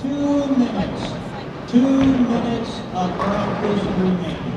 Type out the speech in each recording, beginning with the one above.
2 minutes. 2 minutes of practice remaining.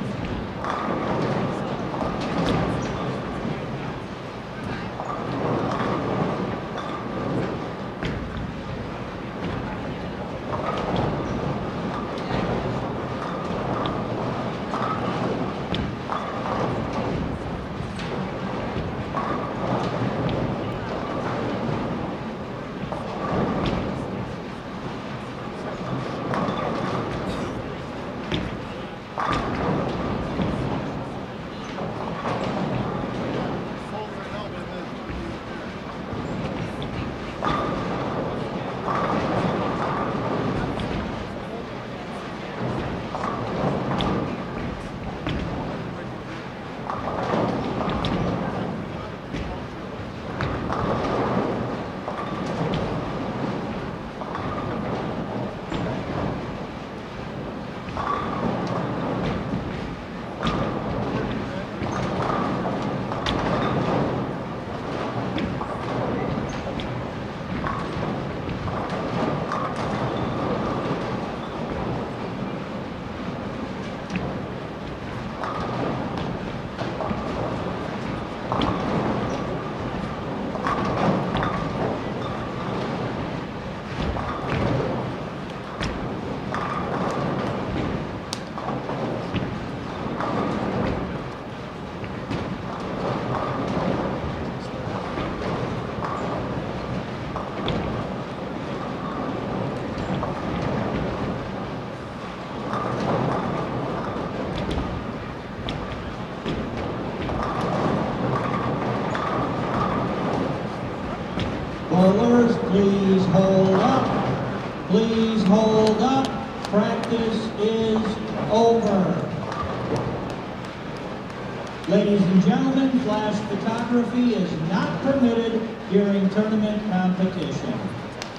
Ladies and gentlemen, flash photography is not permitted during tournament competition.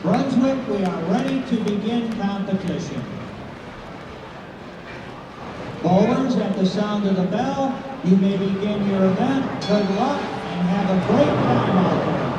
Brunswick, we are ready to begin competition. Bowlers, at the sound of the bell, you may begin your event. Good luck and have a great time out there.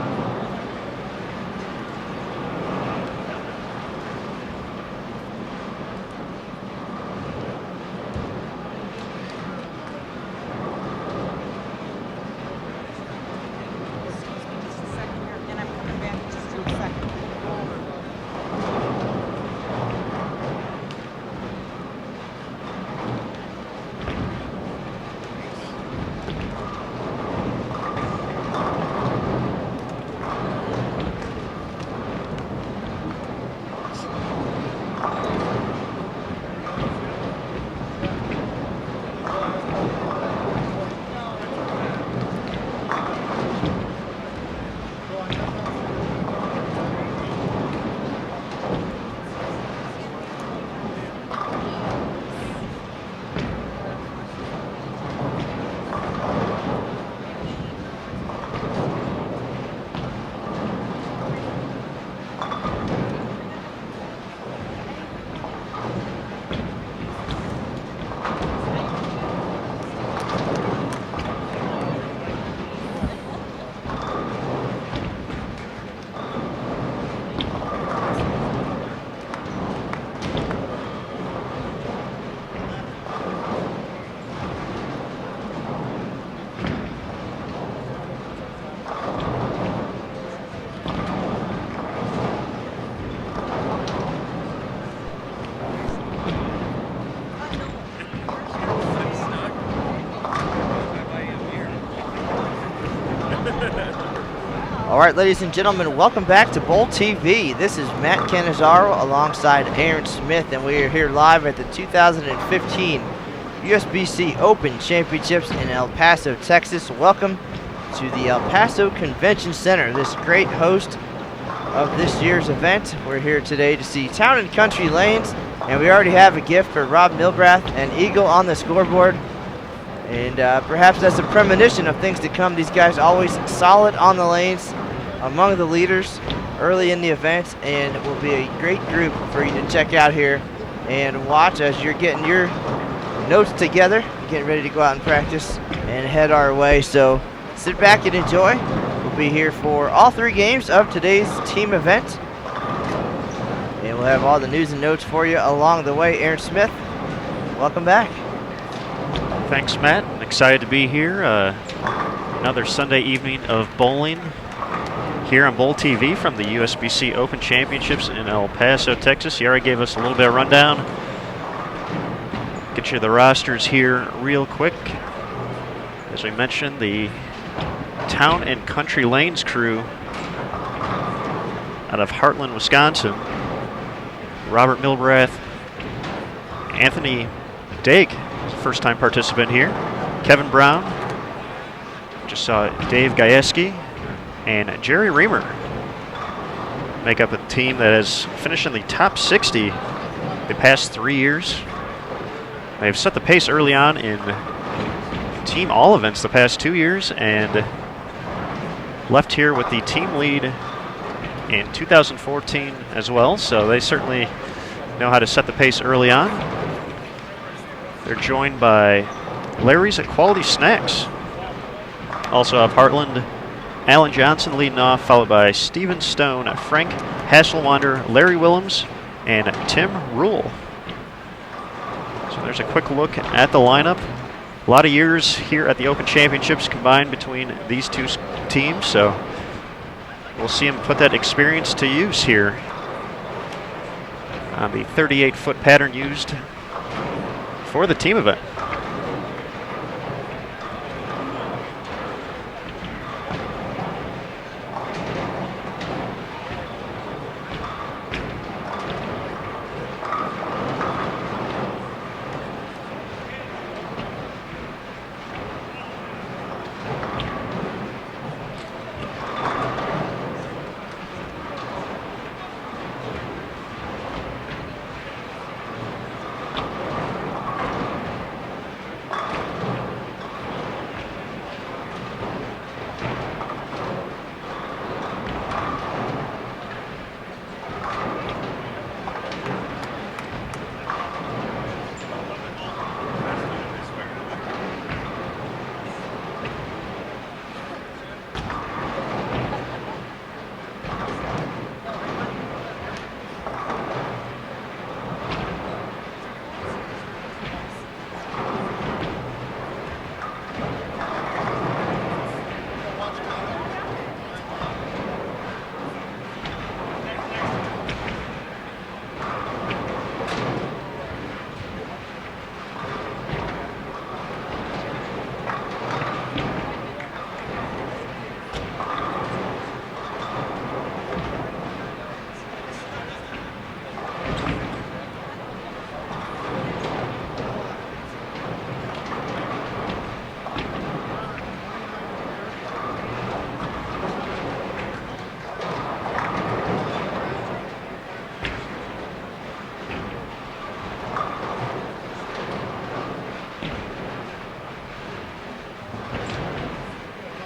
All right, ladies and gentlemen, welcome back to Bowl TV. This is Matt Cannizzaro alongside Aaron Smith, and we are here live at the 2015 USBC Open Championships in El Paso, Texas. Welcome to the El Paso Convention Center, this great host of this year's event. We're here today to see Towne Country Lanes, and we already have a gift for Rob Milgrath, an eagle on the scoreboard. And perhaps that's a premonition of things to come. These guys always solid on the lanes, among the leaders early in the event, and it will be a great group for you to check out here and watch as you're getting your notes together, getting ready to go out and practice and head our way. So sit back and enjoy. We'll be here for all three games of today's team event, and we'll have all the news and notes for you along the way. Aaron Smith, welcome back. Thanks, Matt. I'm excited to be here. Another Sunday evening of bowling here on Bowl TV from the USBC Open Championships in El Paso, Texas. You already gave us a little bit of rundown. Get you the rosters here real quick. As we mentioned, the Towne and Country Lanes crew out of Heartland, Wisconsin. Robert Milgrath, Anthony Dake, first-time participant here. Kevin Brown, just saw Dave Gajewski, and Jerry Reamer make up a team that has finished in the top 60 the past 3 years. They've set the pace early on in team all events the past 2 years, and left here with the team lead in 2014 as well, so they certainly know how to set the pace early on. They're joined by Larry's at Quality Snacks. Also of Heartland, Alan Johnson leading off, followed by Steven Stone, Frank Hasselwander, Larry Willems, and Tim Rule. So there's a quick look at the lineup. A lot of years here at the Open Championships combined between these two teams, so we'll see them put that experience to use here on the 38-foot pattern used for the team event.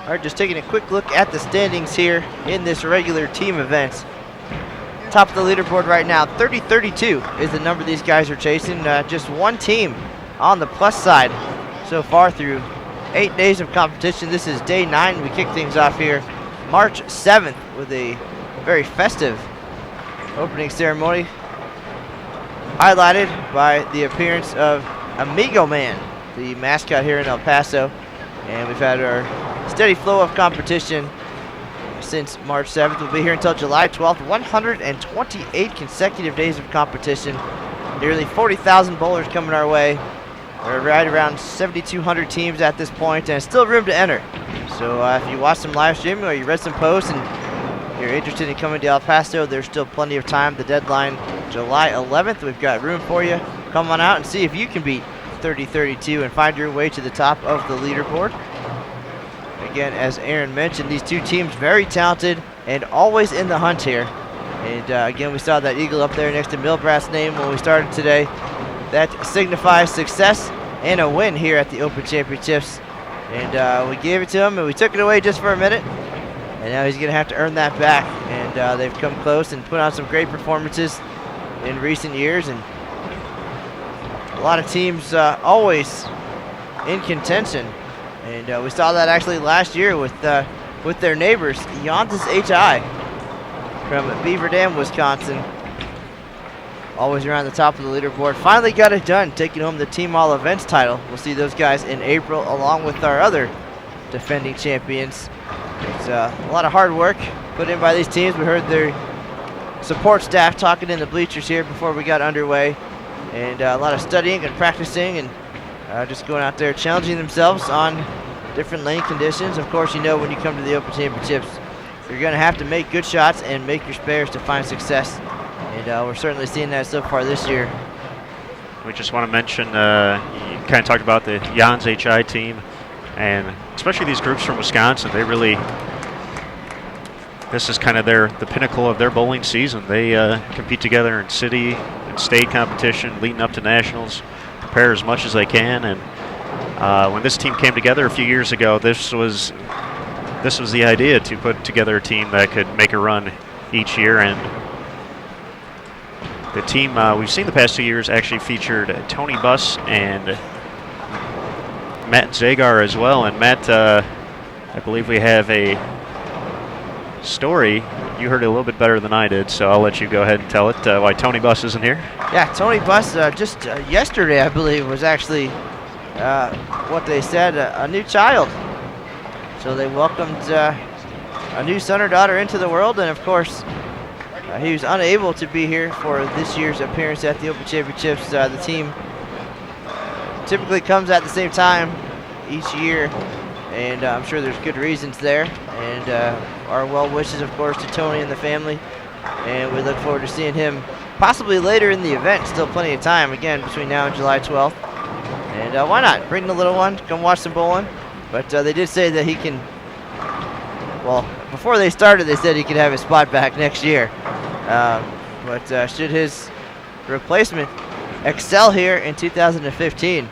All right, just taking a quick look at the standings here in this regular team event. Top of the leaderboard right now, 30-32 is the number these guys are chasing. Just one team on the plus side so far through 8 days of competition. This is day 9. We kick things off here March 7th with a very festive opening ceremony, highlighted by the appearance of Amigo Man, the mascot here in El Paso. And we've had our steady flow of competition since March 7th. We'll be here until July 12th. 128 consecutive days of competition. Nearly 40,000 bowlers coming our way. We're right around 7,200 teams at this point, and still room to enter. So if you watch some live streaming or you read some posts and you're interested in coming to El Paso, there's still plenty of time. The deadline, July 11th. We've got room for you. Come on out and see if you can beat 30-32 and find your way to the top of the leaderboard. Again, as Aaron mentioned, these two teams very talented and always in the hunt here. And again, we saw that eagle up there next to Milbrath's name when we started today. That signifies success and a win here at the Open Championships. And we gave it to him and we took it away just for a minute. And now he's going to have to earn that back. And they've come close and put on some great performances in recent years. And a lot of teams always in contention. And we saw that actually last year with their neighbors, Yontas HI from Beaver Dam, Wisconsin. Always around the top of the leaderboard. Finally got it done, taking home the Team All Events title. We'll see those guys in April along with our other defending champions. It's a lot of hard work put in by these teams. We heard their support staff talking in the bleachers here before we got underway. And a lot of studying and practicing and just going out there challenging themselves on different lane conditions. Of course, you know when you come to the Open Championships, you're going to have to make good shots and make your spares to find success. And we're certainly seeing that so far this year. We just want to mention, you kind of talked about the Jans HI team, and especially these groups from Wisconsin. They really, this is kind of the pinnacle of their bowling season. They compete together in city and state competition, leading up to nationals, prepare as much as they can. And when this team came together a few years ago, this was the idea, to put together a team that could make a run each year. And the team we've seen the past 2 years actually featured Tony Buss and Matt Zagar as well. And Matt, I believe we have a story. You heard it a little bit better than I did, so I'll let you go ahead and tell it, why Tony Buss isn't here. Yeah, Tony Buss just yesterday, I believe, was actually what they said, a new child. So they welcomed a new son or daughter into the world, and of course, he was unable to be here for this year's appearance at the Open Championships. The team typically comes at the same time each year, and I'm sure there's good reasons there. And our well wishes, of course, to Tony and the family. And we look forward to seeing him possibly later in the event. Still plenty of time, again, between now and July 12th. And why not? Bring the little one, come watch some bowling. But they did say that he can, well, before they started, they said he could have his spot back next year. But should his replacement excel here in 2015,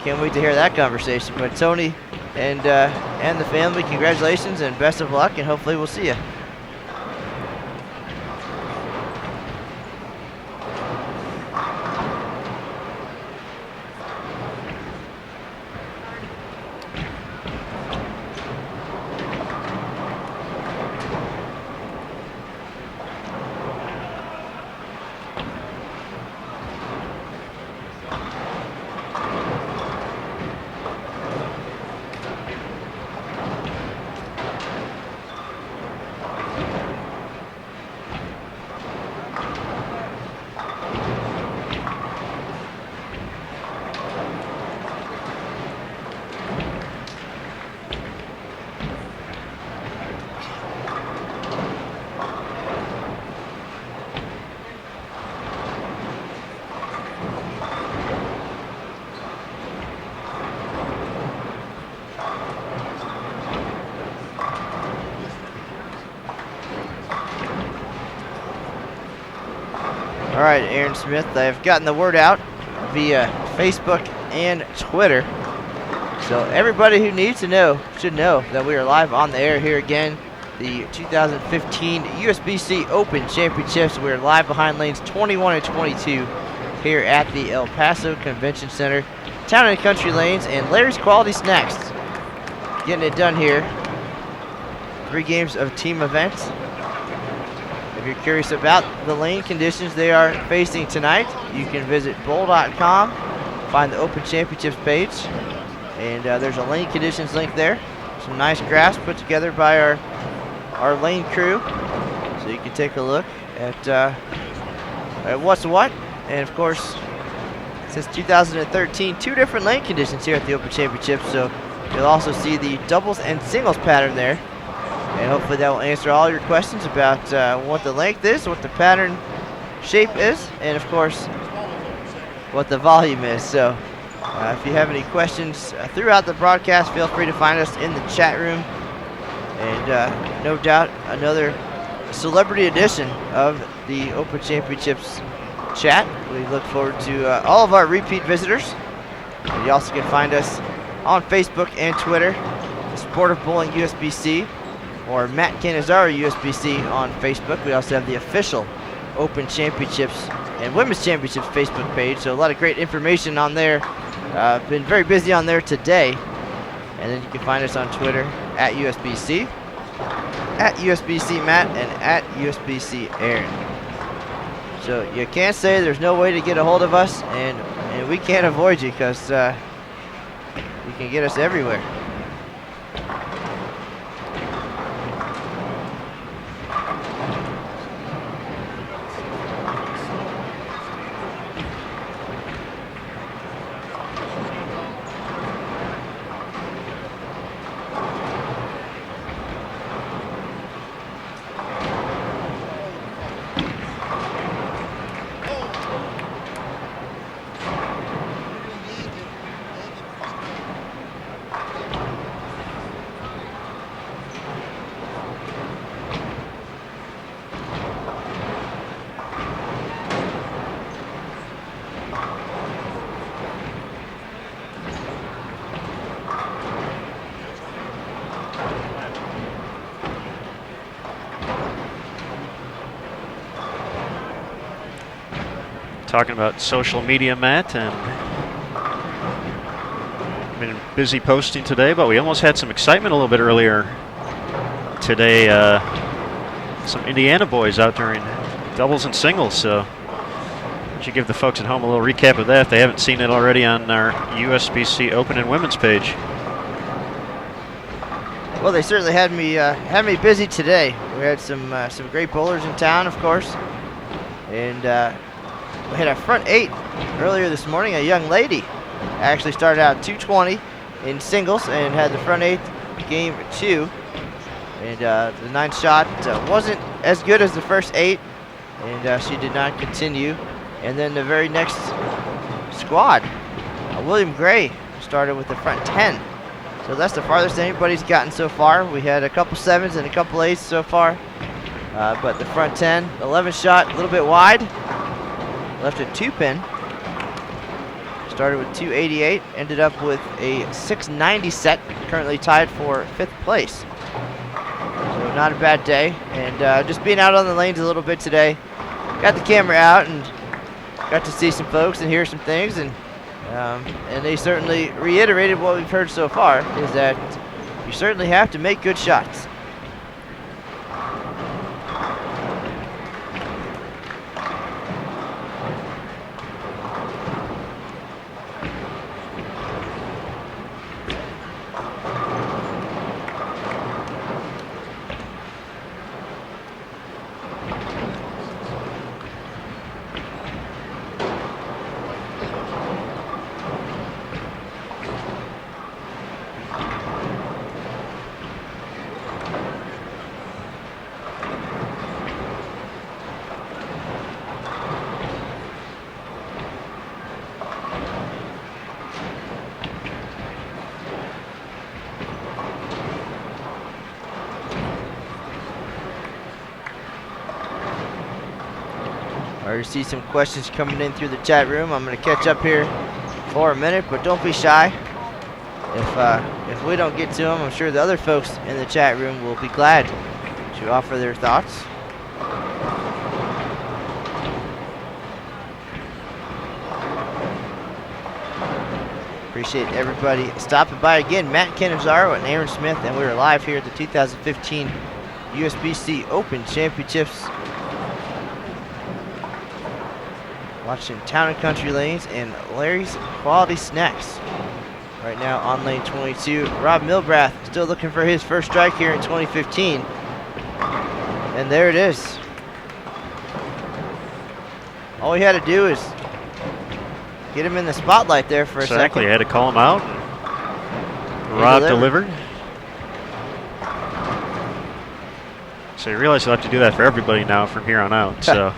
can't wait to hear that conversation. But Tony and the family, congratulations and best of luck, and hopefully we'll see you. All right, Aaron Smith, I've gotten the word out via Facebook and Twitter So everybody who needs to know should know that we are live on the air here again. The 2015 USBC Open Championships. We're live behind lanes 21 and 22 here at the El Paso Convention Center. Towne Country Lanes and Larry's Quality Snacks getting it done here. 3 games of team events. If you're curious about the lane conditions they are facing tonight, you can visit bowl.com, find the Open Championships page, and there's a lane conditions link there. Some nice graphs put together by our lane crew, so you can take a look at what's what. And of course, since 2013, 2 different lane conditions here at the Open Championships, so you'll also see the doubles and singles pattern there. And hopefully that will answer all your questions about what the length is, what the pattern shape is, and of course, what the volume is. So if you have any questions throughout the broadcast, feel free to find us in the chat room. And no doubt another celebrity edition of the Open Championships chat. We look forward to all of our repeat visitors. And you also can find us on Facebook and Twitter, the Sport of Bowling USBC, or Matt Cannizzaro USBC on Facebook. We also have the official Open Championships and Women's Championships Facebook page, so a lot of great information on there. Been very busy on there today. And then you can find us on Twitter at USBC, at USBC Matt, and at USBC Aaron. So you can't say there's no way to get a hold of us, and we can't avoid you, because you can get us everywhere. Talking about social media, Matt, and been busy posting today, but we almost had some excitement a little bit earlier today. Some Indiana boys out during doubles and singles, so why don't you give the folks at home a little recap of that if they haven't seen it already on our USBC Open and Women's page. Well, they certainly had me busy today. We had some great bowlers in town, of course, and we had a front 8 earlier this morning. A young lady actually started out 220 in singles and had the front 8 game 2. And the 9th shot wasn't as good as the first 8, and she did not continue. And then the very next squad, William Gray, started with the front 10. So that's the farthest anybody's gotten so far. We had a couple 7s and a couple 8s so far. But the front 10, 11th shot, a little bit wide. Left a 2-pin. Started with 288, ended up with a 690 set, currently tied for 5th place. So not a bad day, and just being out on the lanes a little bit today. Got the camera out and got to see some folks and hear some things, and they certainly reiterated what we've heard so far, is that you certainly have to make good shots. I already see some questions coming in through the chat room. I'm going to catch up here for a minute, but don't be shy. If we don't get to them, I'm sure the other folks in the chat room will be glad to offer their thoughts. Appreciate everybody stopping by again. Matt Cannizzaro and Aaron Smith, and we are live here at the 2015 USBC Open Championships. Watching Towne Country Lanes and Larry's Quality Snacks. Right now on lane 22, Rob Milbrath still looking for his first strike here in 2015. And there it is. All he had to do is get him in the spotlight there for a second. Exactly, I had to call him out. Rob delivered. So you realize you'll have to do that for everybody now from here on out. So,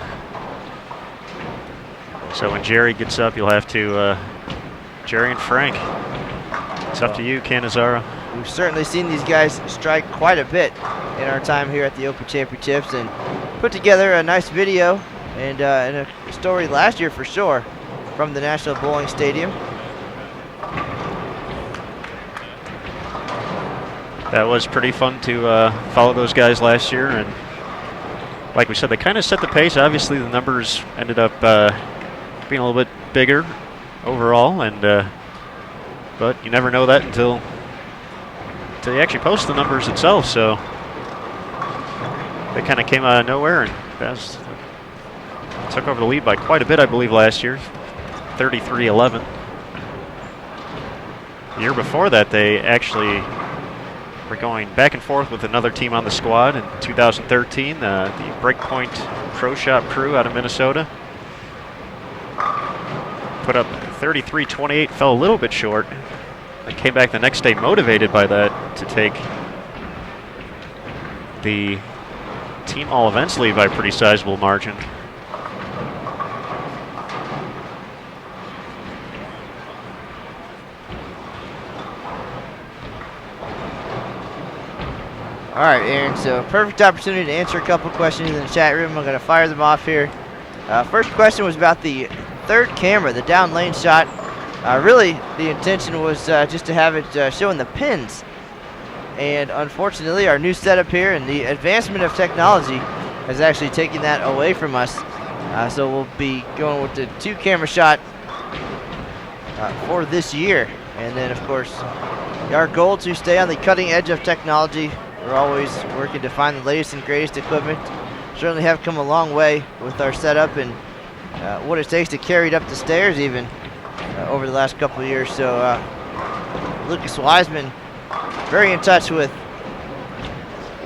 so when Jerry gets up, you'll have to, Jerry and Frank. It's up to you, Cannizzaro. We've certainly seen these guys strike quite a bit in our time here at the Open Championships, and put together a nice video and a story last year for sure from the National Bowling Stadium. That was pretty fun to follow those guys last year, and like we said, they kind of set the pace. Obviously, the numbers ended up being a little bit bigger overall, and but you never know that until you actually post the numbers itself. So they kind of came out of nowhere and took over the lead by quite a bit, I believe, last year, 33-11. The year before that, they actually were going back and forth with another team on the squad in 2013, the Breakpoint Pro Shop crew out of Minnesota. Put up 33-28, fell a little bit short, and came back the next day motivated by that to take the team all events lead by a pretty sizable margin. All right, Aaron, so perfect opportunity to answer a couple questions in the chat room. I'm going to fire them off here. First question was about the third camera, the down lane shot. Really, the intention was just to have it showing the pins. And unfortunately, our new setup here and the advancement of technology has actually taken that away from us. So we'll be going with the two camera shot for this year. And then, of course, our goal to stay on the cutting edge of technology. We're always working to find the latest and greatest equipment. Certainly have come a long way with our setup and what it takes to carry it up the stairs even over the last couple of years. So Lucas Wiseman, very in touch with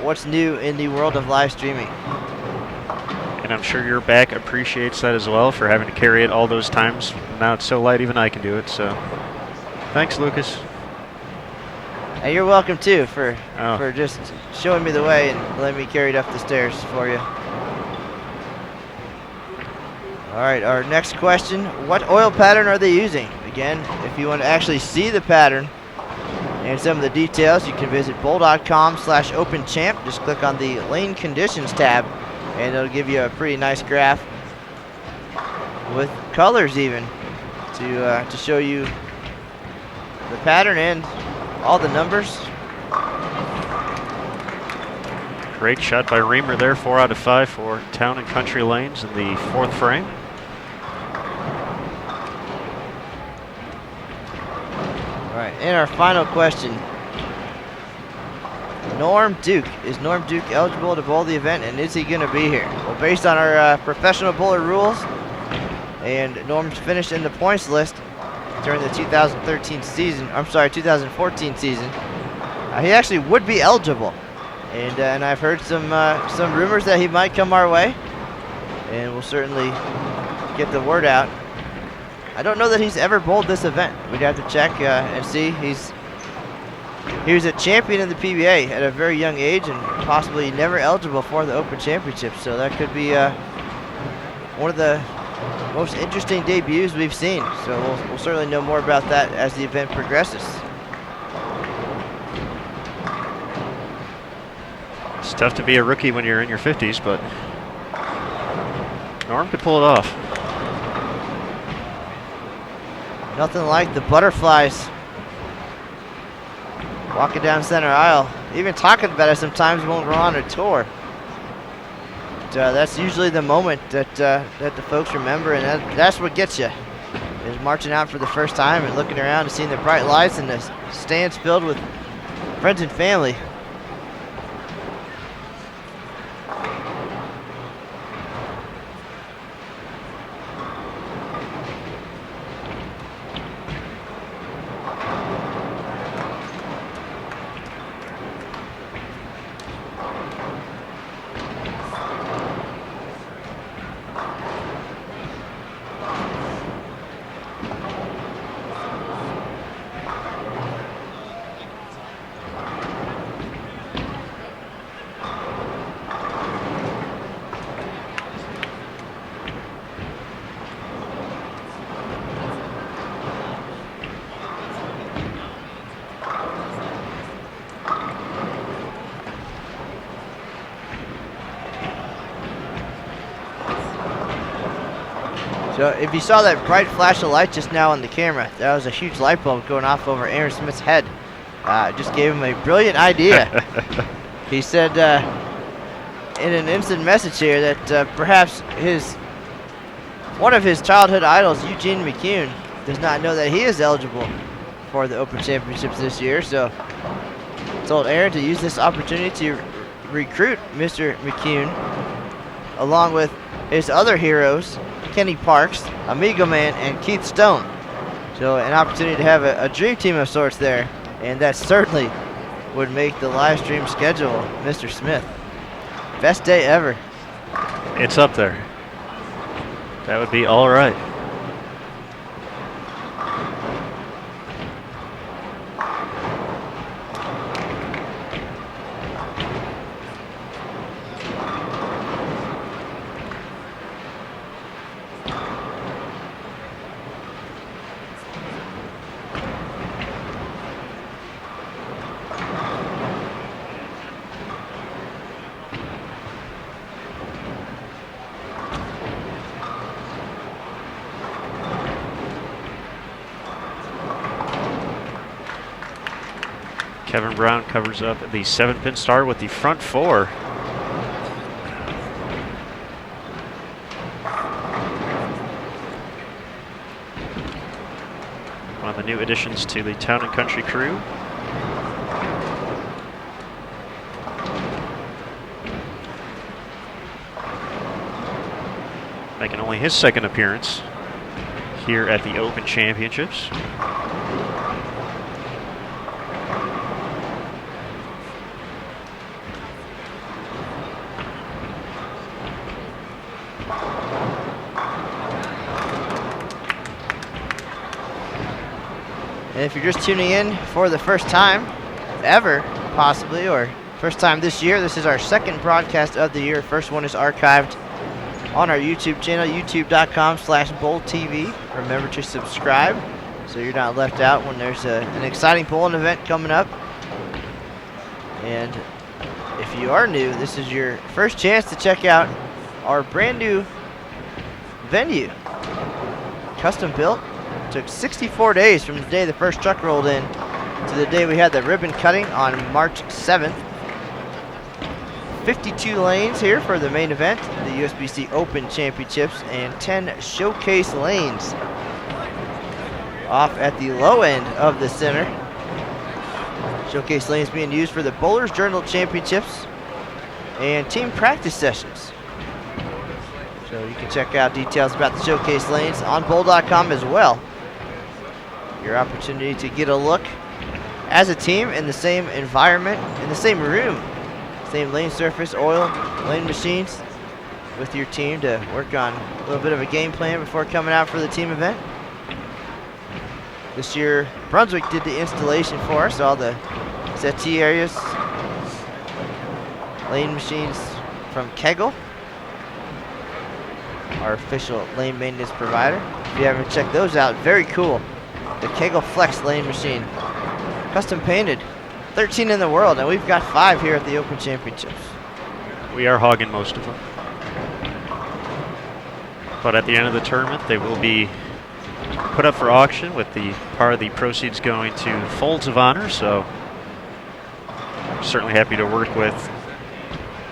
what's new in the world of live streaming. And I'm sure your back appreciates that as well for having to carry it all those times. Now it's so light, even I can do it. So thanks, Lucas. And you're welcome too for just showing me the way and letting me carry it up the stairs for you. All right, our next question, what oil pattern are they using? Again, if you want to actually see the pattern and some of the details, you can visit bowl.com/openchamp. Just click on the lane conditions tab and it'll give you a pretty nice graph with colors even to show you the pattern and all the numbers. Great shot by Reamer there, 4 out of 5 for Towne Country Lanes in the 4th frame. All right, and our final question. Norm Duke. Is Norm Duke eligible to bowl the event, and is he going to be here? Well, based on our professional bowler rules, and Norm's finished in the points list during the 2014 season, he actually would be eligible. And I've heard some rumors that he might come our way, and we'll certainly get the word out. I don't know that he's ever bowled this event. We'd have to check and see. He was a champion in the PBA at a very young age and possibly never eligible for the Open Championship. So that could be one of the most interesting debuts we've seen. So we'll certainly know more about that as the event progresses. It's tough to be a rookie when you're in your 50s, but Norm could pull it off. Nothing like the butterflies walking down center aisle, even talking about it sometimes when we're on a tour. But, that's usually the moment that the folks remember, and that's what gets you, is marching out for the first time and looking around and seeing the bright lights and the stands filled with friends and family. So if you saw that bright flash of light just now on the camera, that was a huge light bulb going off over Aaron Smith's head. Just gave him a brilliant idea. He said in an instant message here that perhaps one of his childhood idols, Eugene McCune, does not know that he is eligible for the Open Championships this year. So told Aaron to use this opportunity to recruit Mr. McCune along with his other heroes, Kenny Parks, Amigo Man, and Keith Stone. So an opportunity to have a dream team of sorts there, and that certainly would make the live stream schedule, Mr. Smith. Best day ever. It's up there. That would be all right. Kevin Brown covers up the 7-pin start with the front four. One of the new additions to the Towne Country crew. Making only his second appearance here at the Open Championships. And if you're just tuning in for the first time ever, possibly, or first time this year, this is our second broadcast of the year. First one is archived on our YouTube channel, youtube.com/BowlTV. Remember to subscribe so you're not left out when there's an exciting bowling event coming up. And if you are new, this is your first chance to check out our brand new venue. Custom built. Took 64 days from the day the first truck rolled in to the day we had the ribbon cutting on March 7th. 52 lanes here for the main event, the USBC Open Championships, and 10 showcase lanes off at the low end of the center. Showcase lanes being used for the Bowlers Journal Championships and team practice sessions. So you can check out details about the showcase lanes on bowl.com as well. Your opportunity to get a look as a team in the same environment, in the same room, same lane surface, oil, lane machines, with your team to work on a little bit of a game plan before coming out for the team event. This year, Brunswick did the installation for us, all the settee areas, lane machines from Kegel, our official lane maintenance provider. If you haven't checked those out, very cool. The Kegel Flex lane machine, custom painted, 13 in the world, and we've got 5 here at the Open Championships. We are hogging most of them. But at the end of the tournament, they will be put up for auction with the part of the proceeds going to Folds of Honor. So certainly happy to work with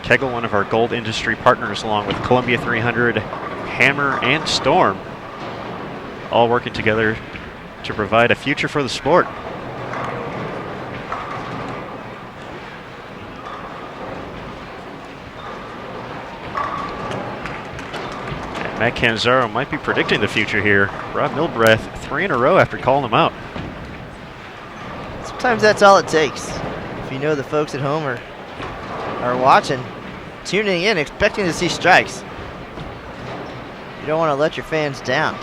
Kegel, one of our gold industry partners, along with Columbia 300, Hammer, and Storm, all working together to provide a future for the sport. And Matt Cannizzaro might be predicting the future here. Rob Milbrath 3 in a row after calling him out. Sometimes that's all it takes. If you know the folks at home are watching, tuning in, expecting to see strikes. You don't want to let your fans down.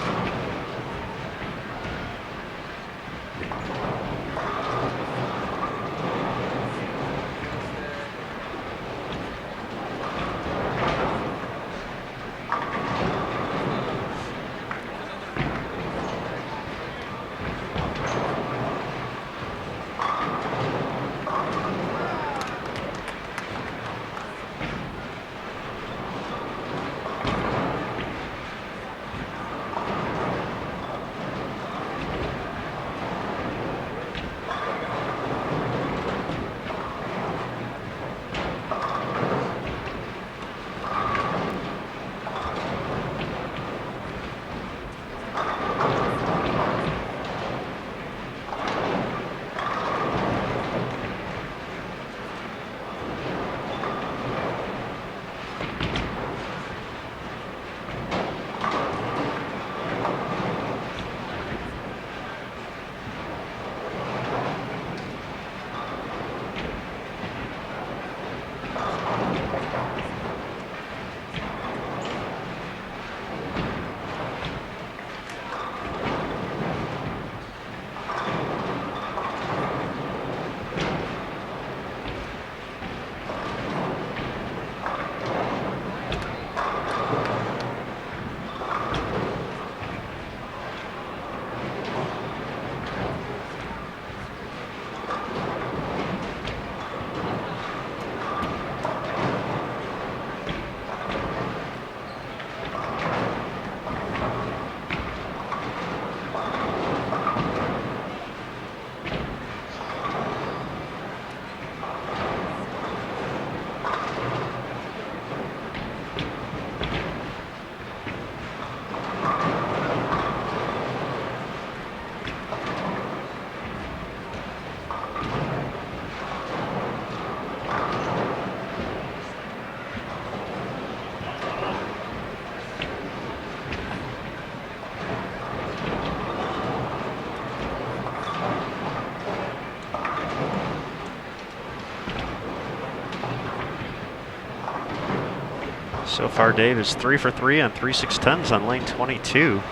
So far, Dave is 3 for 3 on 3 610s on lane 22.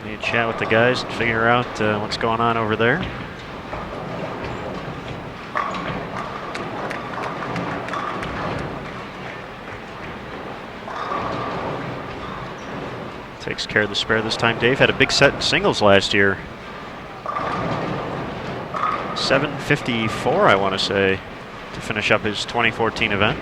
Need to chat with the guys and figure out what's going on over there. Takes care of the spare this time. Dave had a big set in singles last year. 7:54, I want to say, to finish up his 2014 event.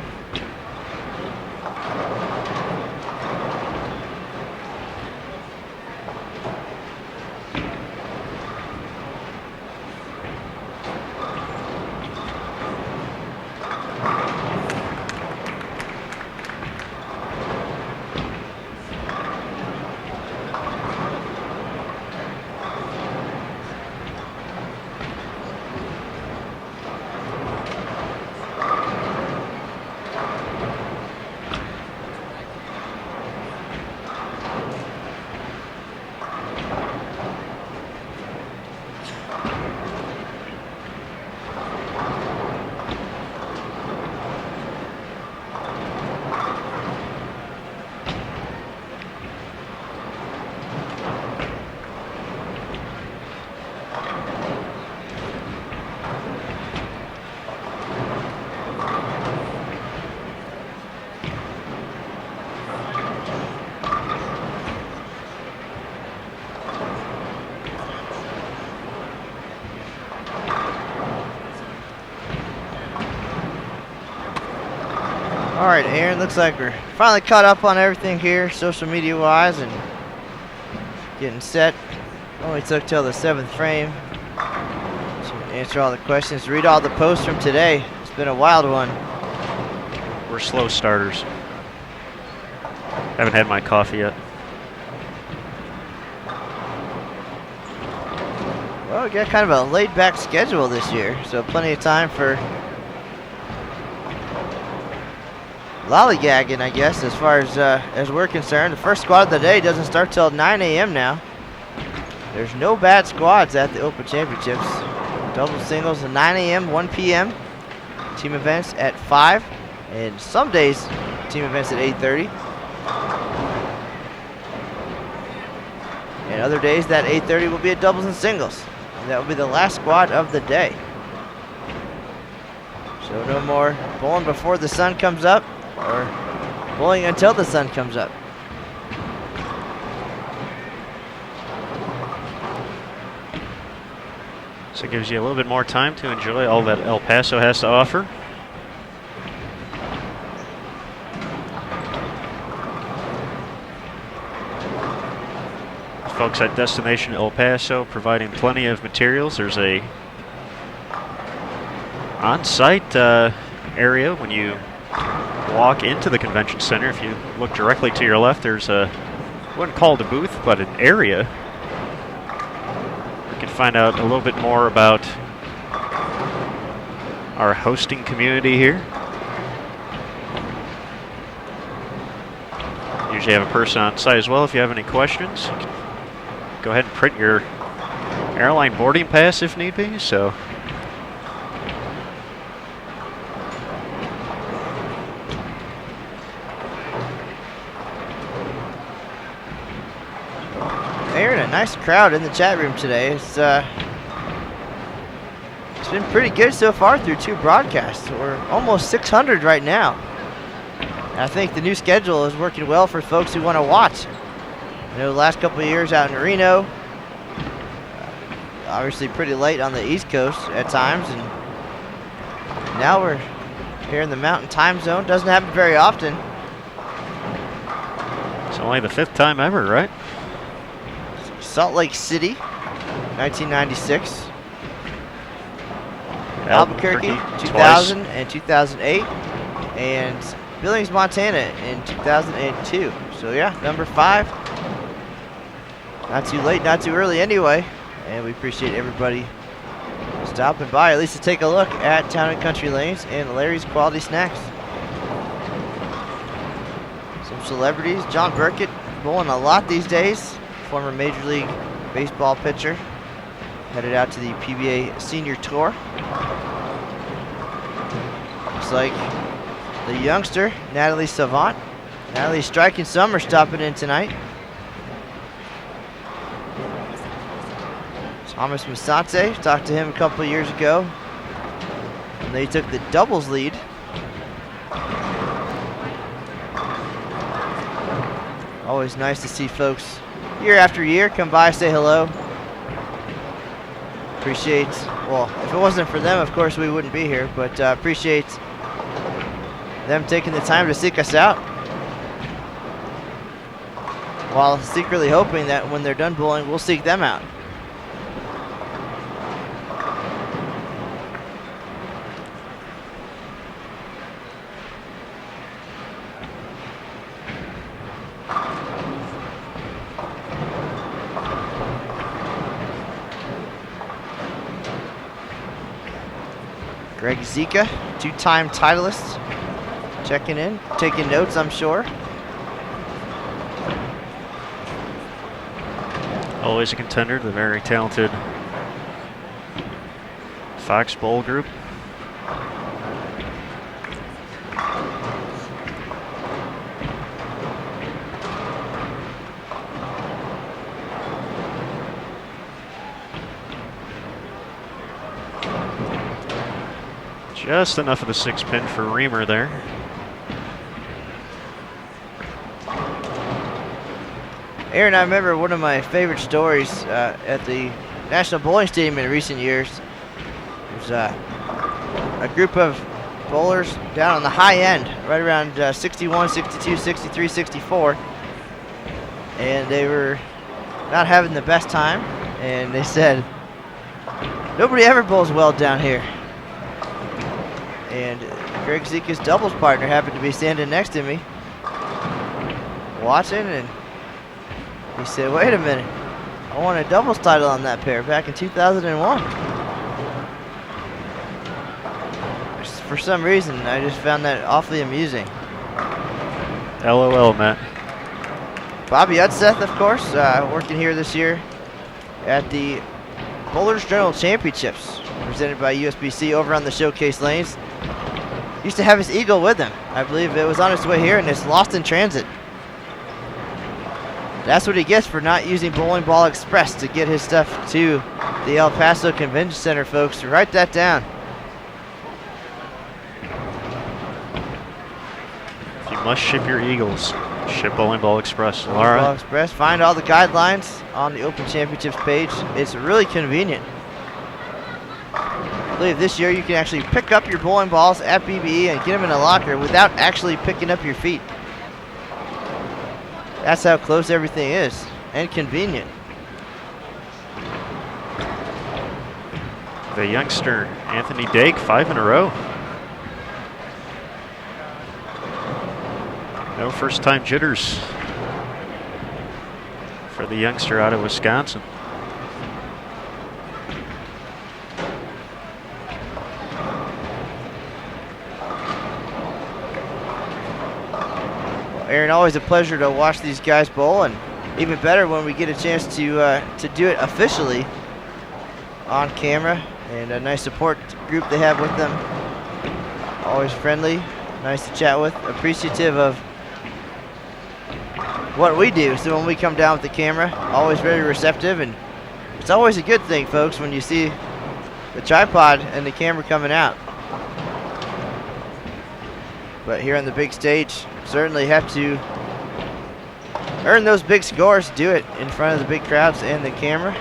All right, Aaron, looks like we're finally caught up on everything here, social media wise, and getting set. Only took till the 7th frame to answer all the questions, read all the posts from today. It's been a wild one. We're slow starters. Haven't had my coffee yet. Well, we got kind of a laid back schedule this year, so plenty of time for lollygagging, I guess, as far as we're concerned. The first squad of the day doesn't start till 9 a.m. now. There's no bad squads at the Open Championships. Double singles at 9 a.m., 1 p.m. Team events at 5, and some days team events at 8:30. And other days that 8:30 will be at doubles and singles. And that will be the last squad of the day. So no more bowling before the sun comes up, or bowling until the sun comes up. So it gives you a little bit more time to enjoy all that El Paso has to offer. Folks at Destination El Paso providing plenty of materials. There's a on-site area when you walk into the convention center. If you look directly to your left, there's a, I wouldn't call it a booth, but an area. You can find out a little bit more about our hosting community here. Usually have a person on site as well if you have any questions. You can go ahead and print your airline boarding pass if need be. So Aaron, a nice crowd in the chat room today. It's been pretty good so far through 2 broadcasts. We're almost 600 right now. And I think the new schedule is working well for folks who want to watch. You know, the last couple of years out in Reno, obviously pretty late on the East Coast at times, and now we're here in the Mountain Time Zone. Doesn't happen very often. it's only the 5th time ever, right? Salt Lake City, 1996. Albuquerque, 2000 and 2008. And Billings, Montana in 2002. So yeah, number 5. Not too late, not too early anyway. And we appreciate everybody stopping by, at least to take a look at Towne Country Lanes and Larry's Quality Snacks. Some celebrities, John Burkett bowling a lot these days. Former Major League Baseball pitcher. Headed out to the PBA Senior Tour. Looks like the youngster, Natalie Savant. Natalie striking summer stopping in tonight. Thomas Masate, talked to him a couple of years ago. And they took the doubles lead. Always nice to see folks year after year come by, say hello. Appreciate, well, if it wasn't for them, of course we wouldn't be here, but appreciate them taking the time to seek us out, while secretly hoping that when they're done bowling, we'll seek them out. Greg Zika, 2-time titleist, checking in, taking notes, I'm sure. Always a contender, the very talented Fox Bowl group. Just enough of the 6-pin for Reamer there. Aaron, I remember one of my favorite stories at the National Bowling Stadium in recent years. There's a group of bowlers down on the high end, right around 61, 62, 63, 64. And they were not having the best time. And they said, nobody ever bowls well down here. And Greg Zika's doubles partner happened to be standing next to me, watching, and he said, wait a minute, I won a doubles title on that pair back in 2001. For some reason, I just found that awfully amusing. LOL, Matt. Bobby Udseth, of course, working here this year at the Bowlers Journal Championships, presented by USBC over on the Showcase Lanes. Used to have his Eagle with him. I believe it was on its way here and it's lost in transit. That's what he gets for not using Bowling Ball Express to get his stuff to the El Paso Convention Center, folks. Write that down. If you must ship your Eagles, ship Bowling Ball Express. Bowling Ball Express. Find all the guidelines on the Open Championships page. It's really convenient. I believe this year you can actually pick up your bowling balls at BBE and get them in a locker without actually picking up your feet. That's how close everything is and convenient. The youngster, Anthony Dake, 5 in a row. No first-time jitters for the youngster out of Wisconsin. Aaron, always a pleasure to watch these guys bowl, and even better when we get a chance to do it officially on camera. And a nice support group they have with them. Always friendly, nice to chat with, appreciative of what we do. So when we come down with the camera, always very receptive, and it's always a good thing, folks, when you see the tripod and the camera coming out. But here on the big stage, certainly have to earn those big scores, do it in front of the big crowds and the camera.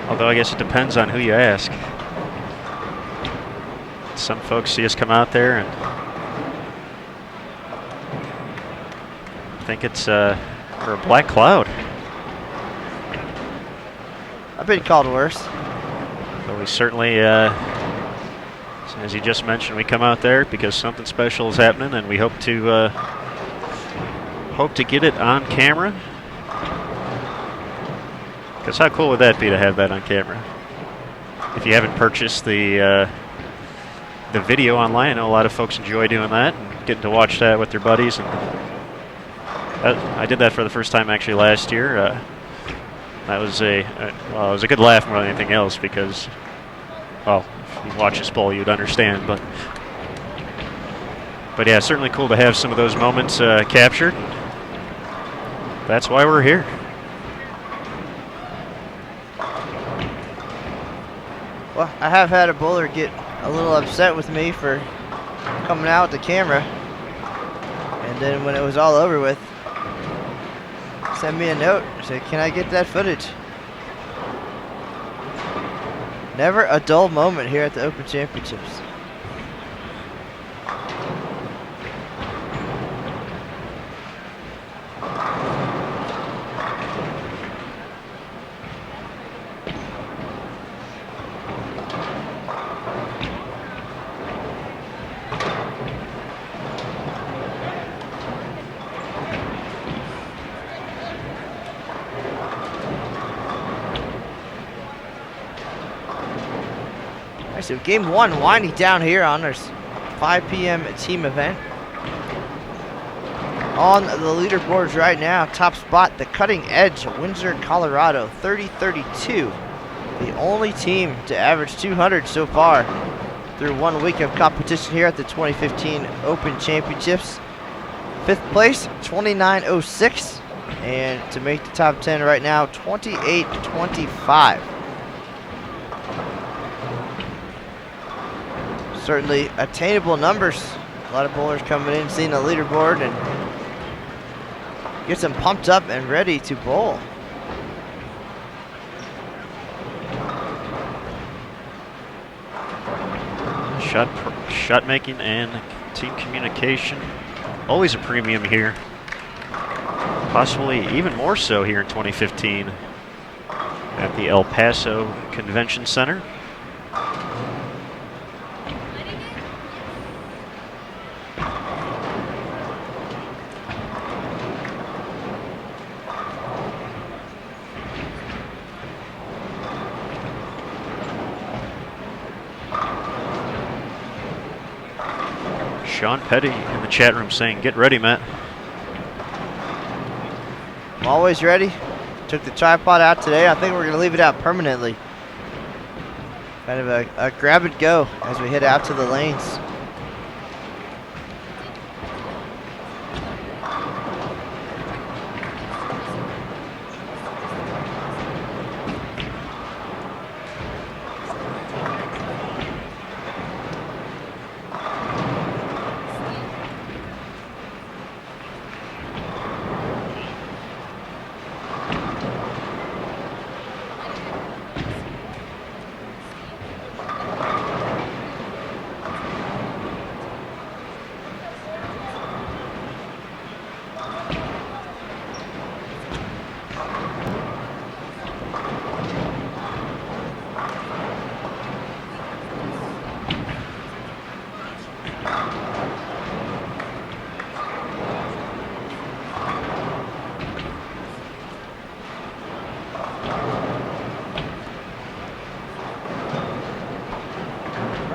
Although I guess it depends on who you ask. Some folks see us come out there and think it's for a black cloud. I've been called worse. But we certainly, as you just mentioned, we come out there because something special is happening, and we hope to get it on camera. Because how cool would that be to have that on camera? If you haven't purchased the video online, I know a lot of folks enjoy doing that and getting to watch that with their buddies. And I did that for the first time actually last year. That was it was a good laugh more than anything else because, well, if you watch this bowl, you'd understand. But yeah, certainly cool to have some of those moments captured. That's why we're here. Well, I have had a bowler get a little upset with me for coming out with the camera, and then when it was all over with, sent me a note, said, can I get that footage? Never a dull moment here at the Open Championships. So game one winding down here on our 5 p.m. team event. On the leaderboards right now, top spot, the Cutting Edge, Windsor, Colorado, 30-32. The only team to average 200 so far through 1 week of competition here at the 2015 Open Championships. Fifth place, 29.06. And to make the top 10 right now, 28.25. Certainly attainable numbers. A lot of bowlers coming in, seeing the leaderboard, and gets them pumped up and ready to bowl. Shot making and team communication, always a premium here. Possibly even more so here in 2015 at the El Paso Convention Center. Sean Petty in the chat room saying, "Get ready, Matt." I'm always ready. Took the tripod out today. I think we're going to leave it out permanently. Kind of a grab and go as we head out to the lanes.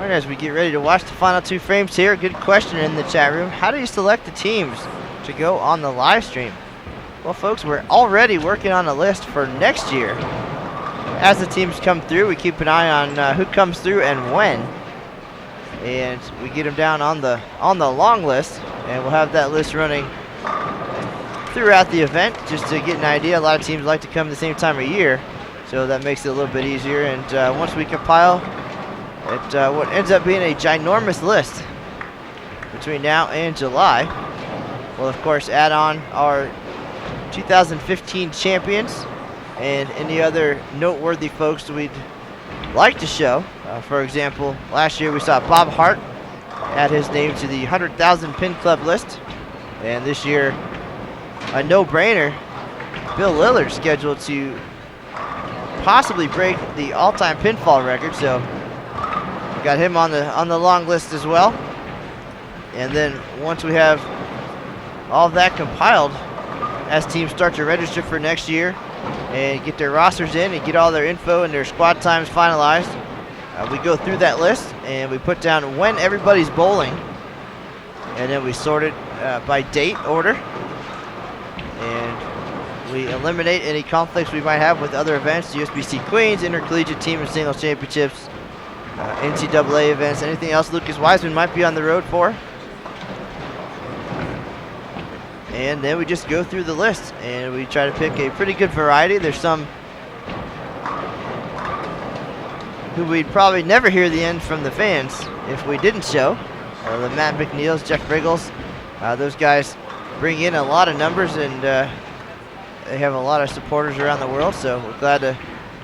As we get ready to watch the final two frames here, good question in the chat room. How do you select the teams to go on the live stream? Well, folks, we're already working on a list for next year. As the teams come through, we keep an eye on who comes through and when, and we get them down on the long list, and we'll have that list running throughout the event just to get an idea. A lot of teams like to come the same time of year, so that makes it a little bit easier. And once we compile what ends up being a ginormous list between now and July, we'll of course add on our 2015 champions and any other noteworthy folks that we'd like to show. For example, last year we saw Bob Hart add his name to the 100,000 Pin Club list, and this year a no-brainer, Bill Lillard scheduled to possibly break the all-time pinfall record, so got him on the long list as well. And then once we have all of that compiled, as teams start to register for next year and get their rosters in and get all their info and their squad times finalized, we go through that list and we put down when everybody's bowling, and then we sort it by date order, and we eliminate any conflicts we might have with other events, USBC Queens, Intercollegiate Team and Singles Championships, NCAA events, anything else Lucas Wiseman might be on the road for. And then we just go through the list and we try to pick a pretty good variety. There's some who we'd probably never hear the end from the fans if we didn't show. The Matt McNeils, Jeff Briggles, those guys bring in a lot of numbers, and they have a lot of supporters around the world, so we're glad to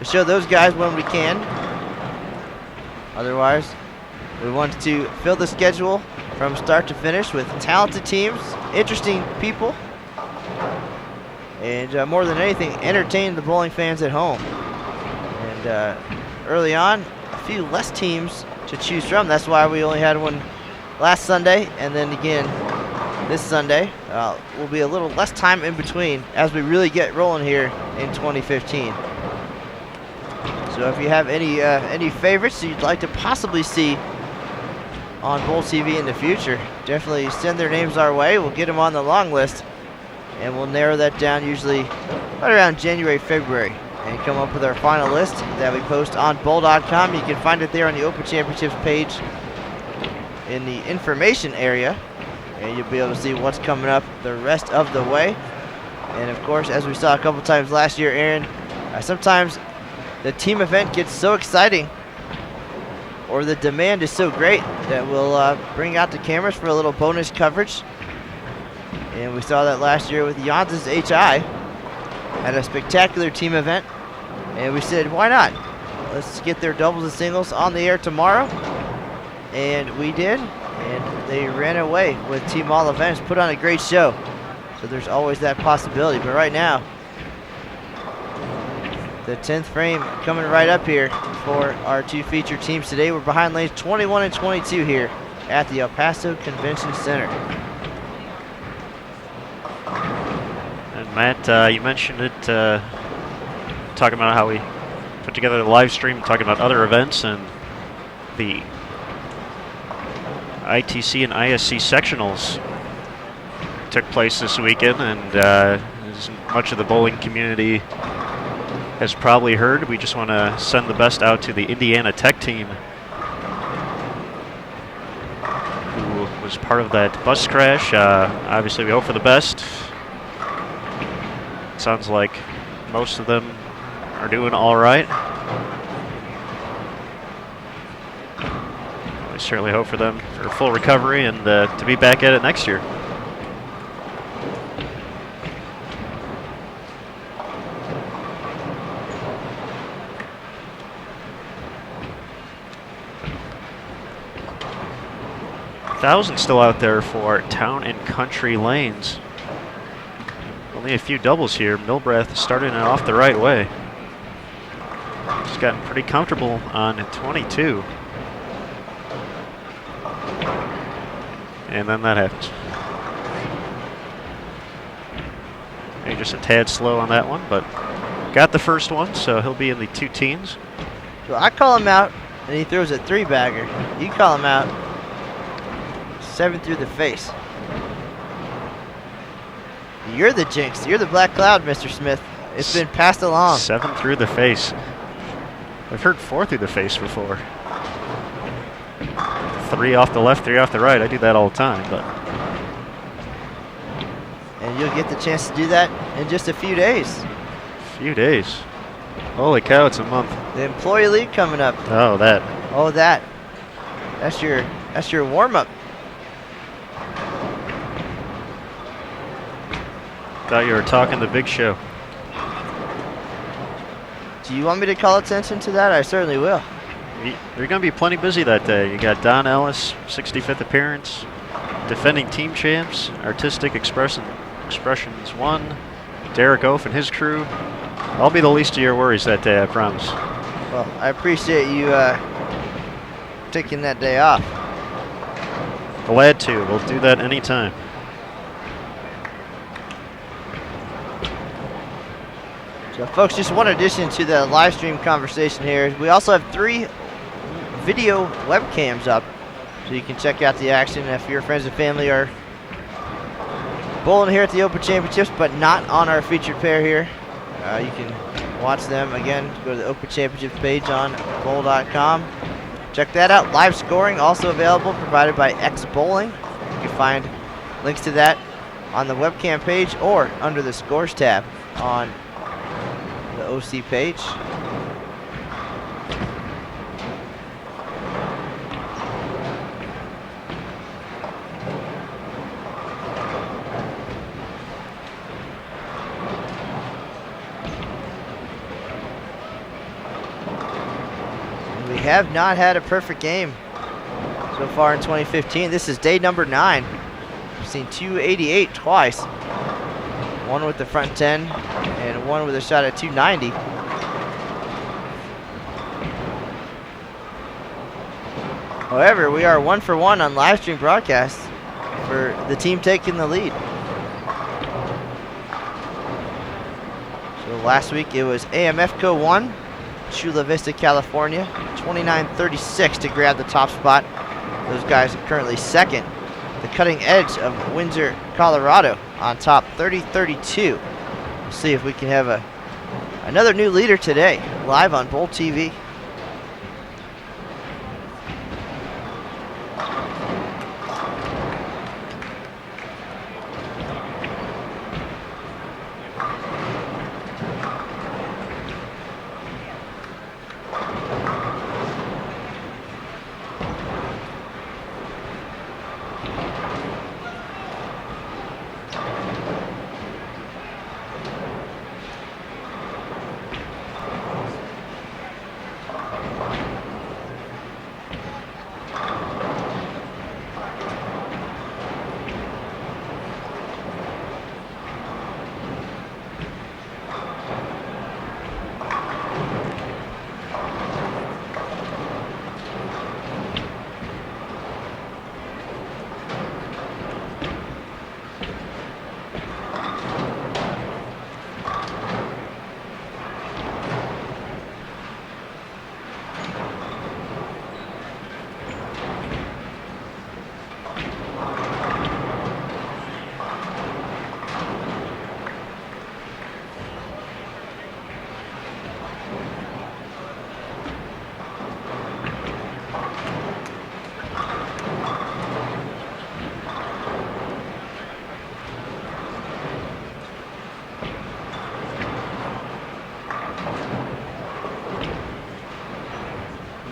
show those guys when we can. Otherwise, we want to fill the schedule from start to finish with talented teams, interesting people, and more than anything, entertain the bowling fans at home. And early on, a few less teams to choose from. That's why we only had one last Sunday, and then again this Sunday. Will be a little less time in between as we really get rolling here in 2015. So if you have any favorites that you'd like to possibly see on Bowl TV in the future, definitely send their names our way. We'll get them on the long list, and we'll narrow that down usually right around January, February, and come up with our final list that we post on bowl.com. You can find it there on the Open Championships page in the information area, and you'll be able to see what's coming up the rest of the way. And of course, as we saw a couple times last year, Aaron, sometimes the team event gets so exciting, or the demand is so great, that we'll bring out the cameras for a little bonus coverage. And we saw that last year with Janssens HI at a spectacular team event. And we said, why not? Let's get their doubles and singles on the air tomorrow. And we did. And they ran away with Team All Events, put on a great show. So there's always that possibility. But right now, the 10th frame coming right up here for our two featured teams today. We're behind lanes 21 and 22 here at the El Paso Convention Center. And Matt, you mentioned it, talking about how we put together the live stream, talking about other events, and the ITC and ISC sectionals took place this weekend, and as much of the bowling community has probably heard, we just want to send the best out to the Indiana Tech team, who was part of that bus crash. Obviously, we hope for the best. Sounds like most of them are doing all right. We certainly hope for them for full recovery and to be back at it next year. $1,000 still out there for Towne and Country Lanes. Only a few doubles here. Milbrath starting it off the right way. Just gotten pretty comfortable on 22. And then that happens. Maybe just a tad slow on that one, but got the first one, so he'll be in the two teens. So I call him out, and he throws a three-bagger. You call him out, 7 through the face. You're the jinx. You're the black cloud, Mr. Smith. It's been passed along. 7 through the face. I've heard 4 through the face before. 3 off the left, 3 off the right. I do that all the time, but. And you'll get the chance to do that in just a few days. Few days. Holy cow, it's a month. The Employee League coming up. Oh, that. Oh, that. That's your warm-up. Thought you were talking the big show. Do you want me to call attention to that? I certainly will. You're going to be plenty busy that day. You got Don Ellis, 65th appearance, defending team champs, Artistic Expressions 1, Derek Oaf and his crew. I'll be the least of your worries that day, I promise. Well, I appreciate you taking that day off. Glad to. We'll do that anytime. So, folks, just one addition to the live stream conversation here. We also have 3 video webcams up, so you can check out the action if your friends and family are bowling here at the Open Championships, but not on our featured pair here. You can watch them again. Go to the Open Championships page on bowl.com. Check that out. Live scoring also available, provided by X Bowling. You can find links to that on the webcam page or under the scores tab on the OC page. And we have not had a perfect game so far in 2015. This is day number 9. We've seen 288 twice. One with the front 10 and one with a shot at 290. However, we are 1 for 1 on live stream broadcasts for the team taking the lead. So last week it was AMFCO 1, Chula Vista, California, 29-36 to grab the top spot. Those guys are currently second. The Cutting Edge of Windsor, Colorado on top, 30-32. We'll see if we can have another new leader today, live on Bowl TV.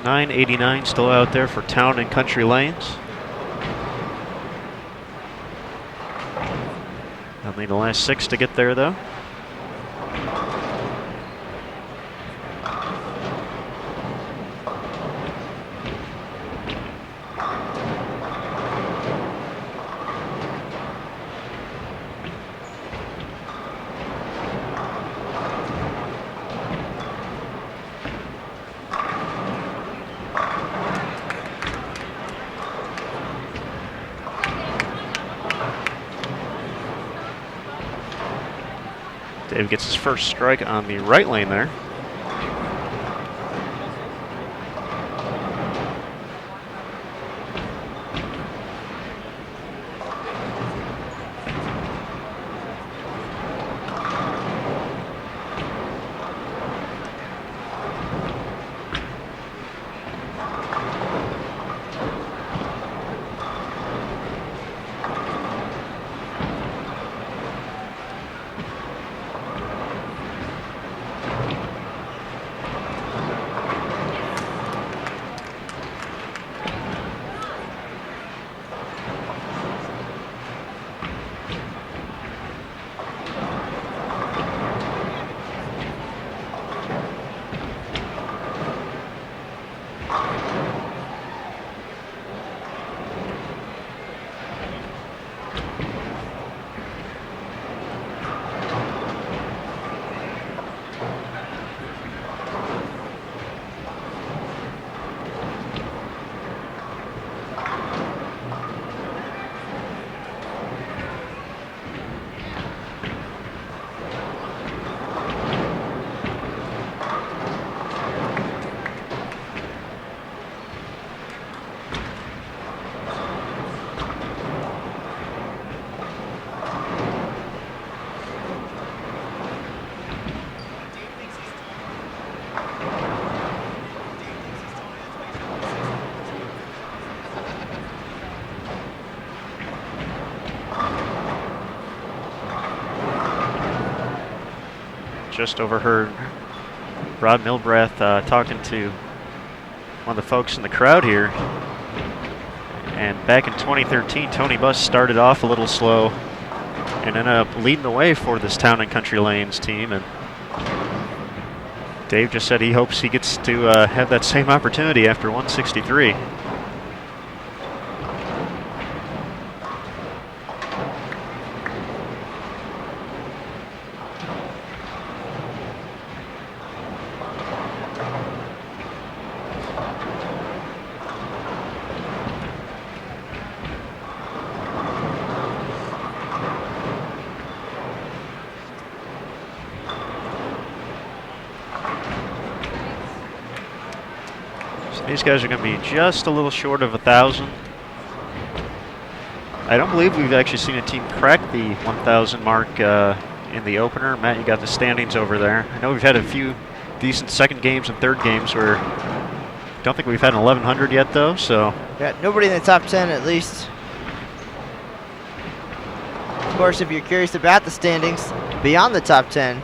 989 still out there for Towne and Country Lanes. They'll need the last 6 to get there, though. Dave gets his first strike on the right lane there. Just overheard Rod Milbrath talking to one of the folks in the crowd here. And back in 2013, Tony Buss started off a little slow and ended up leading the way for this Towne and Country Lanes team. And Dave just said he hopes he gets to have that same opportunity after 163. These guys are going to be just a little short of 1,000. I don't believe we've actually seen a team crack the 1,000 mark in the opener. Matt, you got the standings over there. I know we've had a few decent second games and third games where I don't think we've had an 1,100 yet, though. So Yeah, nobody in the top 10 at least. Of course, if you're curious about the standings beyond the top 10,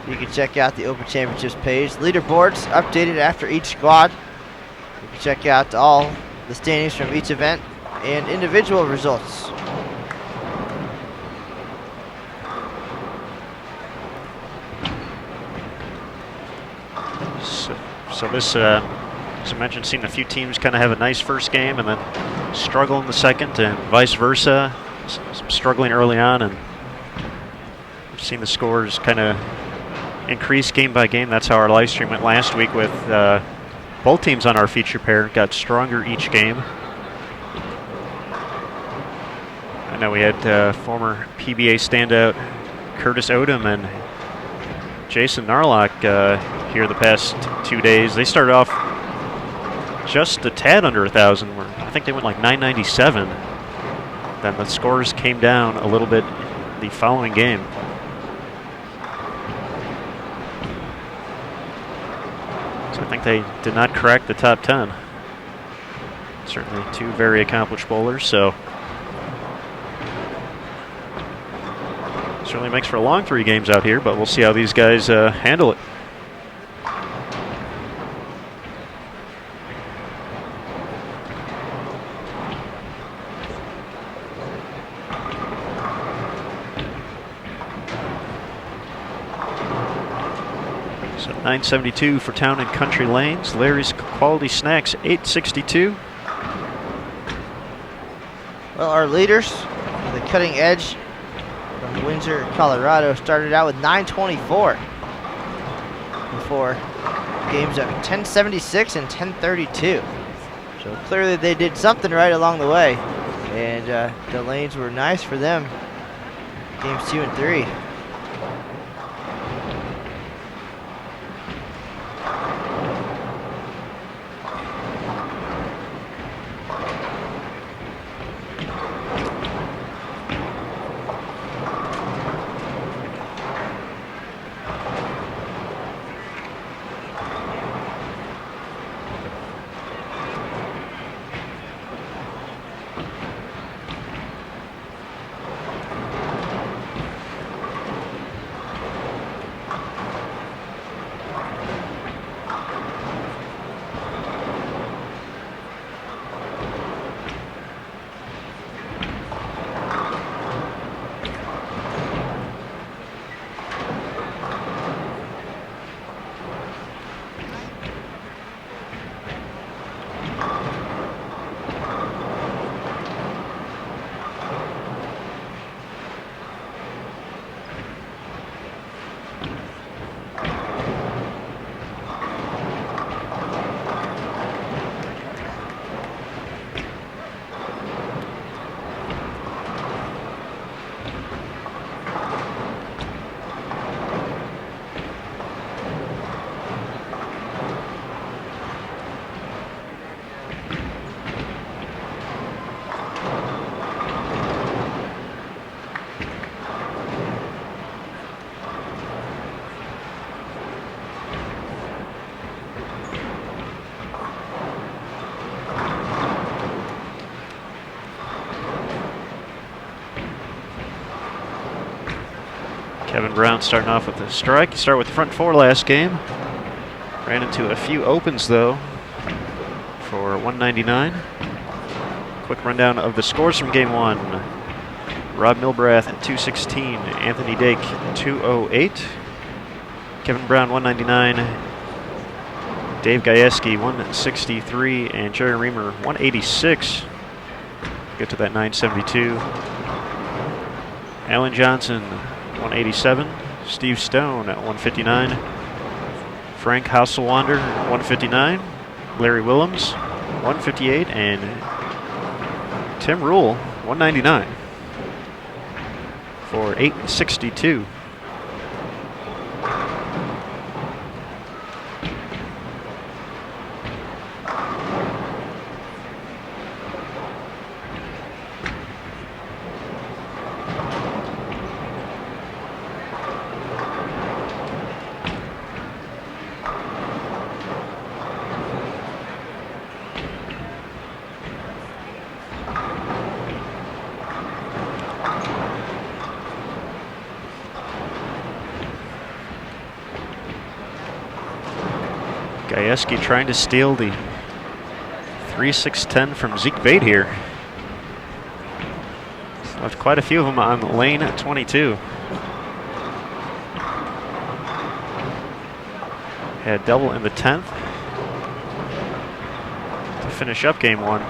you can check out the Open Championships page. Leaderboards updated after each squad. You can check out all the standings from each event and individual results. So this, as I mentioned, seen a few teams kind of have a nice first game and then struggle in the second, and vice versa. Some struggling early on, and we've seen the scores kind of increase game by game. That's how our live stream went last week with both teams on our feature pair got stronger each game. I know we had former PBA standout Curtis Odom and Jason Narlock here the past 2 days. They started off just a tad under 1,000. I think they went like 997. Then the scores came down a little bit the following game. So I think they did not crack the top 10. Certainly two very accomplished bowlers, so certainly makes for a long 3 games out here, but we'll see how these guys handle it. So 972 for Towne Country Lanes. Larry's Quality Snacks, 862. Well, our leaders, the Cutting Edge from Windsor, Colorado, started out with 924 before games of 1076 and 1032. So clearly they did something right along the way, and the lanes were nice for them. Games 2 and 3. Kevin Brown starting off with a strike. Start with the front four last game. Ran into a few opens though for 199. Quick rundown of the scores from game one. Rob Milbrath at 216, Anthony Dake 208, Kevin Brown 199, Dave Gajewski 163, and Jerry Reamer 186. Get to that 972. Alan Johnson 187, Steve Stone at 159, Frank Hasselwander 159, Larry Willems 158, and Tim Rule 199 for 862. Gajewski trying to steal the 3-6-10 from Zeke Bate here. Left quite a few of them on lane 22. Had double in the 10th to finish up game one.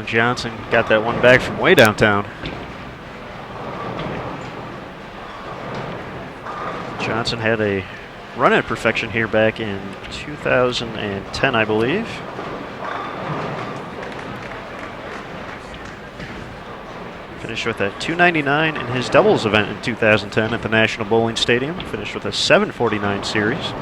Kevin Johnson got that one back from way downtown. Johnson had a run at perfection here back in 2010, I believe. Finished with a 299 in his doubles event in 2010 at the National Bowling Stadium. Finished with a 749 series.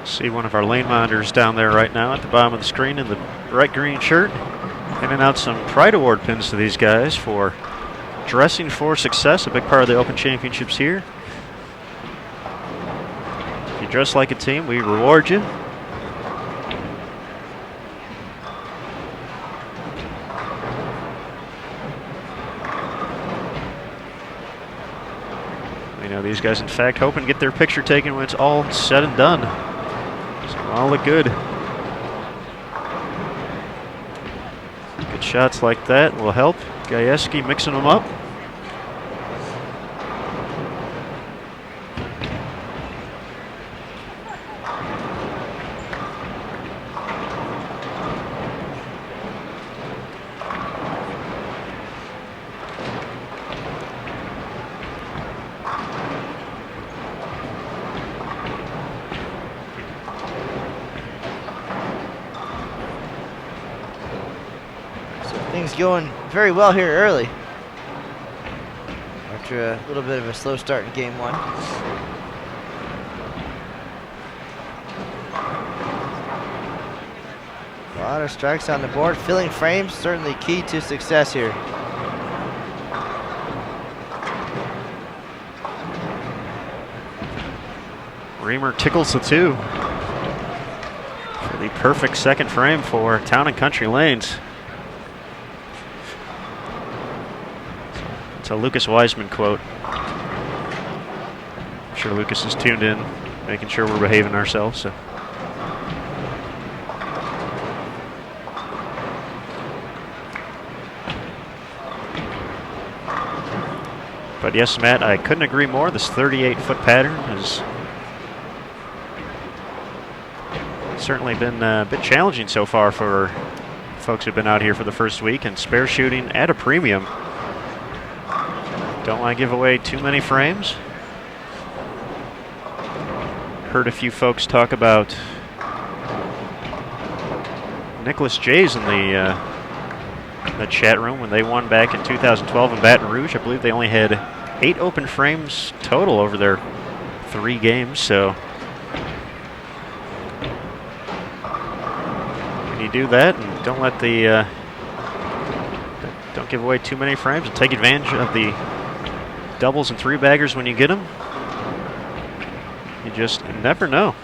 See one of our lane monitors down there right now at the bottom of the screen in the bright green shirt. Handing out some Pride Award pins to these guys for dressing for success, a big part of the Open Championships here. If you dress like a team, we reward you. We know these guys, in fact, hoping to get their picture taken when it's all said and done. So all look good. Good shots like that will help. Gajewski mixing them up. Things going very well here early after a little bit of a slow start in game one. A lot of strikes on the board. Filling frames, certainly key to success here. Reamer tickles the two for the perfect second frame for Towne Country Lanes. It's a Lucas Wiseman quote. I'm sure Lucas is tuned in, making sure we're behaving ourselves. So. But yes, Matt, I couldn't agree more. This 38-foot pattern has certainly been a bit challenging so far for folks who've been out here for the first week, and spare shooting at a premium. Don't want to give away too many frames. Heard a few folks talk about Nicholas Jays in the chat room when they won back in 2012 in Baton Rouge. I believe they only had 8 open frames total over their 3 games. So when you do that and don't let the don't give away too many frames and take advantage of the doubles and 3-baggers when you get them, you just never know.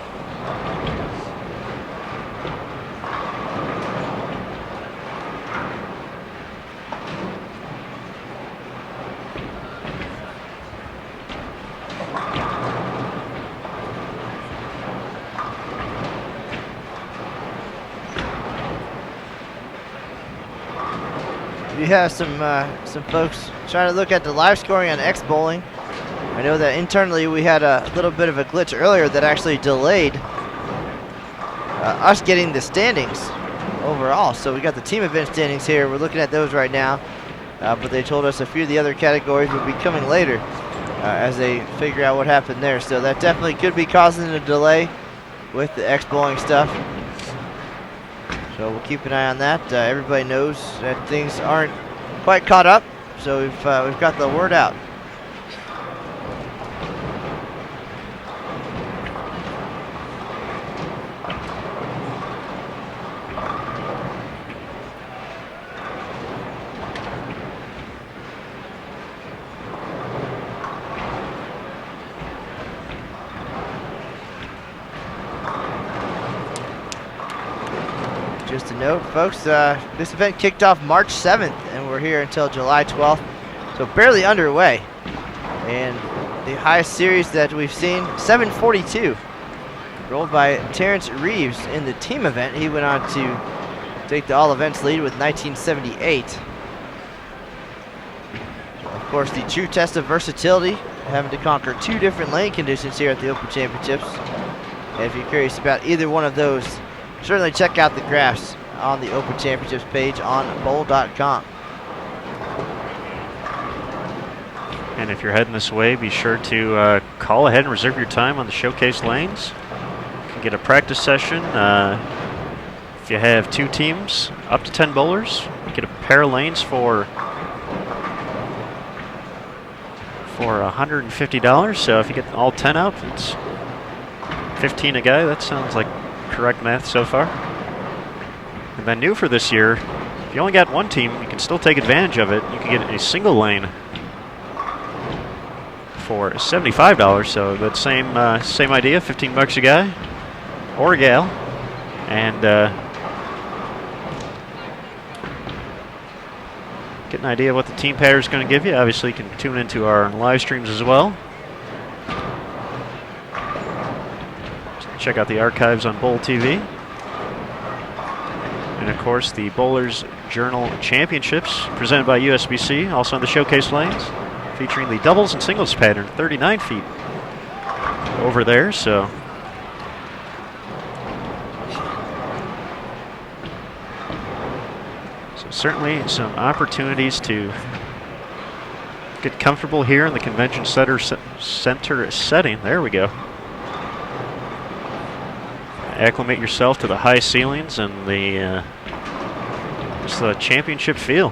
We have some folks trying to look at the live scoring on X Bowling. I know that internally we had a little bit of a glitch earlier that actually delayed us getting the standings overall. So we got the team event standings here. We're looking at those right now, but they told us a few of the other categories would be coming later as they figure out what happened there. So that definitely could be causing a delay with the X Bowling stuff. So we'll keep an eye on that. Everybody knows that things aren't quite caught up, so we've got the word out. Just a note, folks, this event kicked off March 7th, and we're here until July 12th, so barely underway. And the highest series that we've seen, 742, rolled by Terrence Reeves in the team event. He went on to take the all events lead with 1978. Of course, the true test of versatility, having to conquer 2 different lane conditions here at the Open Championships. And if you're curious about either one of those, certainly check out the graphs on the Open Championships page on bowl.com. And if you're heading this way, be sure to call ahead and reserve your time on the showcase lanes. You can get a practice session. If you have 2 teams, up to 10 bowlers, you get a pair of lanes for $150. So if you get all 10 out, it's 15 a guy. That sounds like correct math so far. And then new for this year, if you only got 1 team, you can still take advantage of it. You can get a single lane for $75. So that same idea, 15 bucks a guy or a gal, and get an idea of what the team pair is going to give you. Obviously, you can tune into our live streams as well. Check out the archives on Bowl TV. And of course, the Bowlers Journal Championships presented by USBC, also on the showcase lanes, featuring the doubles and singles pattern, 39 feet over there. So certainly some opportunities to get comfortable here in the convention center setting. There we go. Acclimate yourself to the high ceilings and the just the championship feel.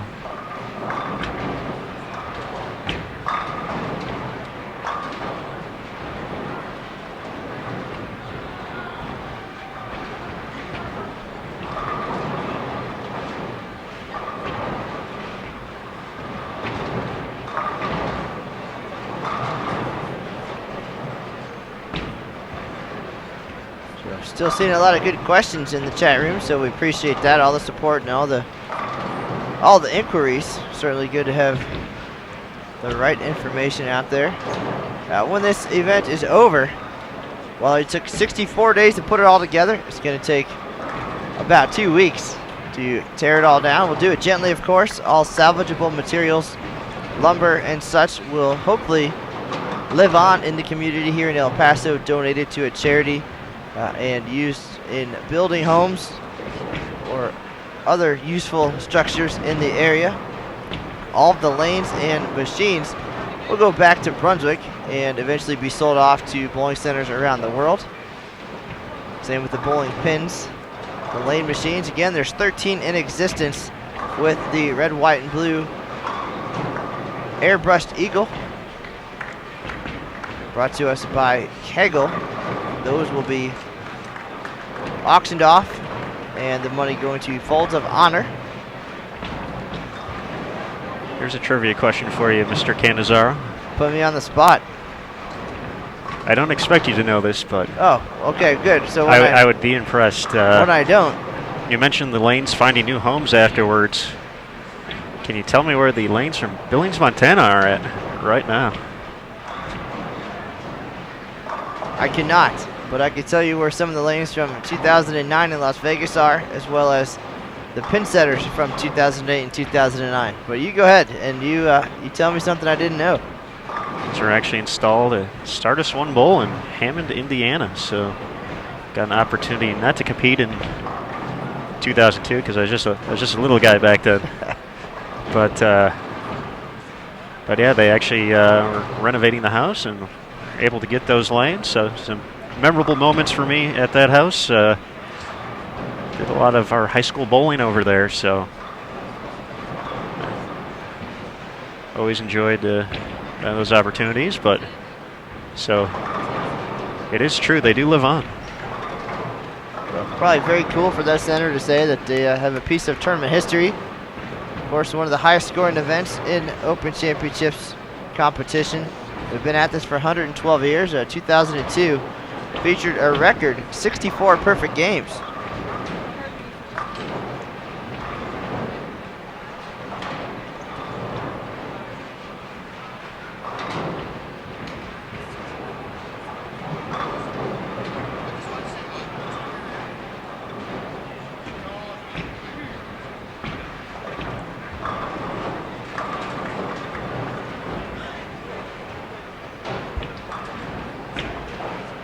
Still seeing a lot of good questions in the chat room, so we appreciate that, all the support and all the inquiries. Certainly good to have the right information out there. When this event is over, while it took 64 days to put it all together, it's going to take about 2 weeks to tear it all down. We'll do it gently, of course. All salvageable materials, lumber and such, will hopefully live on in the community here in El Paso, donated to a charity and used in building homes or other useful structures in the area. All of the lanes and machines will go back to Brunswick and eventually be sold off to bowling centers around the world. Same with the bowling pins. The lane machines, again, there's 13 in existence with the red, white, and blue airbrushed eagle, brought to us by Kegel. Those will be auctioned off, and the money going to Folds of Honor. Here's a trivia question for you, Mr. Canizaro. Put me on the spot. I don't expect you to know this, but oh, okay, good. So I would be impressed. When I don't. You mentioned the lanes finding new homes afterwards. Can you tell me where the lanes from Billings, Montana are at right now? I cannot, but I can tell you where some of the lanes from 2009 in Las Vegas are, as well as the pin setters from 2008 and 2009. But you go ahead and you tell me something I didn't know. These are actually installed at Stardust One Bowl in Hammond, Indiana. So got an opportunity not to compete in 2002 because I was just a little guy back then. But yeah, they actually were renovating the house and were able to get those lanes. So some memorable moments for me at that house. Did a lot of our high school bowling over there, so always enjoyed those opportunities. But so it is true, they do live on. Probably very cool for that center to say that they have a piece of tournament history. Of course, one of the highest scoring events in Open Championships competition. We've been at this for 112 years. 2002 featured a record 64 perfect games.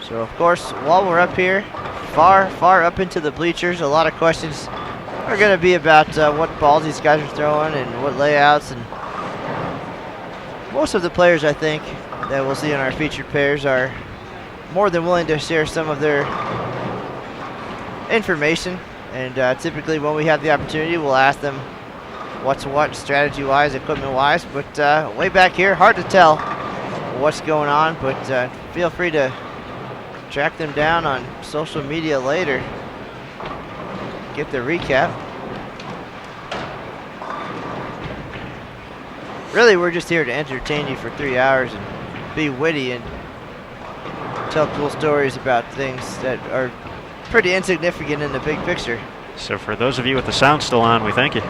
So of course, while we're up here, far up into the bleachers, a lot of questions are going to be about what balls these guys are throwing and what layouts, and most of the players, I think, that we'll see in our featured pairs are more than willing to share some of their information, and typically when we have the opportunity, we'll ask them what's what strategy-wise, equipment-wise, but way back here, hard to tell what's going on, but feel free to track them down on social media later, get the recap. Really, we're just here to entertain you for 3 hours and be witty and tell cool stories about things that are pretty insignificant in the big picture. So for those of you with the sound still on, we thank you.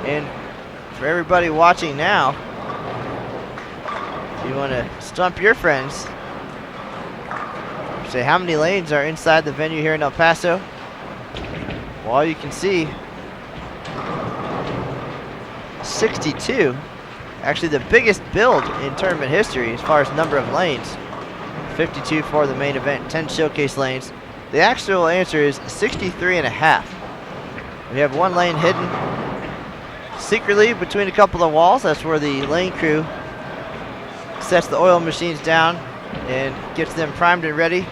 And for everybody watching now, if you want to stump your friends, say how many lanes are inside the venue here in El Paso. Well, you can see 62. Actually the biggest build in tournament history as far as number of lanes. 52 for the main event, 10 showcase lanes. The actual answer is 63 and a half. We have one lane hidden secretly between a couple of walls. That's where the lane crew sets the oil machines down and gets them primed and ready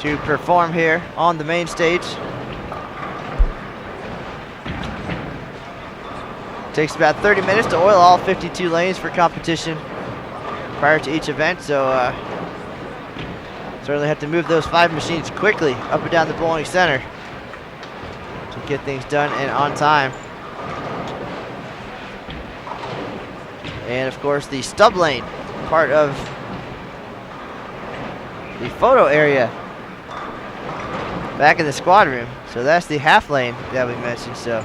to perform here on the main stage. Takes about 30 minutes to oil all 52 lanes for competition prior to each event, so certainly have to move those 5 machines quickly up and down the bowling center to get things done and on time. And of course the stub lane, part of the photo area back in the squad room. So that's the half lane that we mentioned. So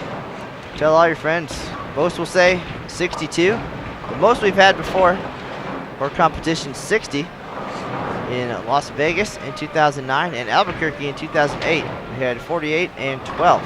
tell all your friends. Most will say 62. The most we've had before for competition 60 in Las Vegas in 2009 and Albuquerque in 2008. We had 48 and 12.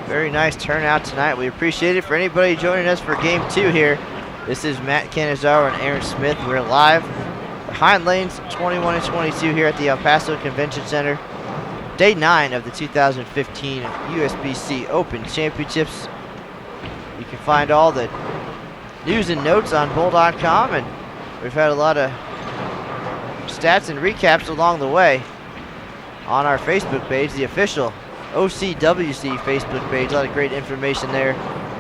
Very nice turnout tonight. We appreciate it. For anybody joining us for game 2 here, this is Matt Canizaro and Aaron Smith. We're live behind lanes 21 and 22 here at the El Paso Convention Center. Day 9 of the 2015 USBC Open Championships. You can find all the news and notes on bowl.com, and we've had a lot of stats and recaps along the way on our Facebook page, the official OCWC Facebook page. A lot of great information there,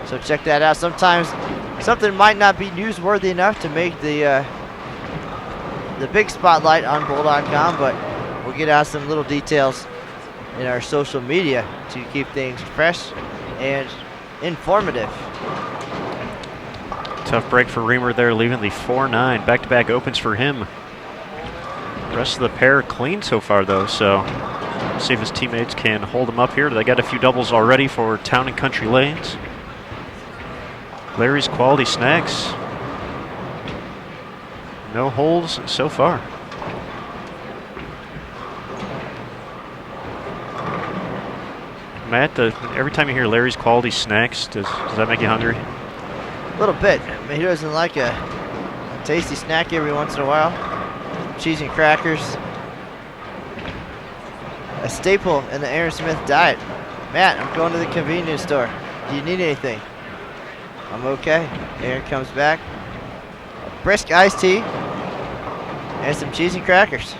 so check that out. Sometimes something might not be newsworthy enough to make the big spotlight on bowl.com, but we'll get out some little details in our social media to keep things fresh and informative. Tough break for Reamer there, leaving the 4-9. Back-to-back opens for him. The rest of the pair clean so far, though, so see if his teammates can hold him up here. They got a few doubles already for Towne Country Lanes. Larry's quality snags. No holes so far. Matt, every time you hear Larry's quality snacks, does that make you hungry? A little bit. I mean, who doesn't like a tasty snack every once in a while? Cheese and crackers. A staple in the Aaron Smith diet. Matt, I'm going to the convenience store. Do you need anything? I'm okay. Aaron comes back. A brisk iced tea and some cheese and crackers.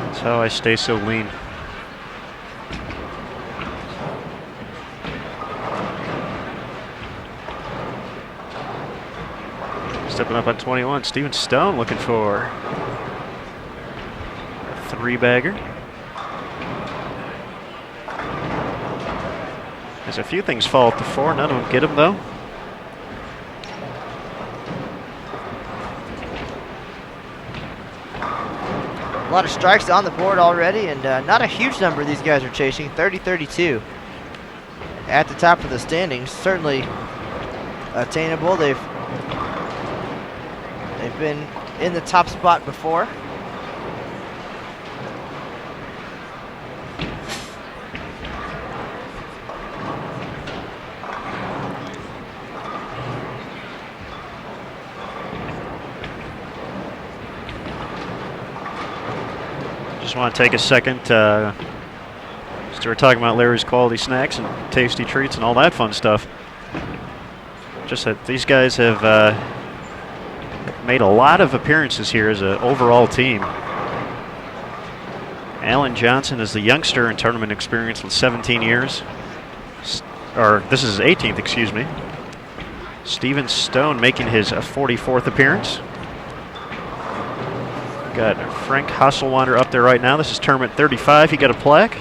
That's how I stay so lean. Stepping up on 21, Steven Stone looking for a three-bagger. There's a few things fall at the 4, none of them get him though. A lot of strikes on the board already, and not a huge number these guys are chasing. 30-32 at the top of the standings. Certainly attainable. They've been in the top spot before. Just want to take a second to start talking about Larry's Quality Snacks and Tasty Treats and all that fun stuff. Just that these guys have made a lot of appearances here as an overall team. Alan Johnson is the youngster in tournament experience with 17 years. Or this is his 18th, excuse me. Steven Stone making his 44th appearance. Got Frank Hasselwander up there right now. This is tournament 35. He got a plaque.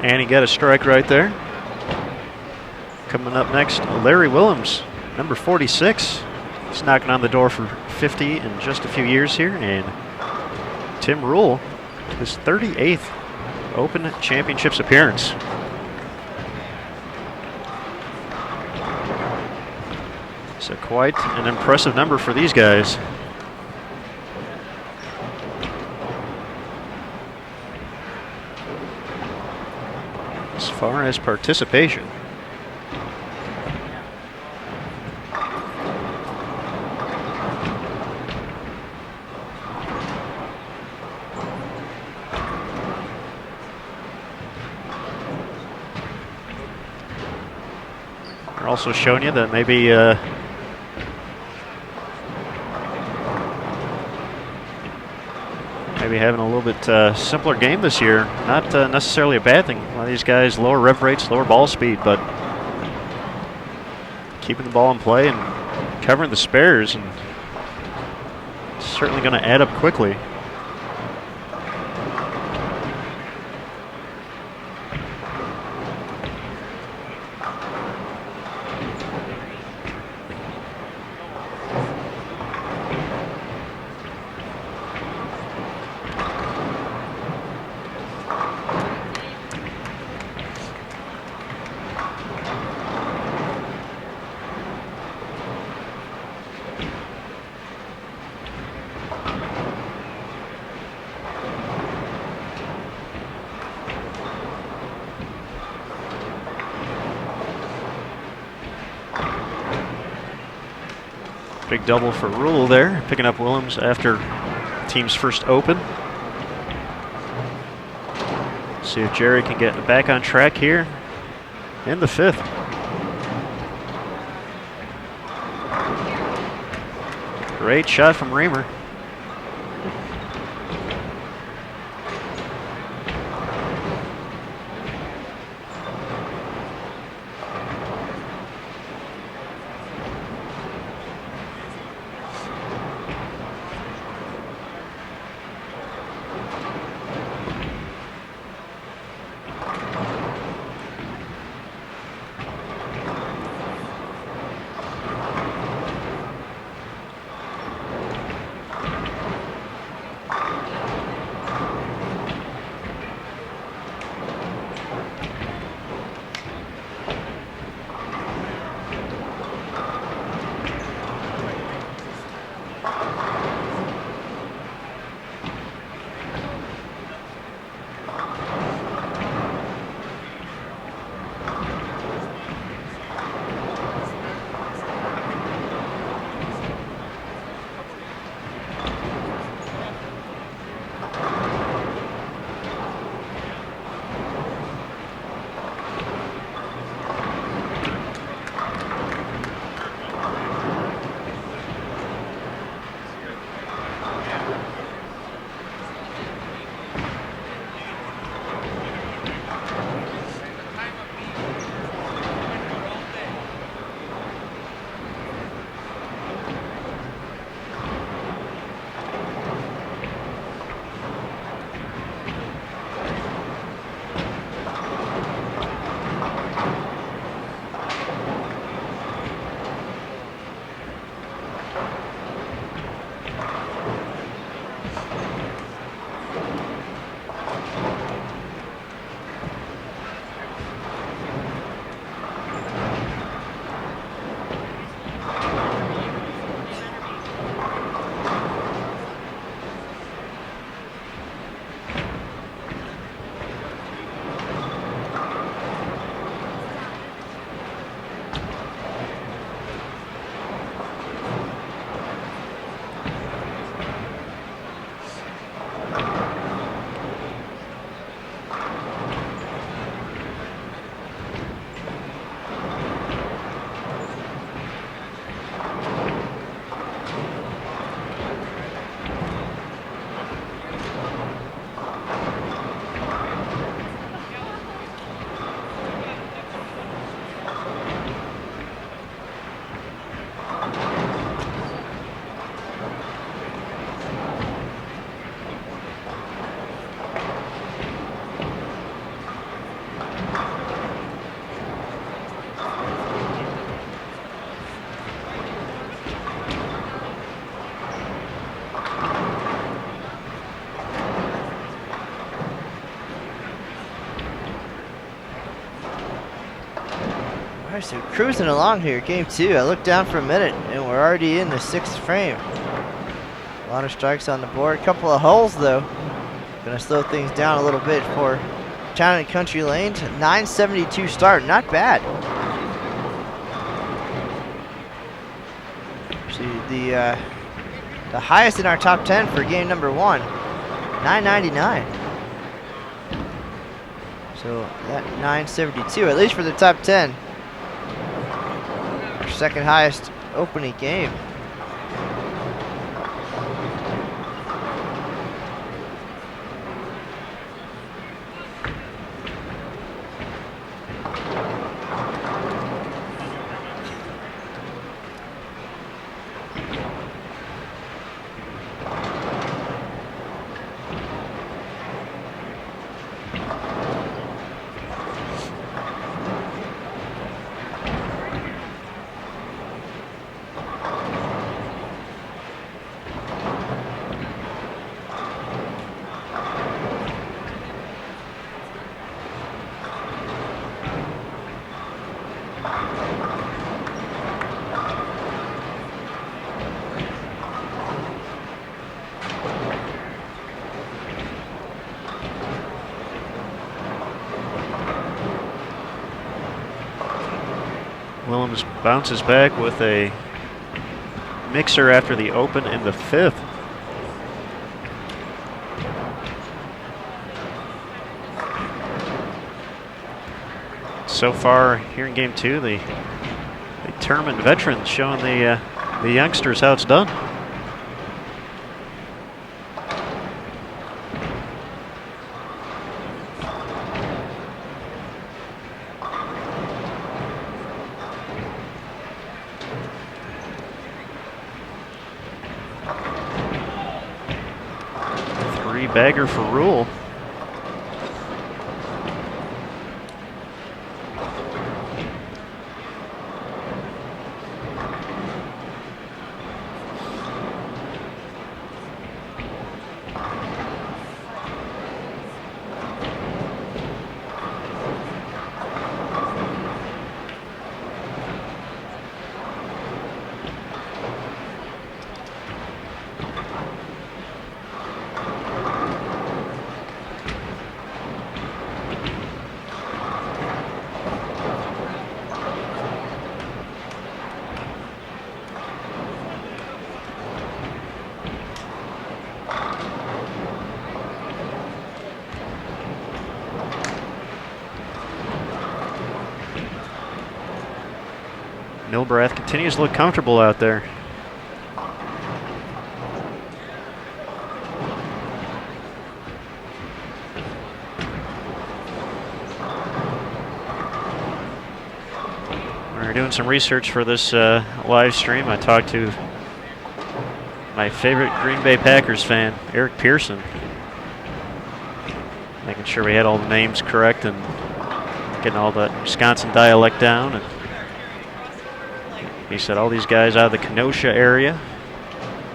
And he got a strike right there. Coming up next, Larry Willems, number 46. He's knocking on the door for 50 in just a few years here. And Tim Rule, his 38th Open Championships appearance. So quite an impressive number for these guys. As far as participation. They're also showing you that maybe maybe having a little bit simpler game this year. Not necessarily a bad thing. A lot of these guys, lower rev rates, lower ball speed, but keeping the ball in play and covering the spares, and it's certainly going to add up quickly. Big double for Rule there, picking up Willems after team's first open. See if Jerry can get back on track here in the 5th. Great shot from Reamer. Alright, so cruising along here, game 2. I looked down for a minute, and we're already in the 6th frame. A lot of strikes on the board. A couple of holes, though. Gonna slow things down a little bit for Towne Country Lanes. 972 start, not bad. See, the highest in our top 10 for game number 1, 999. So that 972, at least for the top 10. Our second highest opening game. Willems bounces back with a mixer after the open in the 5th. So far here in game 2, the tournament veterans showing the youngsters how it's done. Bagger for Rule. Milbrath continues to look comfortable out there. We're doing some research for this live stream. I talked to my favorite Green Bay Packers fan, Eric Pearson, making sure we had all the names correct and getting all the Wisconsin dialect down. And he said all these guys out of the Kenosha area.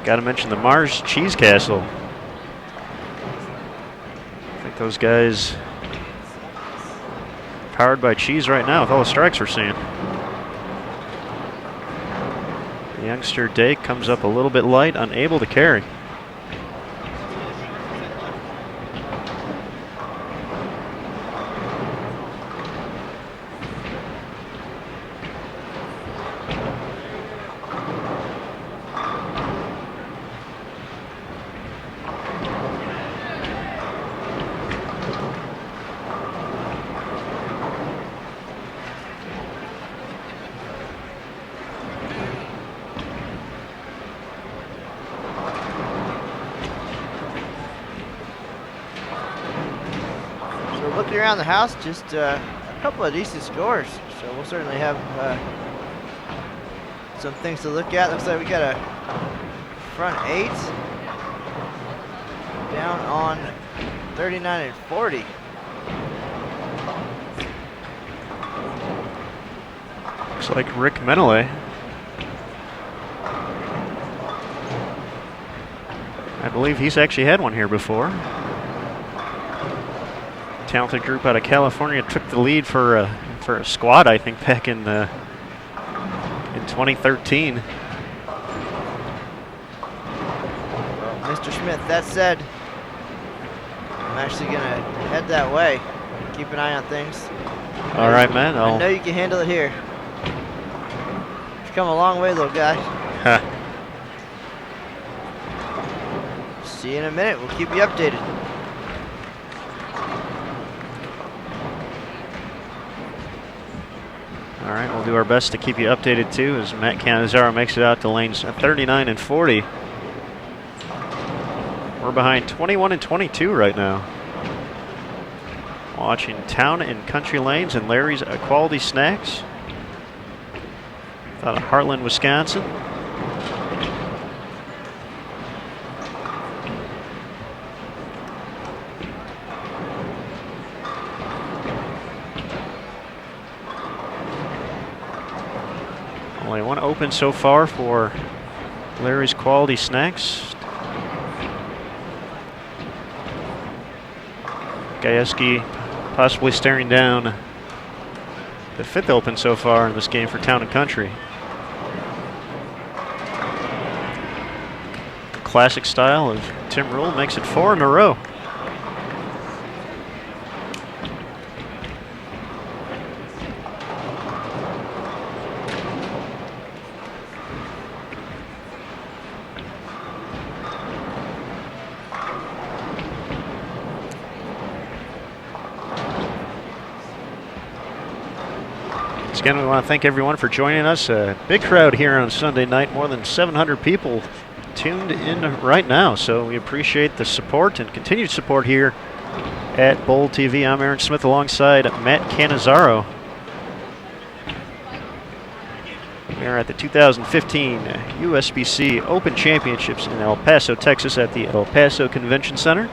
Got to mention the Mars Cheese Castle. think those guys powered by cheese right now with all the strikes we're seeing. The youngster Dake comes up a little bit light, unable to carry. Looking around the house, just a couple of decent scores. So we'll certainly have some things to look at. Looks like we got a front 8 down on 39 and 40. Looks like Rick Menele. I believe he's actually had one here before. Talented group out of California took the lead for a squad, I think, back in 2013. Well, Mr. Smith, that said, I'm actually gonna head that way. Keep an eye on things. All right, man. I know you can handle it here. You've come a long way, little guy. See you in a minute. We'll keep you updated. All right, we'll do our best to keep you updated too as Matt Cannizzaro makes it out to lanes 39 and 40. We're behind 21 and 22 right now. Watching Towne and Country Lanes and Larry's Quality Snacks out of Heartland, Wisconsin. Only one open so far for Larry's Quality Snacks. Gajewski possibly staring down the 5th open so far in this game for Towne and Country. Classic style of Tim Rule makes it 4 in a row. Again, we want to thank everyone for joining us. A big crowd here on Sunday night, more than 700 people tuned in right now. So we appreciate the support and continued support here at Bowl TV. I'm Aaron Smith alongside Matt Cannizzaro. We are at the 2015 USBC Open Championships in El Paso, Texas at the El Paso Convention Center.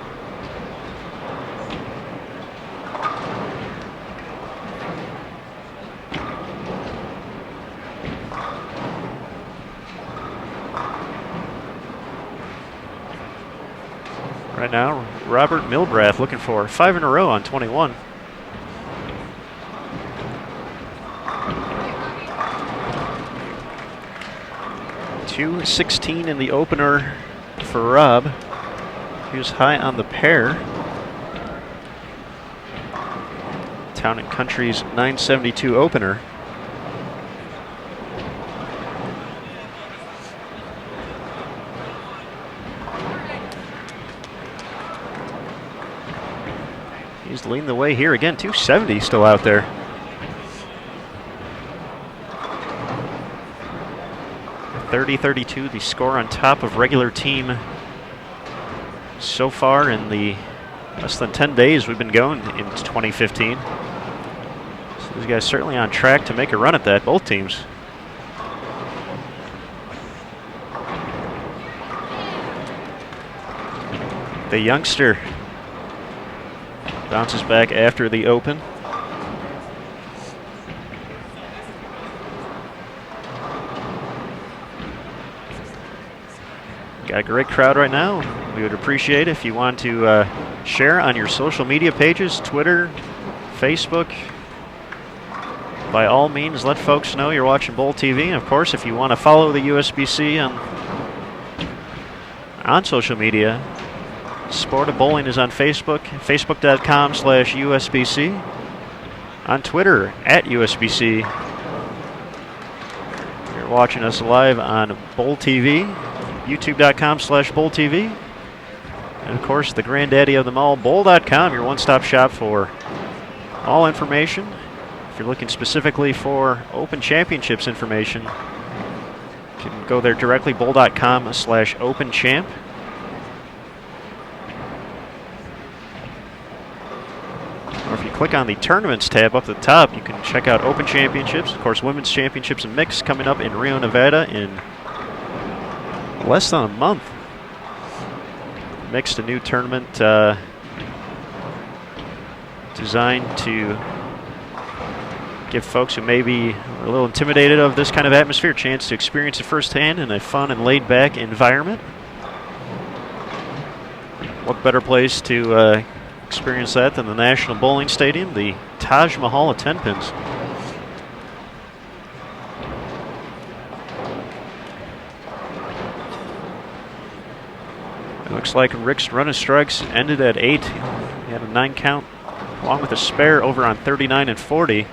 Right now, Robert Milbrath looking for 5 in a row on 21. .216 in the opener for Rob. He was high on the pair. Towne and Country's .972 opener. He's leading the way here again. .270 still out there. .30-32, the score on top of regular team so far in the less than 10 days we've been going in 2015. So these guys certainly on track to make a run at that, both teams. The youngster bounces back after the open. Got a great crowd right now. We would appreciate it if you want to share on your social media pages, Twitter, Facebook. By all means, let folks know you're watching Bowl TV. And of course, if you want to follow the USBC on social media, Sport of Bowling is on Facebook, facebook.com/USBC. On Twitter, @USBC. You're watching us live on Bowl TV, youtube.com/Bowl TV. And of course, the granddaddy of them all, bowl.com, your one-stop shop for all information. If you're looking specifically for Open Championships information, you can go there directly, bowl.com/OpenChamp. Or if you click on the Tournaments tab up at the top, you can check out Open Championships. Of course, Women's Championships and Mixed coming up in Rio, Nevada in less than a month. Mixed, a new tournament designed to give folks who may be a little intimidated of this kind of atmosphere a chance to experience it firsthand in a fun and laid-back environment. What better place to experience that than the National Bowling Stadium, the Taj Mahal of 10 pins. It looks like Rick's run of strikes ended at 8. He had a 9 count along with a spare over on 39 and 40.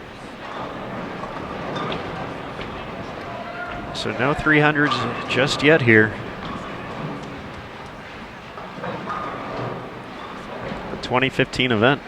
So no 300s just yet here. The 2015 event.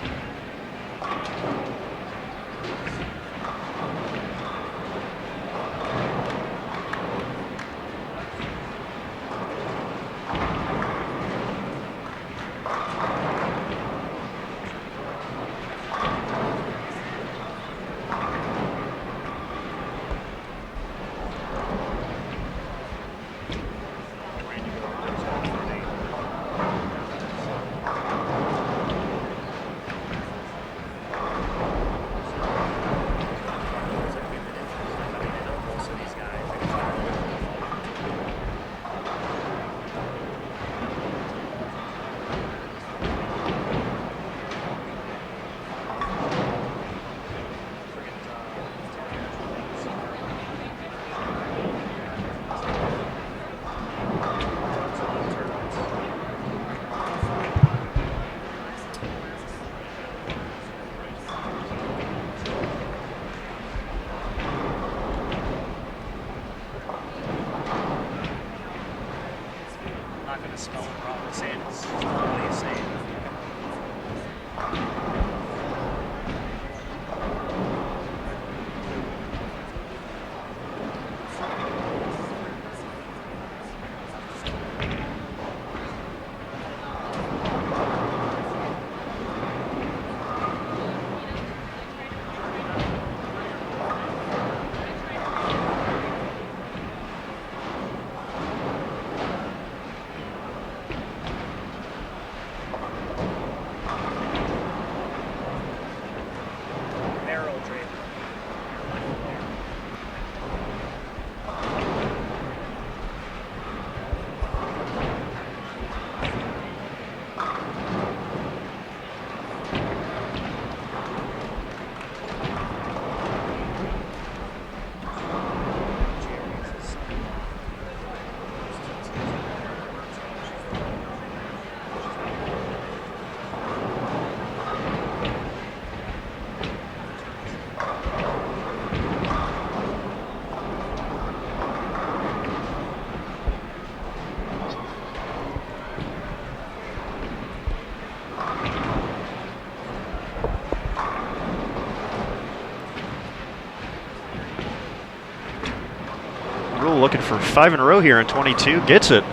Looking for 5 in a row here in 22, gets it.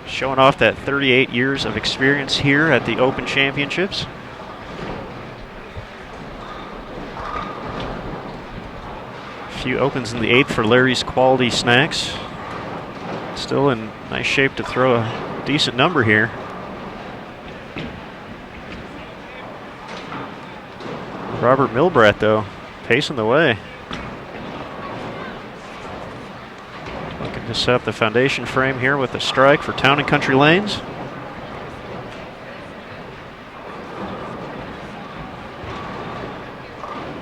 Showing off that 38 years of experience here at the Open Championships. A few opens in the 8th for Larry's Quality Snacks. Still in nice shape to throw a decent number here. Robert Milbrath, though, pacing the way. to set up the foundation frame here with a strike for Towne Country Lanes.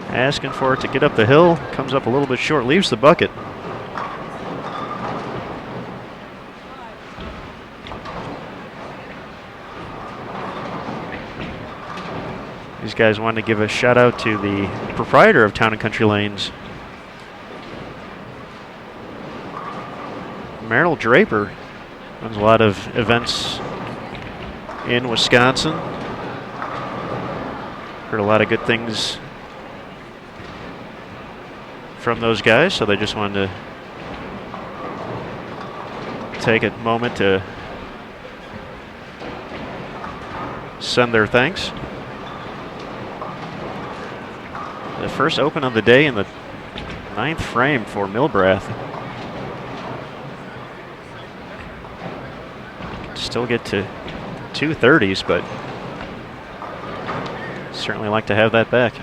Asking for it to get up the hill, comes up a little bit short, leaves the bucket. These guys wanted to give a shout out to the proprietor of Towne Country Lanes, Meryl Draper. Runs a lot of events in Wisconsin. Heard a lot of good things from those guys, so they just wanted to take a moment to send their thanks. The first open of the day in the 9th frame for Milbrath. Still get to 230s, but certainly like to have that back.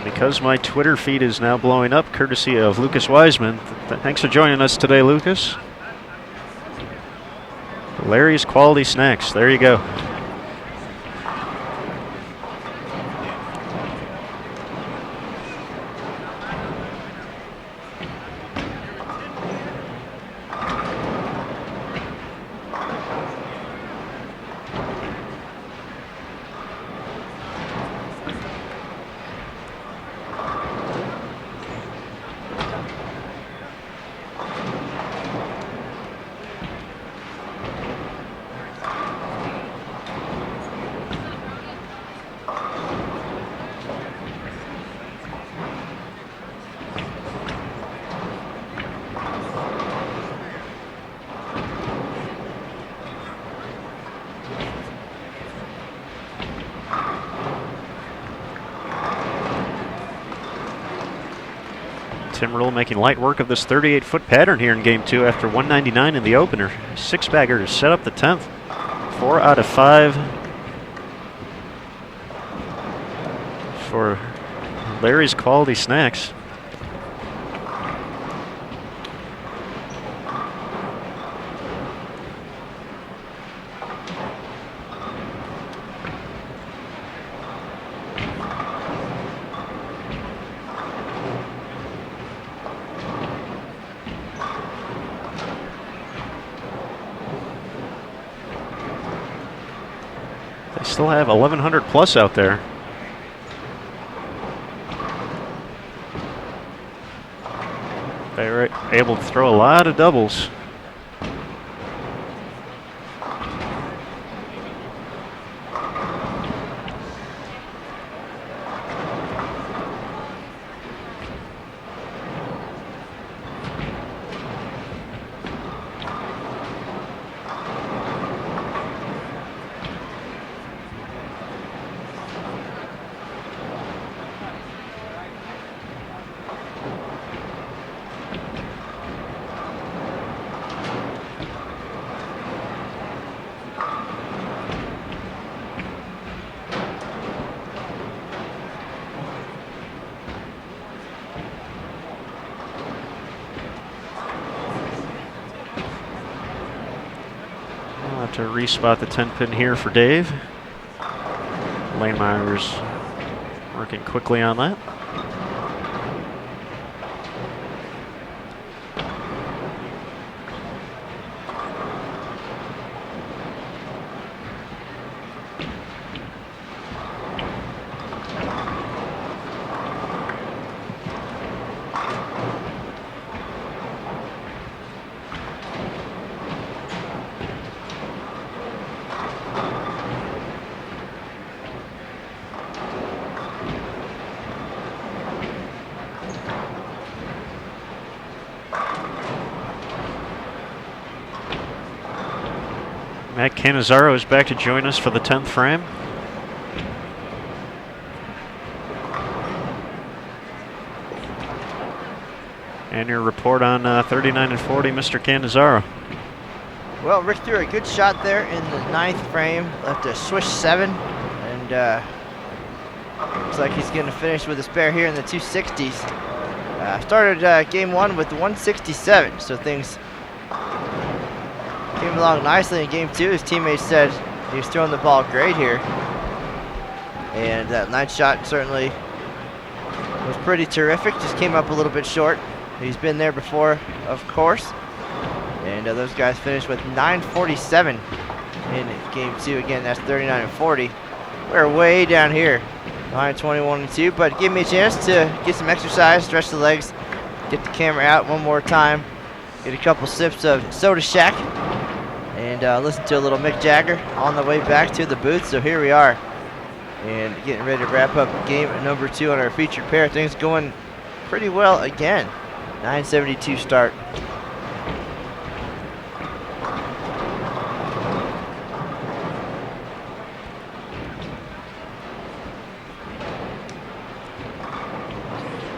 Because my Twitter feed is now blowing up, courtesy of Lucas Wiseman. Thanks for joining us today, Lucas. Larry's Quality Snacks. There you go. Tim Rule making light work of this 38-foot pattern here in Game 2 after 199 in the opener. Six-bagger to set up the 10th. 4 out of 5 for Larry's Quality Snacks. Still have 1,100 plus out there. They were able to throw a lot of doubles. To respot the 10 pin here for Dave. Lanemeyer's working quickly on that. Matt Cannizzaro is back to join us for the 10th frame. And your report on 39 and 40, Mr. Cannizzaro. Well, Rick threw a good shot there in the 9th frame, left a swish 7, and looks like he's going to finish with a spare here in the 260s. Started game 1 with 167, so things came along nicely in game 2. His teammates said he was throwing the ball great here, and that 9th shot certainly was pretty terrific, just came up a little bit short. He's been there before, of course. And those guys finished with 947 in game 2. Again, that's 39 and 40. We're way down here, line 21 and 2, but give me a chance to get some exercise, stretch the legs, get the camera out one more time, get a couple sips of Soda Shack, and listen to a little Mick Jagger on the way back to the booth. So here we are, and getting ready to wrap up game number 2 on our featured pair. Things going pretty well again. 972 start.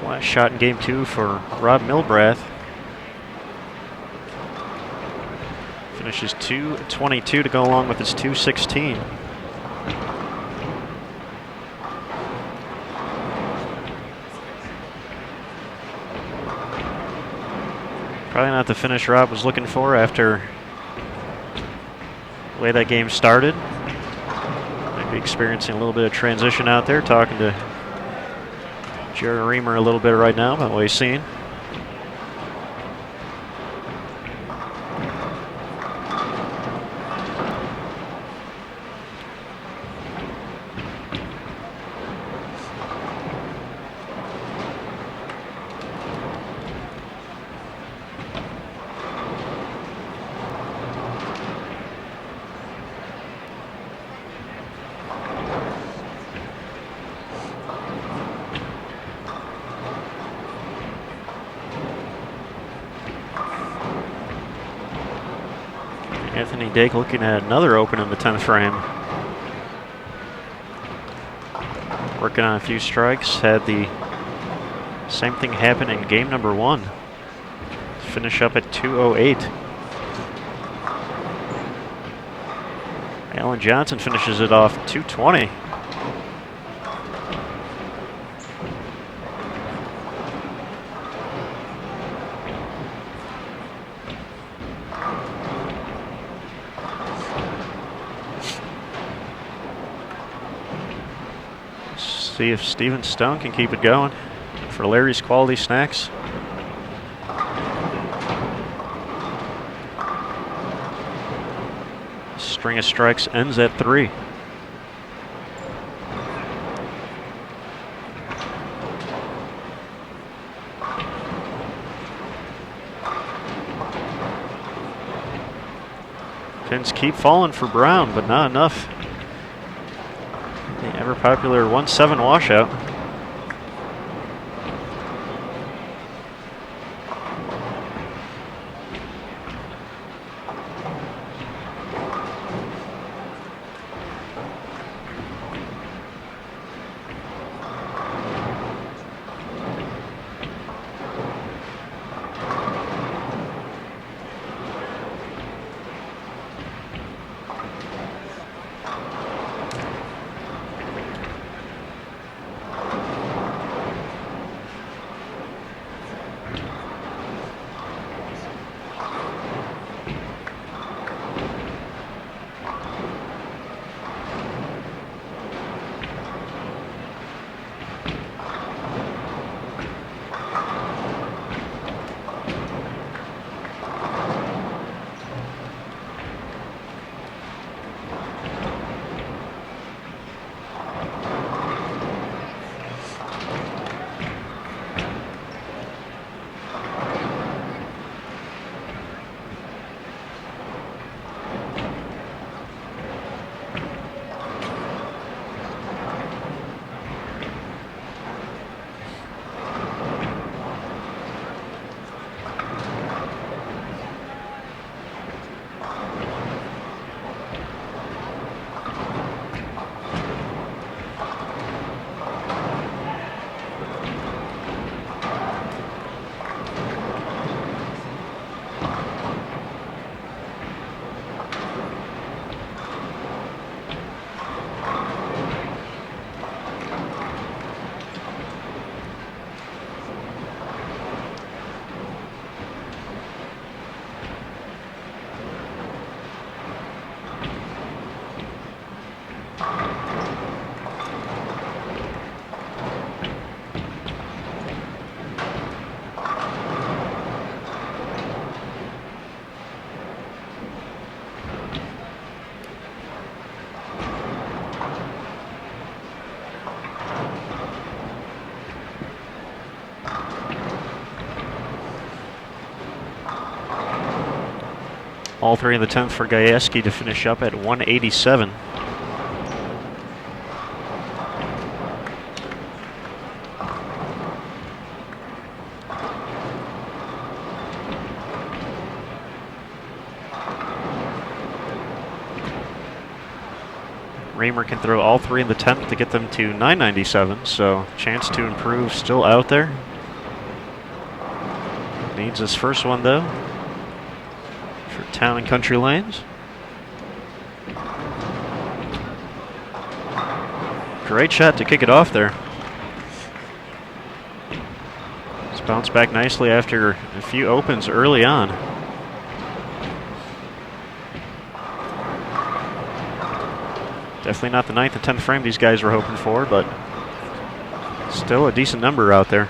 Last shot in game 2 for Rob Milbrath. Finishes 222 to go along with his 216. Probably not the finish Rob was looking for after the way that game started. Might be experiencing a little bit of transition out there, talking to Jerry Reamer a little bit right now about what he's seeing. Anthony Dake looking at another open in the 10th frame. Working on a few strikes. Had the same thing happen in game number 1. Finish up at 208. Alan Johnson finishes it off 220. See if Steven Stone can keep it going for Larry's Quality Snacks. String of strikes ends at 3. Pins keep falling for Brown, but not enough. The ever popular 1-7 washout. All 3 in the 10th for Gajewski to finish up at 187. Reamer can throw all 3 in the 10th to get them to 997, so chance to improve still out there. Needs his first one though for Towne Country Lanes. Great shot to kick it off there. It's bounced back nicely after a few opens early on. Definitely not the 9th and 10th frame these guys were hoping for, but still a decent number out there.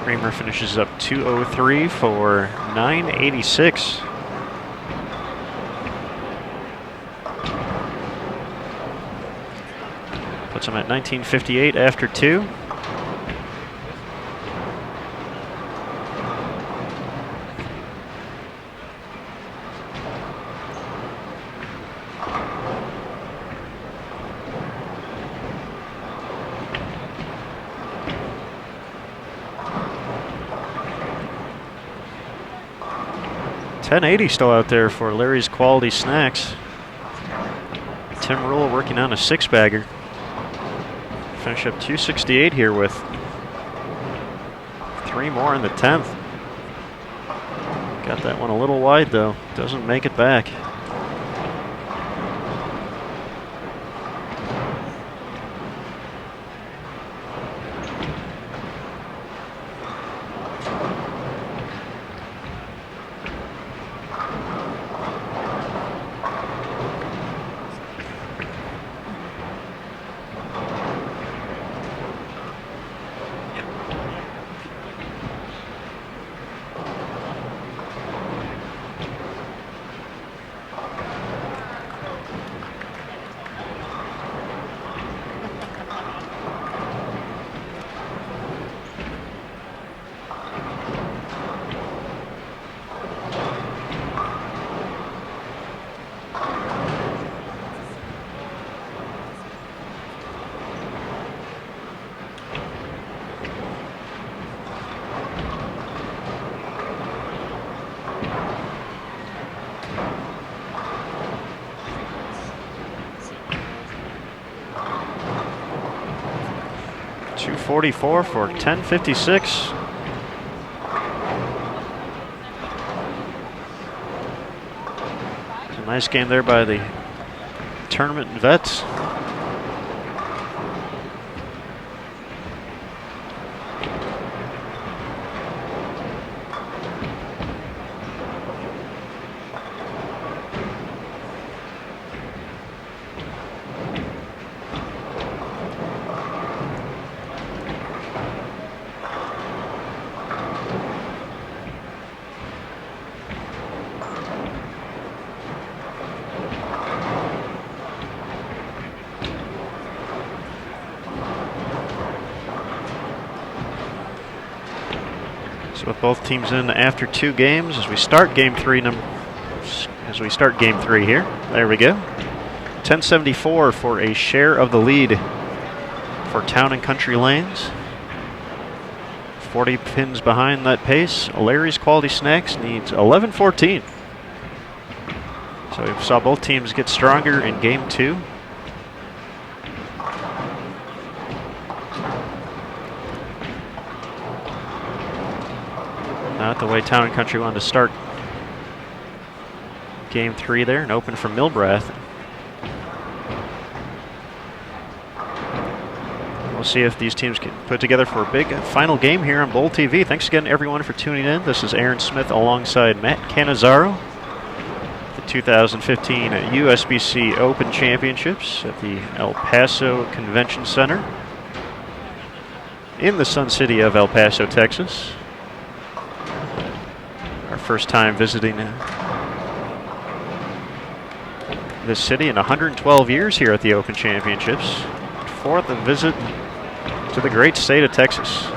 Reamer finishes up 203 for 986. Puts him at 1958 after 2. $10.80 still out there for Larry's Quality Snacks. Tim Rule working on a 6-bagger. Finish up 268 here with 3 more in the 10th. Got that one a little wide though. Doesn't make it back. .244 for 1056. A nice game there by the tournament vets. So with both teams in after 2 games, as we start game 3 here. There we go. 1074 for a share of the lead for Towne Country Lanes. 40 pins behind that pace. Larry's Quality Snacks needs 1114. So So we saw both teams get stronger in game 2. Not the way Towne Country wanted to start game 3 there, and open for Milbrath. We'll see if these teams can put together for a big final game here on Bowl TV. Thanks again, everyone, for tuning in. This is Aaron Smith alongside Matt Cannizzaro. The 2015 USBC Open Championships at the El Paso Convention Center in the Sun City of El Paso, Texas. Our first time visiting this city in 112 years here at the Open Championships. Fourth visit to the great state of Texas.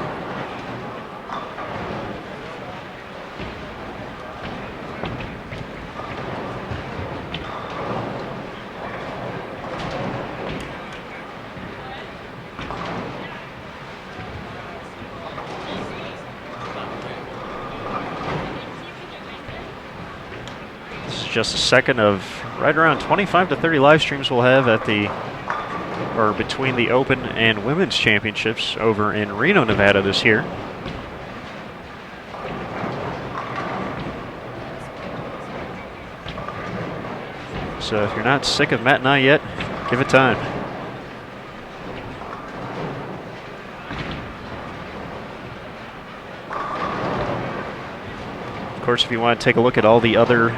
This is just a second of right around 25 to 30 live streams we'll have at the between the Open and Women's Championships over in Reno, Nevada this year. So if you're not sick of Matt and I yet, give it time. Of course, if you want to take a look at all the other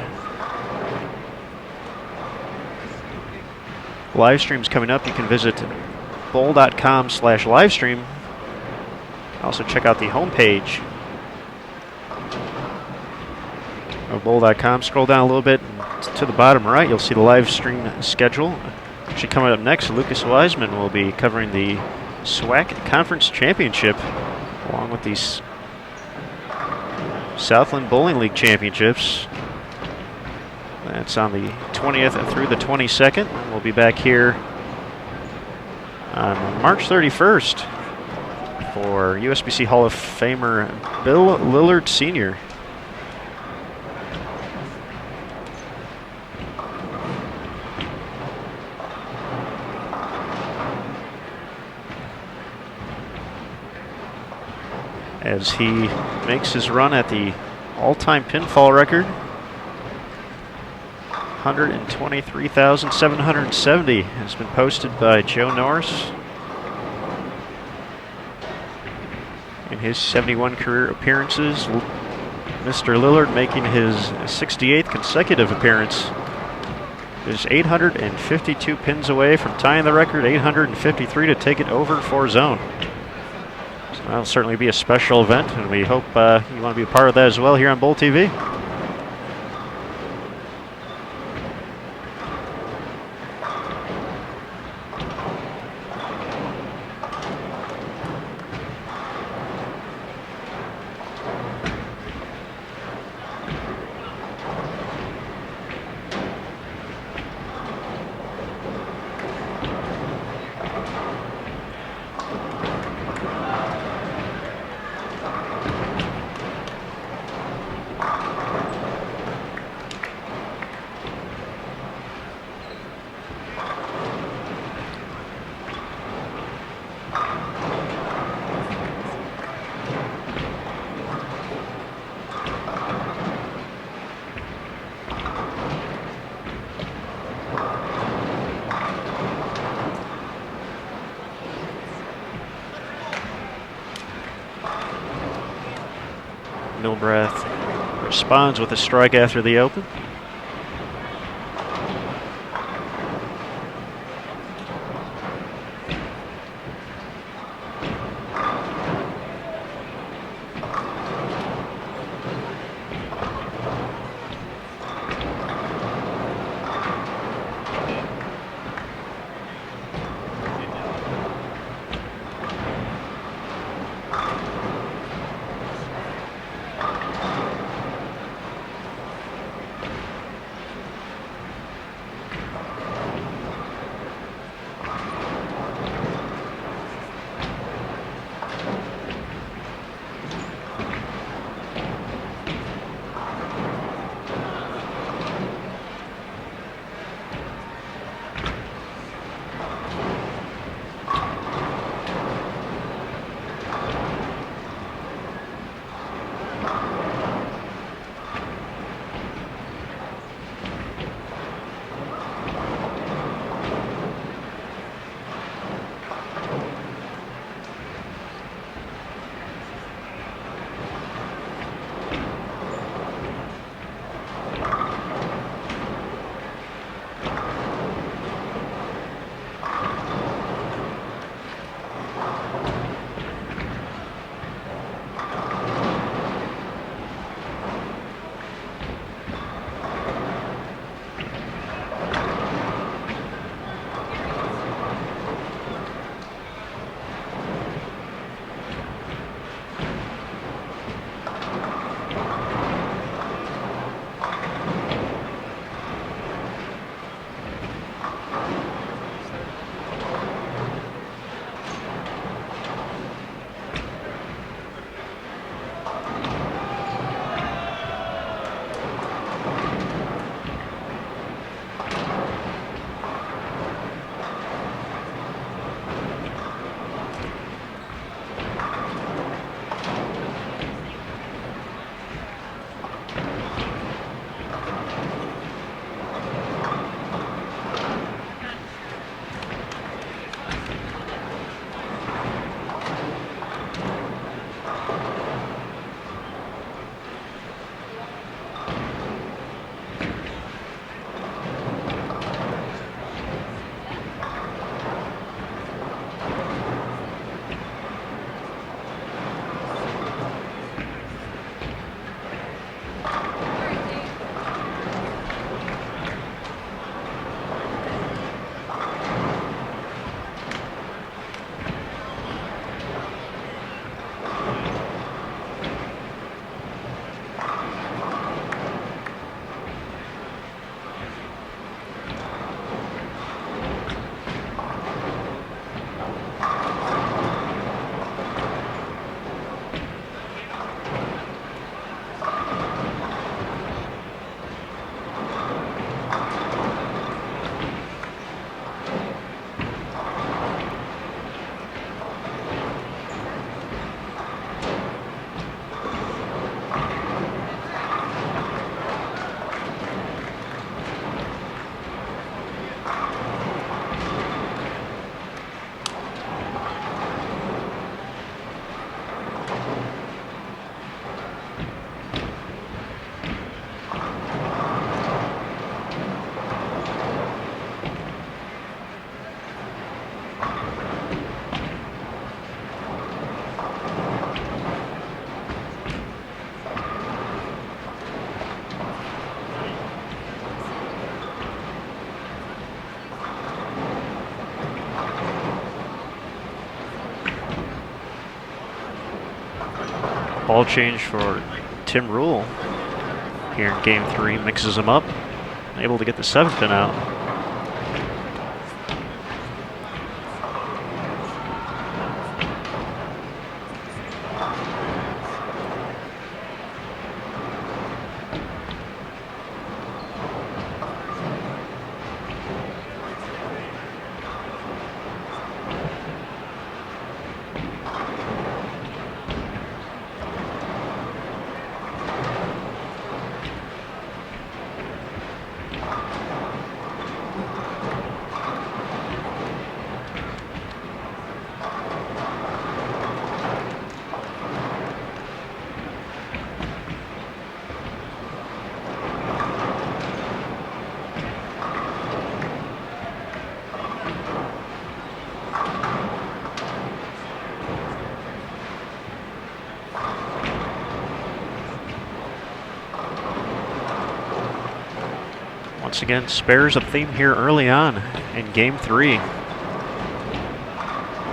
live streams coming up, you can visit bowl.com/livestream. Also check out the homepage of bowl.com. Scroll down a little bit to the bottom right, you'll see the live stream schedule. Actually, coming up next, Lucas Wiseman will be covering the SWAC Conference Championship along with the Southland Bowling League Championships. That's on the 20th through the 22nd. We'll be back here on March 31st for USBC Hall of Famer Bill Lillard Sr. As he makes his run at the all-time pinfall record, 123,770 has been posted by Joe Norris in his 71 career appearances. Mr. Lillard making his 68th consecutive appearance is 852 pins away from tying the record, 853 to take it over for zone. So that'll certainly be a special event, and we hope you want to be a part of that as well here on Bowl TV. Milbrath responds with a strike after the open. Ball change for Tim Rule here in game 3. Mixes them up. Able to get the 7th pin out. Once again, spares a theme here early on in game 3.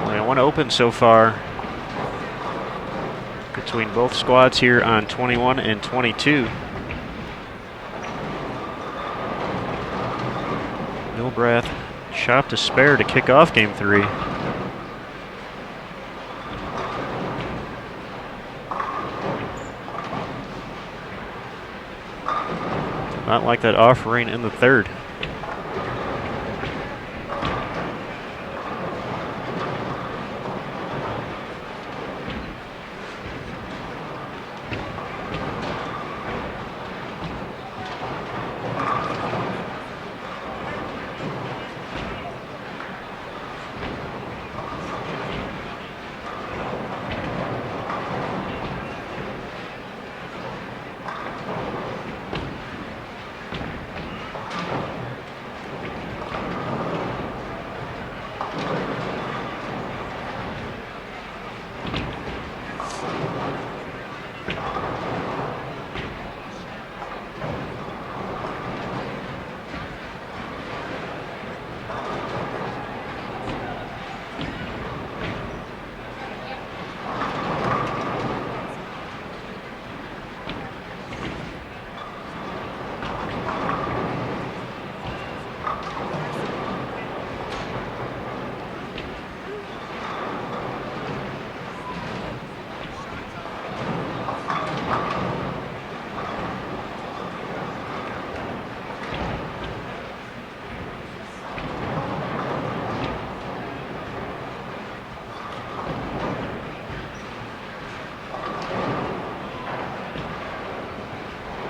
Only one open so far between both squads here on 21 and 22. Milbrath chopped a spare to kick off game 3. Not like that offering in the 3rd.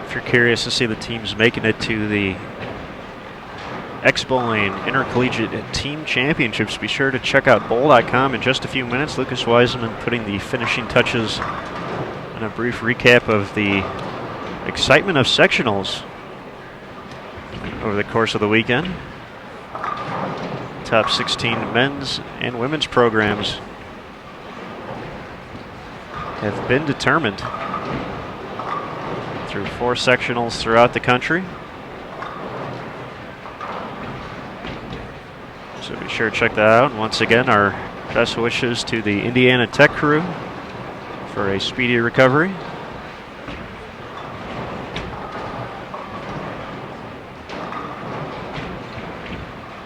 If you're curious to see the teams making it to the Expo Lane Intercollegiate Team Championships, be sure to check out bowl.com in just a few minutes. Lucas Wiseman putting the finishing touches and a brief recap of the excitement of sectionals over the course of the weekend. Top 16 men's and women's programs have been determined through 4 sectionals throughout the country. So be sure to check that out. And once again, our best wishes to the Indiana Tech crew for a speedy recovery.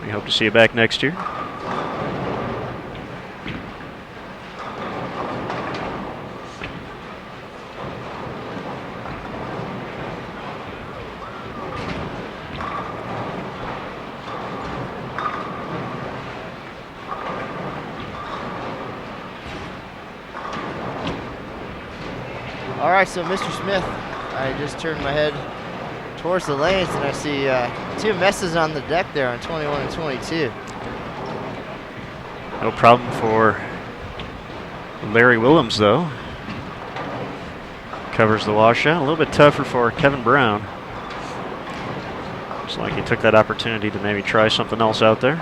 We hope to see you back next year. All right, so Mr. Smith, I just turned my head towards the lanes and I see 2 messes on the deck there on 21 and 22. No problem for Larry Willems, though. Covers the washout. A little bit tougher for Kevin Brown. Looks like he took that opportunity to maybe try something else out there.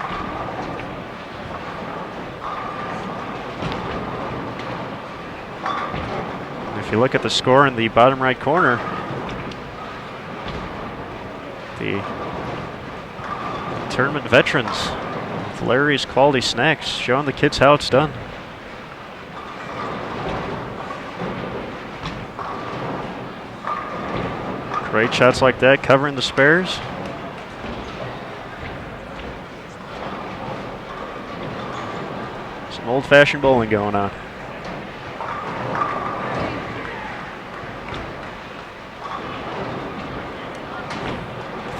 If you look at the score in the bottom right corner, the tournament veterans with Larry's Quality Snacks showing the kids how it's done. Great shots like that, covering the spares. Some old-fashioned bowling going on.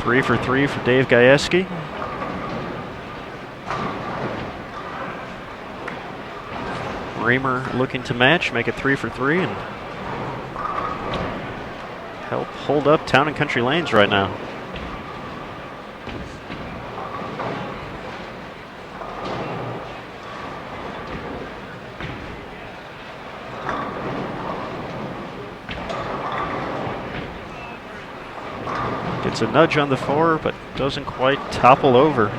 Three for three for Dave Gajewski. Reamer looking to match, make it 3 for 3, and help hold up Towne Country Lanes right now. Gets a nudge on the 4, but doesn't quite topple over.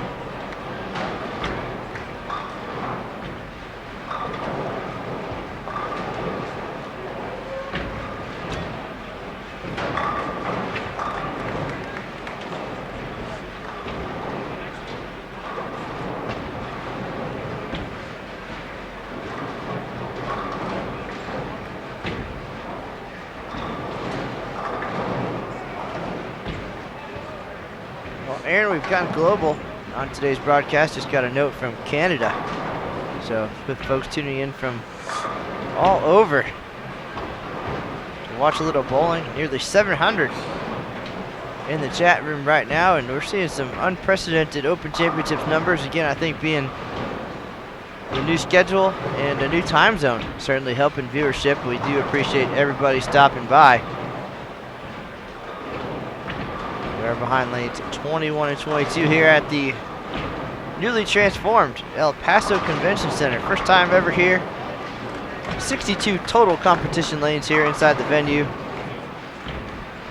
Aaron, we've gone global on today's broadcast. Just got a note from Canada. So with folks tuning in from all over to watch a little bowling. Nearly 700 in the chat room right now, and we're seeing some unprecedented Open Championships numbers. Again, I think being the new schedule and a new time zone certainly helping viewership. We do appreciate everybody stopping by. We're behind lanes 21 and 22 here at the newly transformed El Paso Convention Center. First time ever here. 62 total competition lanes here inside the venue.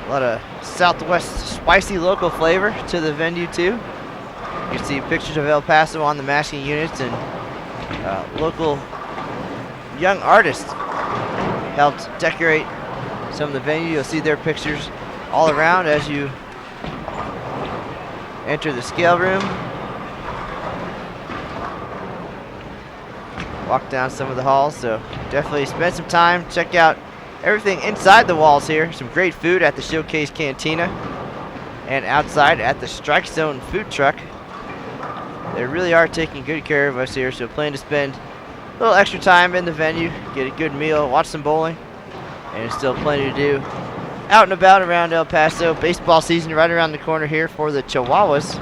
A lot of Southwest spicy local flavor to the venue too. You can see pictures of El Paso on the masking units, and local young artists helped decorate some of the venue. You'll see their pictures all around as you enter the scale room. Walk down some of the halls, so definitely spend some time, check out everything inside the walls here. Some great food at the Showcase Cantina and outside at the Strike Zone food truck. They really are taking good care of us here, so plan to spend a little extra time in the venue, get a good meal, watch some bowling, and still plenty to do out and about around El Paso. Baseball season right around the corner here for the Chihuahuas.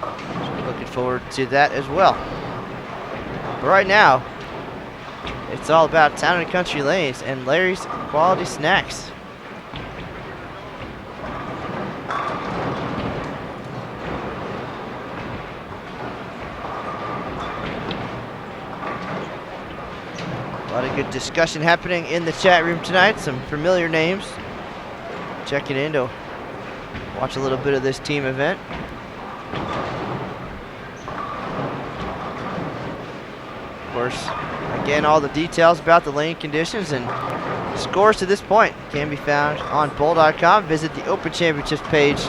So looking forward to that as well. But right now, it's all about Towne Country Lanes and Larry's Quality Snacks. A lot of good discussion happening in the chat room tonight. Some familiar names checking in to watch a little bit of this team event. Of course, again, all the details about the lane conditions and scores to this point can be found on bowl.com. Visit the Open Championships page,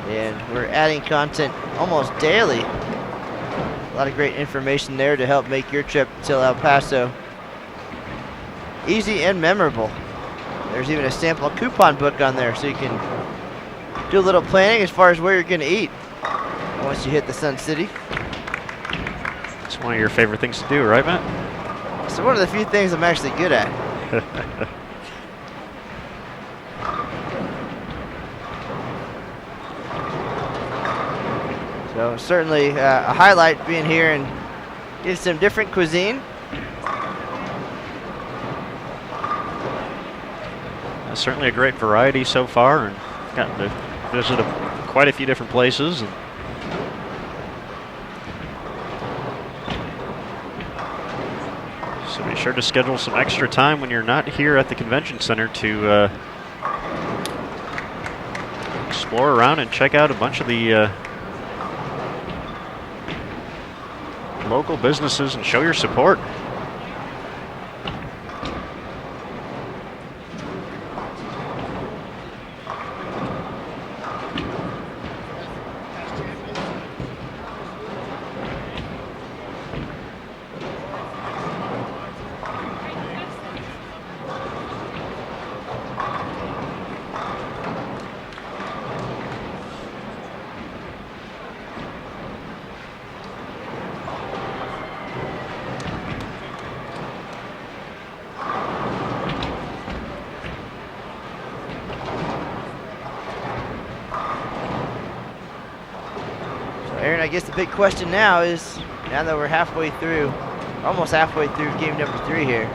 and we're adding content almost daily. A lot of great information there to help make your trip to El Paso easy and memorable. There's even a sample coupon book on there, so you can do a little planning as far as where you're going to eat once you hit the Sun City. It's one of your favorite things to do, right, Matt? So one of the few things I'm actually good at. So certainly a highlight being here and getting some different cuisine. Certainly a great variety so far, and gotten to visit quite a few different places. And so be sure to schedule some extra time when you're not here at the convention center to explore around and check out a bunch of the local businesses and show your support. Aaron, I guess the big question now is, now that we're halfway through, almost halfway through game number 3 here,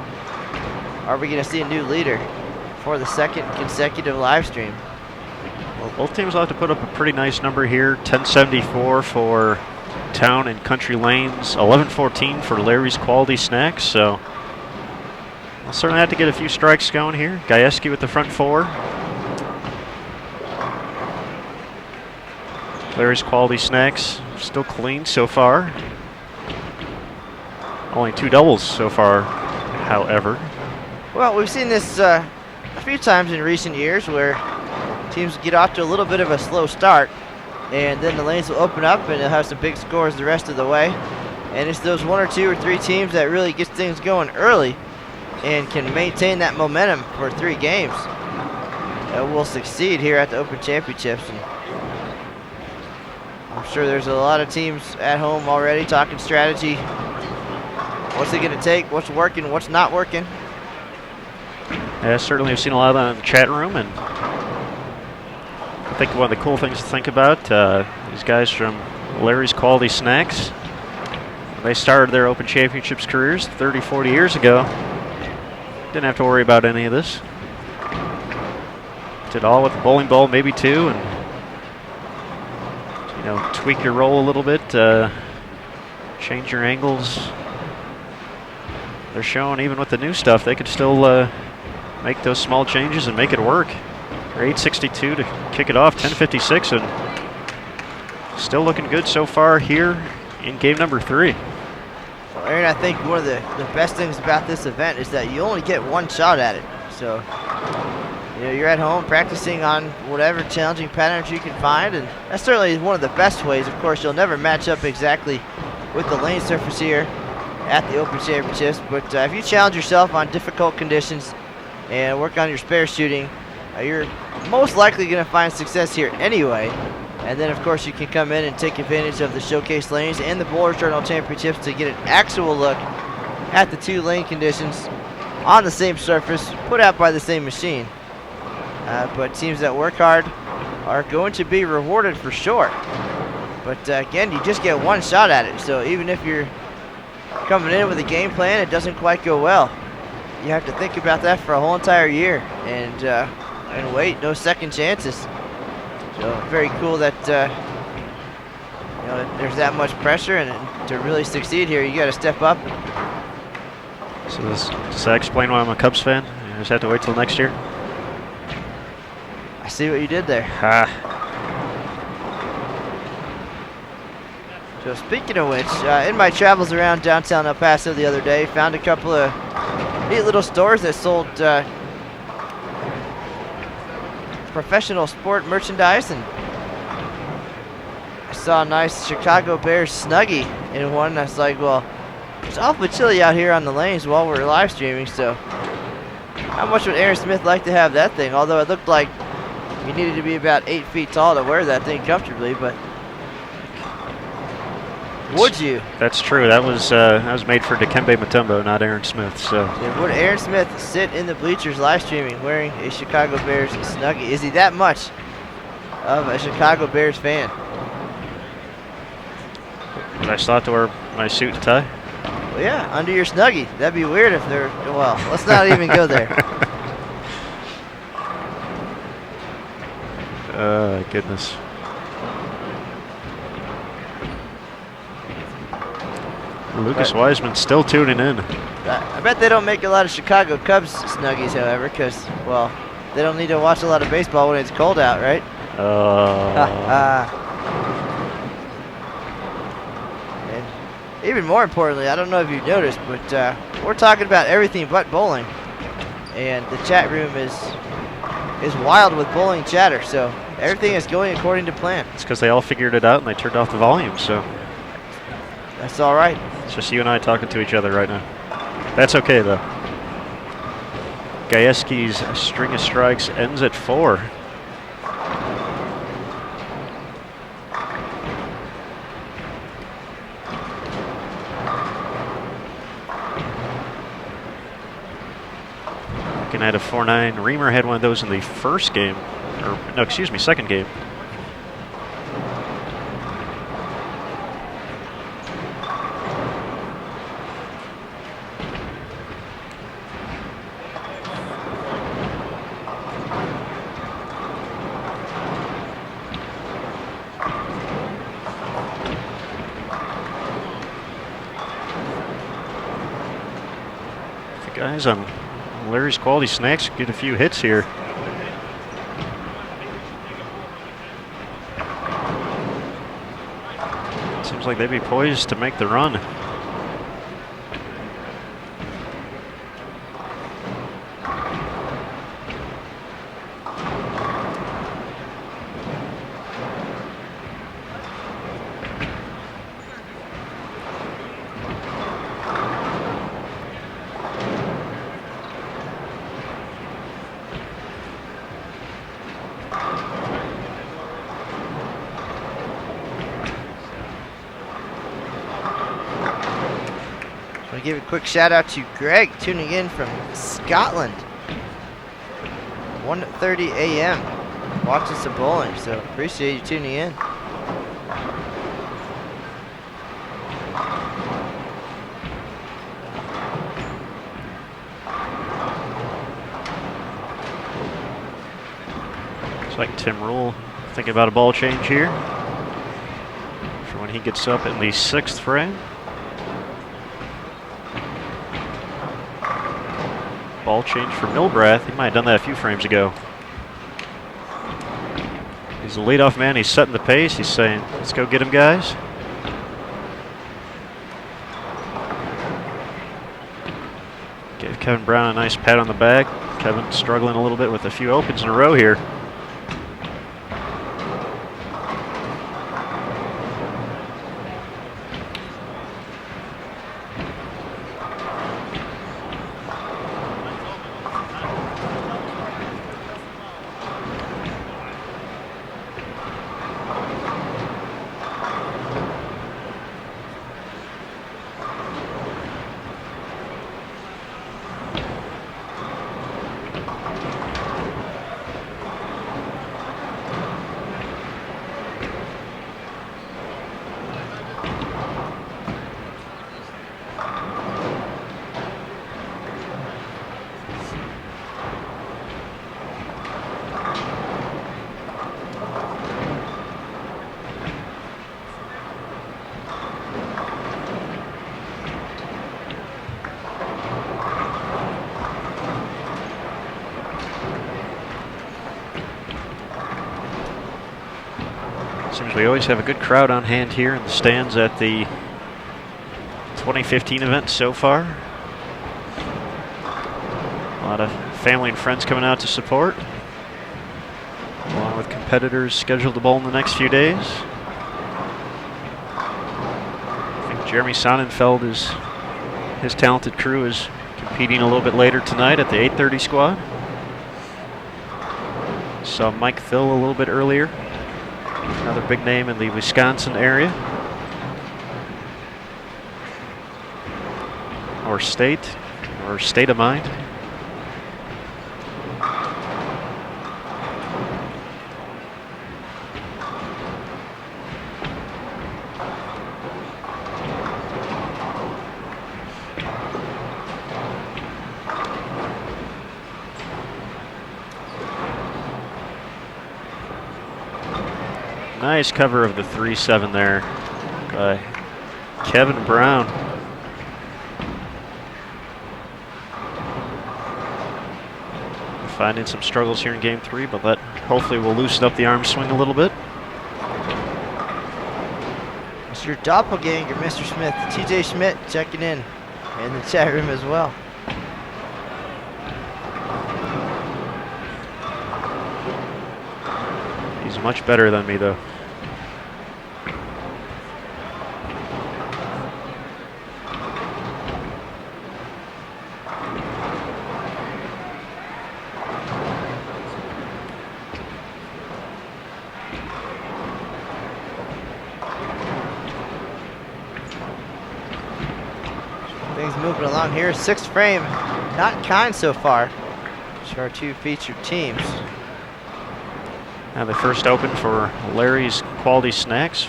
are we going to see a new leader for the second consecutive live stream? Well, both teams will have to put up a pretty nice number here. 1074 for Towne and Country Lanes, 1114 for Larry's Quality Snacks. So we'll certainly have to get a few strikes going here. Gajewski with the front 4. Larry's Quality Snacks still clean so far. Only 2 doubles so far, however. Well, we've seen this a few times in recent years where teams get off to a little bit of a slow start, and then the lanes will open up and they'll have some big scores the rest of the way. And it's those 1 or 2 or 3 teams that really gets things going early and can maintain that momentum for 3 games that will succeed here at the Open Championships. And I'm sure there's a lot of teams at home already talking strategy. What's it going to take? What's working? What's not working? Yeah, certainly I've seen a lot of that in the chat room, and I think one of the cool things to think about, these guys from Larry's Quality Snacks, they started their Open Championships careers 30, 40 years ago. Didn't have to worry about any of this. Did all with the bowling ball, maybe 2, and tweak your roll a little bit, change your angles. They're showing even with the new stuff, they could still make those small changes and make it work. 862 to kick it off, 10:56, and still looking good so far here in game number 3. Well, Aaron, I think one of the best things about this event is that you only get 1 shot at it. So, you're at home practicing on whatever challenging patterns you can find, and that's certainly one of the best ways. Of course, you'll never match up exactly with the lane surface here at the Open Championships, but if you challenge yourself on difficult conditions and work on your spare shooting, you're most likely going to find success here anyway. And then, of course, you can come in and take advantage of the showcase lanes and the Bowlers Journal Championships to get an actual look at the 2 lane conditions on the same surface, put out by the same machine. But teams that work hard are going to be rewarded for sure. But again, you just get 1 shot at it. So even if you're coming in with a game plan, it doesn't quite go well. You have to think about that for a whole entire year and wait, no second chances. So very cool that there's that much pressure, and to really succeed here, you got to step up. So does that explain why I'm a Cubs fan? I just have to wait till next year. I see what you did there. So speaking of which, in my travels around downtown El Paso the other day, found a couple of neat little stores that sold professional sport merchandise, and I saw a nice Chicago Bears Snuggie in one. I was like, well, it's awfully chilly out here on the lanes while we're live streaming, so how much would Aaron Smith like to have that thing? Although it looked like you needed to be about 8 feet tall to wear that thing comfortably, but would you? That's true. That was made for Dikembe Mutombo, not Aaron Smith. So would Aaron Smith sit in the bleachers live streaming wearing a Chicago Bears Snuggie? Is he that much of a Chicago Bears fan? Would I still have to wear my suit and tie? Well, yeah, under your Snuggie. That'd be weird if they're, well, let's not even go there. Goodness. Lucas Wiseman still tuning in. I bet they don't make a lot of Chicago Cubs Snuggies, however, because, well, they don't need to watch a lot of baseball when it's cold out, right? And even more importantly, I don't know if you've noticed, but we're talking about everything but bowling. And the chat room is wild with bowling chatter, so everything is going according to plan. It's because they all figured it out and they turned off the volume, so. That's all right. It's just you and I talking to each other right now. That's okay, though. Gajewski's string of strikes ends at 4. Looking at a 4-9. Reamer had one of those in the first game. Or, no, excuse me, second game. Guys on Larry's Quality Snacks get a few hits here. Seems like they'd be poised to make the run. Give a quick shout out to Greg tuning in from Scotland. 1:30 a.m. watching some bowling, so appreciate you tuning in. Looks like Tim Rule thinking about a ball change here for when he gets up in the 6th frame. Ball change for Milbrath. He might have done that a few frames ago. He's the leadoff man. He's setting the pace. He's saying, let's go get him, guys. Gave Kevin Brown a nice pat on the back. Kevin struggling a little bit with a few opens in a row here. Seems we always have a good crowd on hand here in the stands at the 2015 event so far. A lot of family and friends coming out to support, along with competitors scheduled to bowl in the next few days. I think Jeremy Sonnenfeld his talented crew is competing a little bit later tonight at the 8:30 squad. Saw Mike Thill a little bit earlier. Another big name in the Wisconsin area. Or state of mind. Nice cover of the 3-7 there by Kevin Brown. Finding some struggles here in game 3, but that hopefully will loosen up the arm swing a little bit. It's your doppelganger, Mr. Smith. TJ Schmidt checking in the chat room as well. He's much better than me, though. Things moving along here. 6th frame, not kind so far. Which are our two featured teams. Now the first open for Larry's Quality Snacks.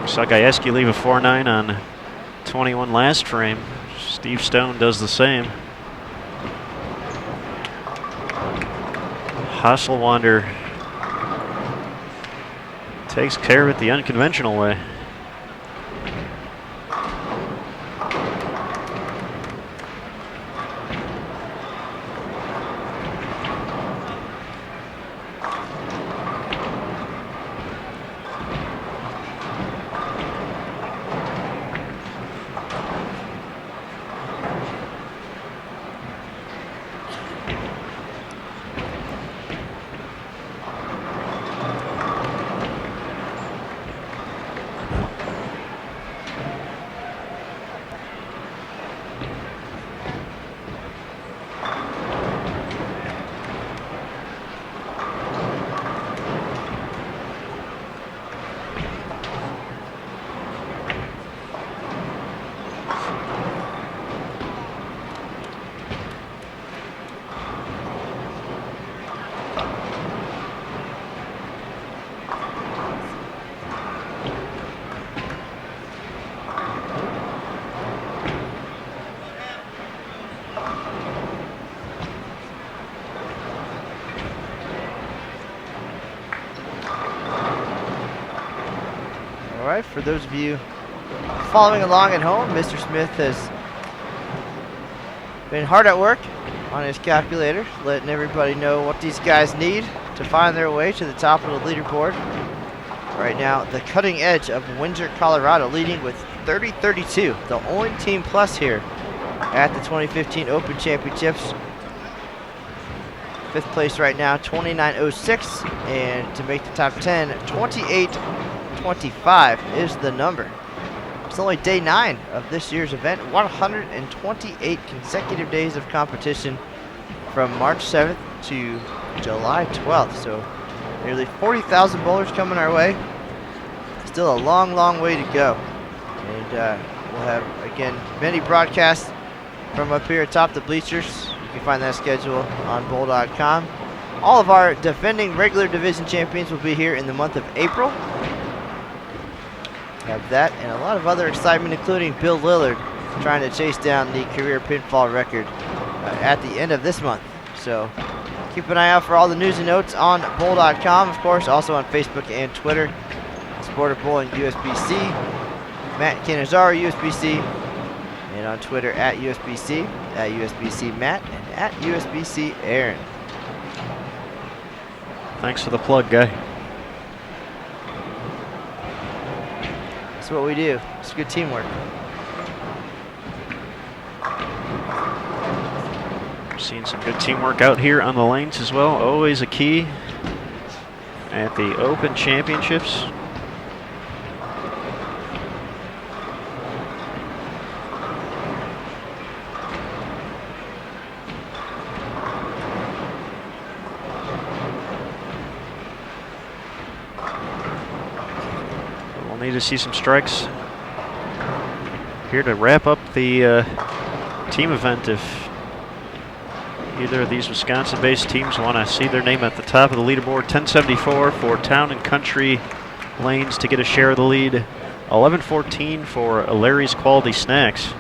Saw Gajewski leave a 4-9 on 21 last frame. Steve Stone does the same. Hasselwander takes care of it the unconventional way. right, for those of you following along at home, Mr. Smith has been hard at work on his calculator, letting everybody know what these guys need to find their way to the top of the leaderboard. Right now, the Cutting Edge of Windsor, Colorado, leading with 30-32, the only team plus here at the 2015 Open Championships. Fifth place right now, 29.06, and to make the top 10, 28.25 is the number. It's only day 9 of this year's event, 128 consecutive days of competition from March 7th to July 12th. So nearly 40,000 bowlers coming our way. Still a long, long way to go. And we'll have, again, many broadcasts from up here atop the bleachers. You can find that schedule on bowl.com. All of our defending regular division champions will be here in the month of April. Have that and a lot of other excitement, including Bill Lillard trying to chase down the career pinfall record at the end of this month. So keep an eye out for all the news and notes on bowl.com, of course, also on Facebook and Twitter. Sport of Bowling USBC, Matt Canizaro USBC, and on Twitter at USBC Matt, and at USBC Aaron. Thanks for the plug, guy. That's what we do. It's good teamwork. Seeing some good teamwork out here on the lanes as well. Always a key at the Open Championships. Need to see some strikes here to wrap up the team event. If either of these Wisconsin-based teams want to see their name at the top of the leaderboard, 1074 for Towne Country Lanes to get a share of the lead, 1114 for Larry's Quality Snacks.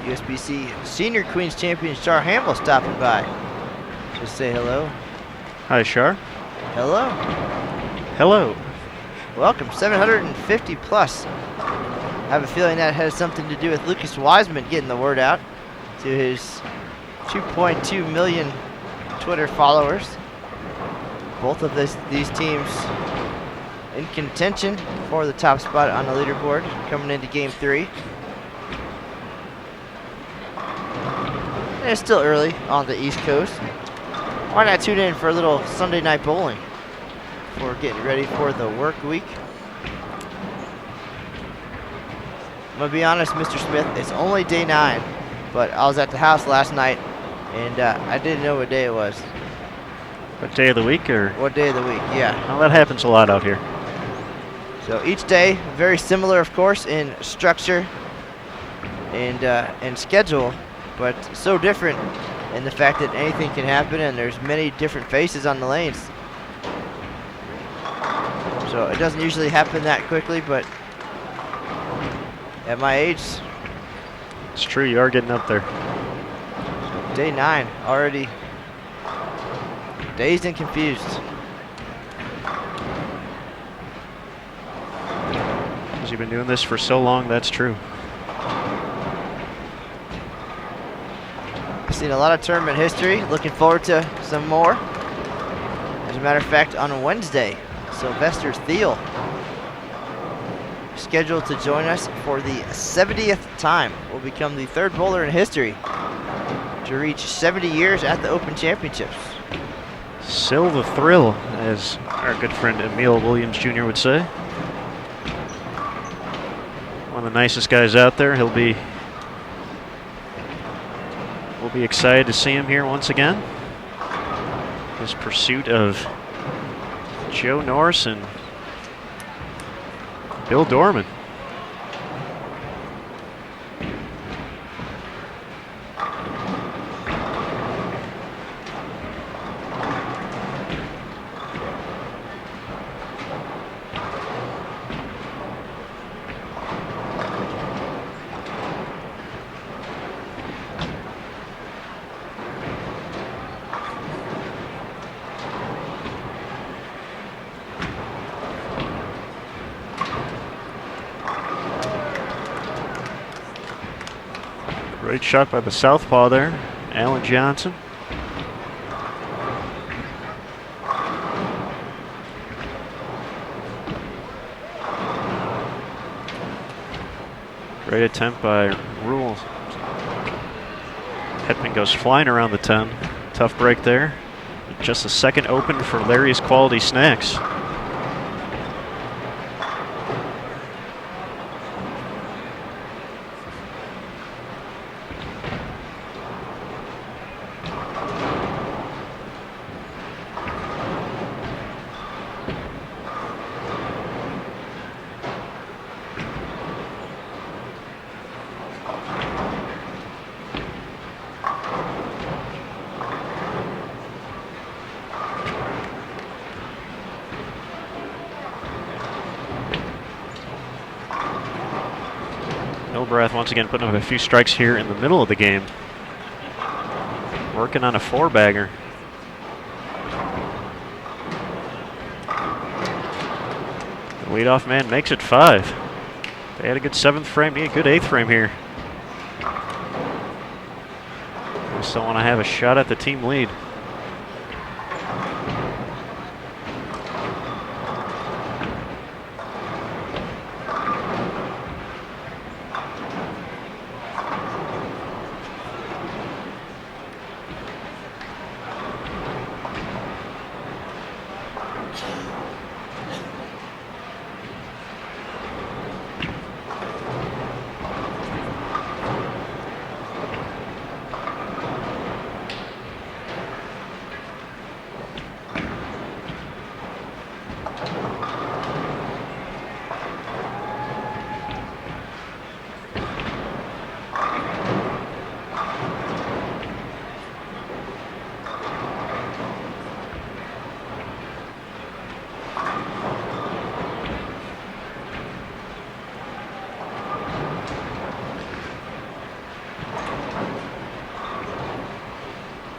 USBC Senior Queens Champion Char Hamble stopping by. Just say hello. Hi, Char. Hello. Hello. Welcome, 750 plus. I have a feeling that has something to do with Lucas Wiseman getting the word out to his 2.2 million Twitter followers. Both of these teams in contention for the top spot on the leaderboard coming into Game 3. And it's still early on the East Coast. Why not tune in for a little Sunday night bowling before getting ready for the work week? I'm going to be honest, Mr. Smith, it's only day 9, but I was at the house last night, and I didn't know what day it was. What day of the week? Or what day of the week, yeah. Well, that happens a lot out here. So each day, very similar, of course, in structure and schedule, but so different in the fact that anything can happen and there's many different faces on the lanes. So it doesn't usually happen that quickly, but at my age, it's true, you are getting up there. Day 9, already dazed and confused. Because you've been doing this for so long, that's true. I've seen a lot of tournament history. Looking forward to some more. As a matter of fact, on Wednesday, Sylvester Thiel scheduled to join us for the 70th time. Will become the 3rd bowler in history to reach 70 years at the Open Championships. Still the thrill, as our good friend Emil Williams Jr. would say. One of the nicest guys out there. We'll be excited to see him here once again. His pursuit of Joe Norris and Bill Dorman. Great shot by the southpaw there, Alan Johnson. Great attempt by Rule. Hetman goes flying around the 10. Tough break there. Just a second open for Larry's Quality Snacks. Milbrath once again putting up a few strikes here in the middle of the game. Working on a 4-bagger. The leadoff man makes it 5. They had a good 7th frame, need a good 8th frame here. They still want to have a shot at the team lead.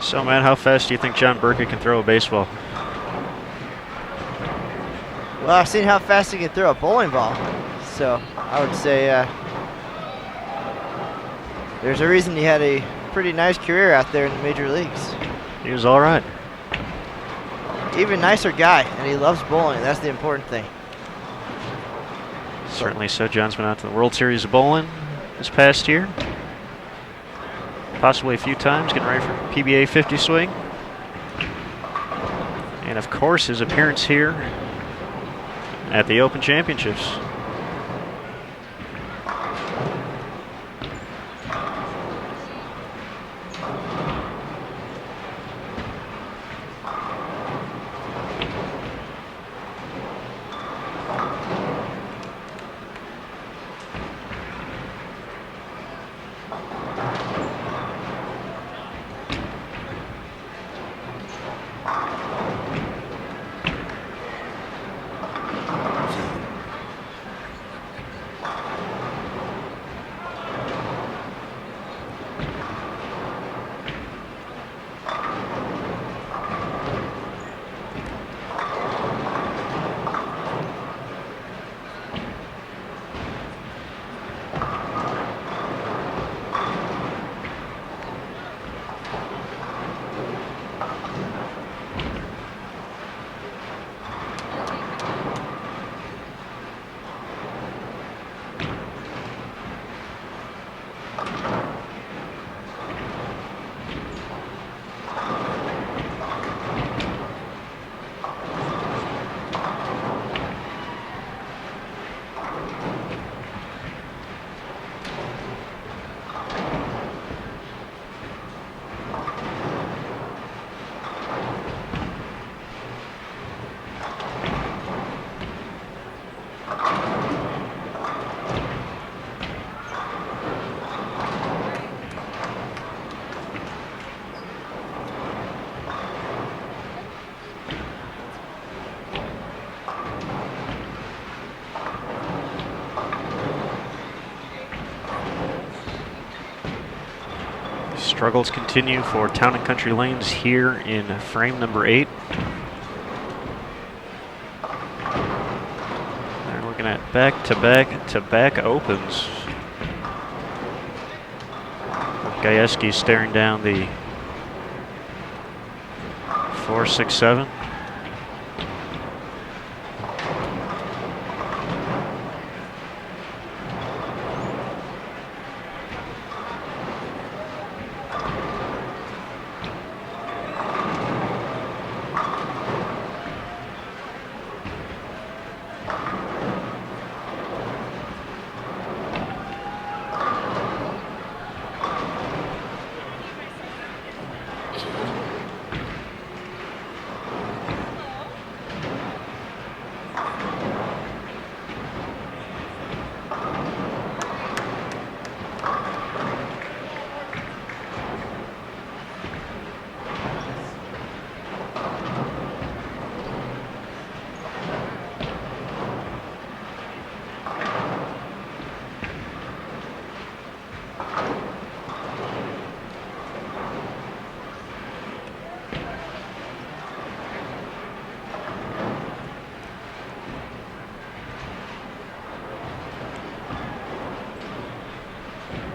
So, Matt, how fast do you think John Burkett can throw a baseball? Well, I've seen how fast he can throw a bowling ball. So I would say there's a reason he had a pretty nice career out there in the major leagues. He was all right. Even nicer guy, and he loves bowling. That's the important thing. Certainly so. John's been out to the World Series of Bowling this past year. Possibly a few times, getting ready for PBA 50 swing. And of course, his appearance here at the Open Championships. Struggles continue for Towne Country Lanes here in frame number 8. They're looking at back-to-back opens. Gajewski staring down the 4.67.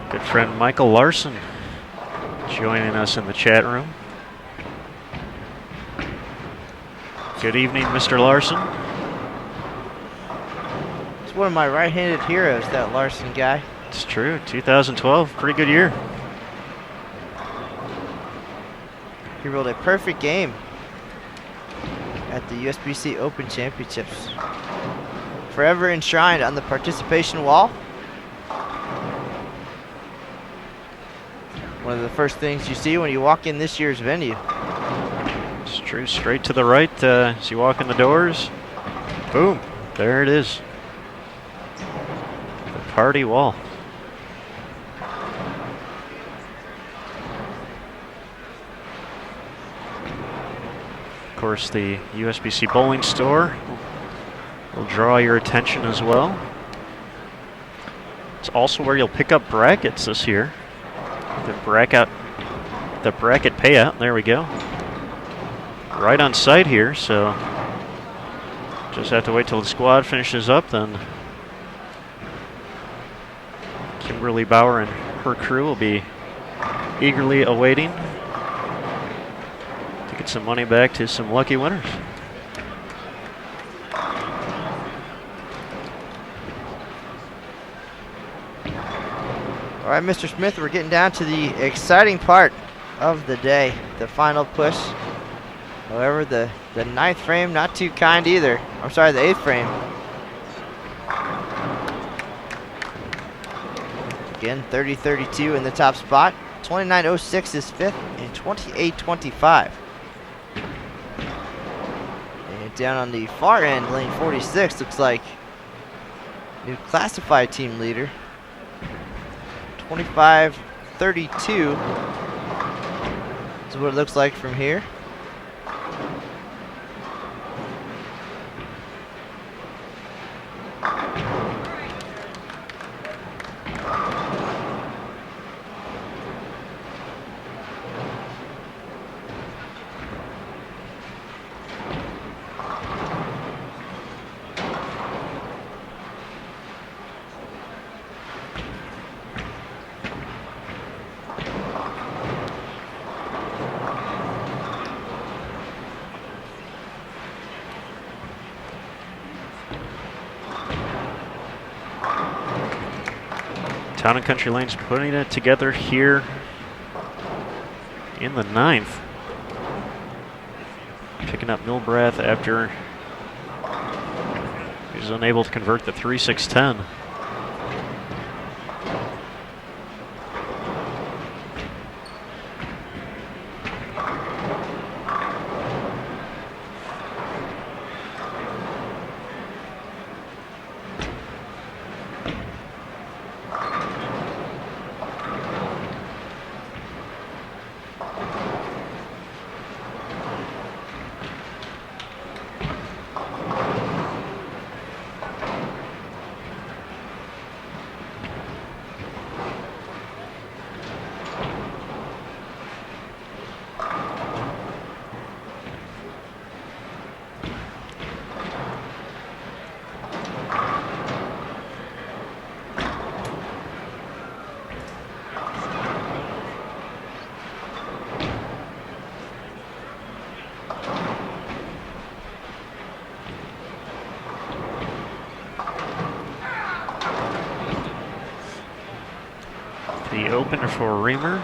Good friend Michael Larson joining us in the chat room. Good evening, Mr. Larson. It's one of my right-handed heroes, that Larson guy. It's true. 2012, pretty good year. He rolled a perfect game at the USBC Open Championships. Forever enshrined on the participation wall. One of the first things you see when you walk in this year's venue. It's true. Straight to the right as you walk in the doors. Boom. There it is. The party wall. Of course, the USBC bowling store will draw your attention as well. It's also where you'll pick up brackets this year. The bracket payout, there we go. Right on site here, so just have to wait till the squad finishes up, then Kimberly Bauer and her crew will be eagerly awaiting to get some money back to some lucky winners. All right, Mr. Smith, we're getting down to the exciting part of the day, the final push. However, the ninth frame, not too kind either. I'm sorry, the eighth frame. Again, 30-32 in the top spot. 29.06 is fifth, and 28.25. And down on the far end, lane 46, looks like new classified team leader. 25-32 is what it looks like from here. Towne Country Lanes putting it together here in the ninth. Picking up Milbrath after he was unable to convert the 3.610. The opener for Reamer.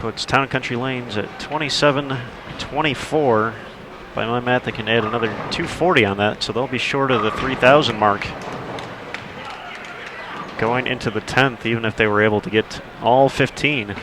Puts Towne Country Lanes at 27-24. By my math, they can add another 240 on that, so they'll be short of the 3,000 mark going into the 10th, even if they were able to get all 15.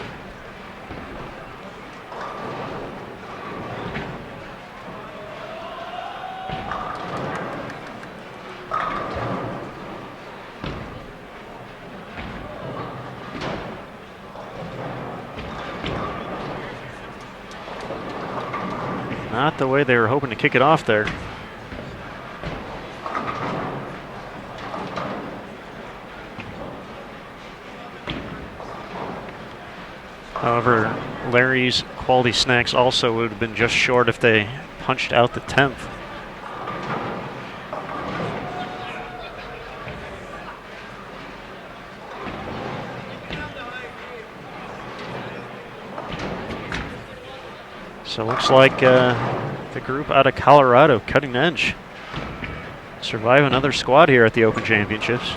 Not the way they were hoping to kick it off there. However, Larry's Quality Snacks also would have been just short if they punched out the 10th. So it looks like the group out of Colorado, Cutting Edge, survive another squad here at the Open Championships.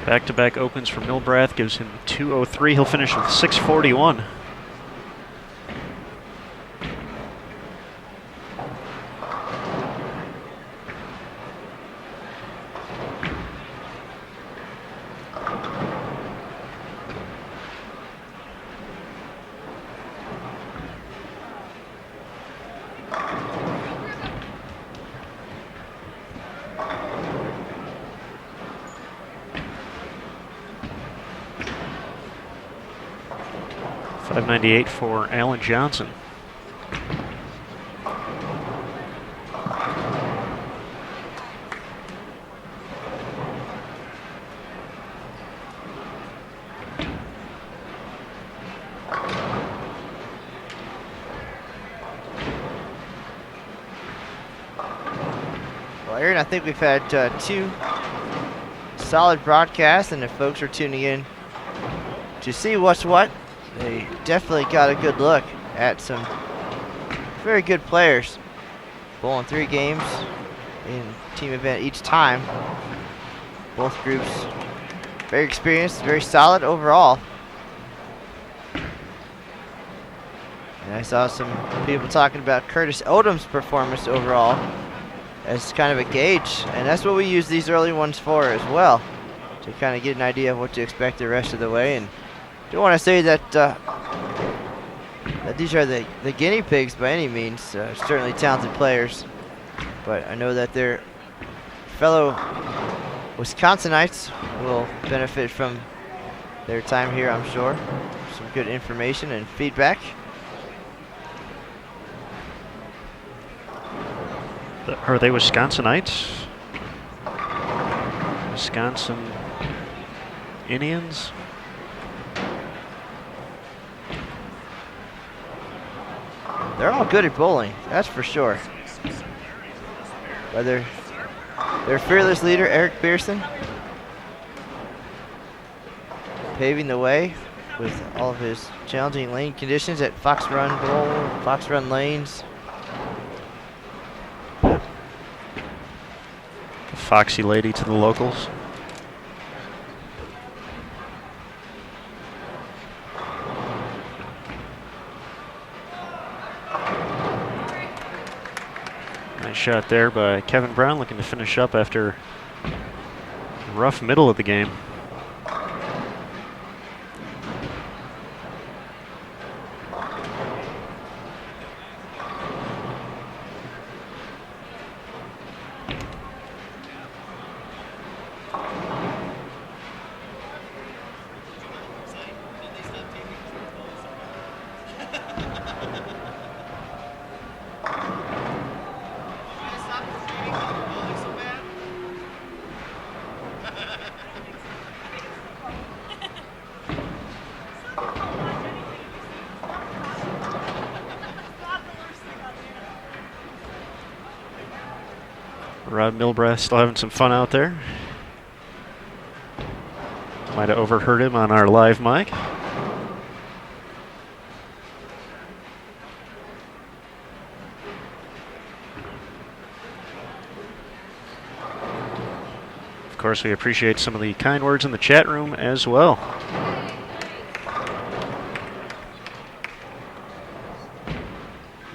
Back-to-back opens for Milbrath gives him 2:03. He'll finish with 6:41. .598 for Alan Johnson. Well, Aaron, I think we've had two solid broadcasts, and if folks are tuning in to see what's what, they definitely got a good look at some very good players. Bowling 3 games in team event each time. Both groups very experienced, very solid overall. And I saw some people talking about Curtis Odom's performance overall as kind of a gauge, and that's what we use these early ones for as well, to kind of get an idea of what to expect the rest of the way. And don't want to say that that these are the guinea pigs by any means. Certainly talented players, but I know that their fellow Wisconsinites will benefit from their time here, I'm sure. Some good information and feedback. Are they Wisconsinites? Wisconsin Indians? They're all good at bowling, that's for sure. Whether their fearless leader, Eric Pearson, paving the way with all of his challenging lane conditions at Fox Run Bowl, Fox Run Lanes. The foxy lady to the locals. Nice shot there by Kevin Brown, looking to finish up after a rough middle of the game. Rod Milbrath still having some fun out there. Might have overheard him on our live mic. Of course, we appreciate some of the kind words in the chat room as well.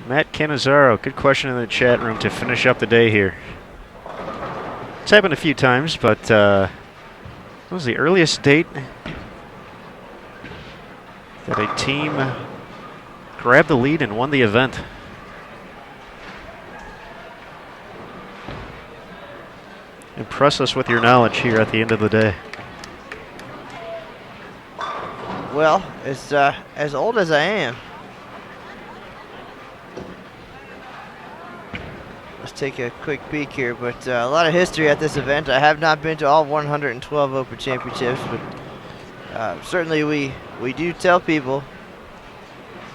Matt Canizaro, good question in the chat room to finish up the day here. It's happened a few times, but what was the earliest date that a team grabbed the lead and won the event? Impress us with your knowledge here at the end of the day. Well, it's as old as I am. Let's take a quick peek here, but a lot of history at this event. I have not been to all 112 Open Championships, but certainly we do tell people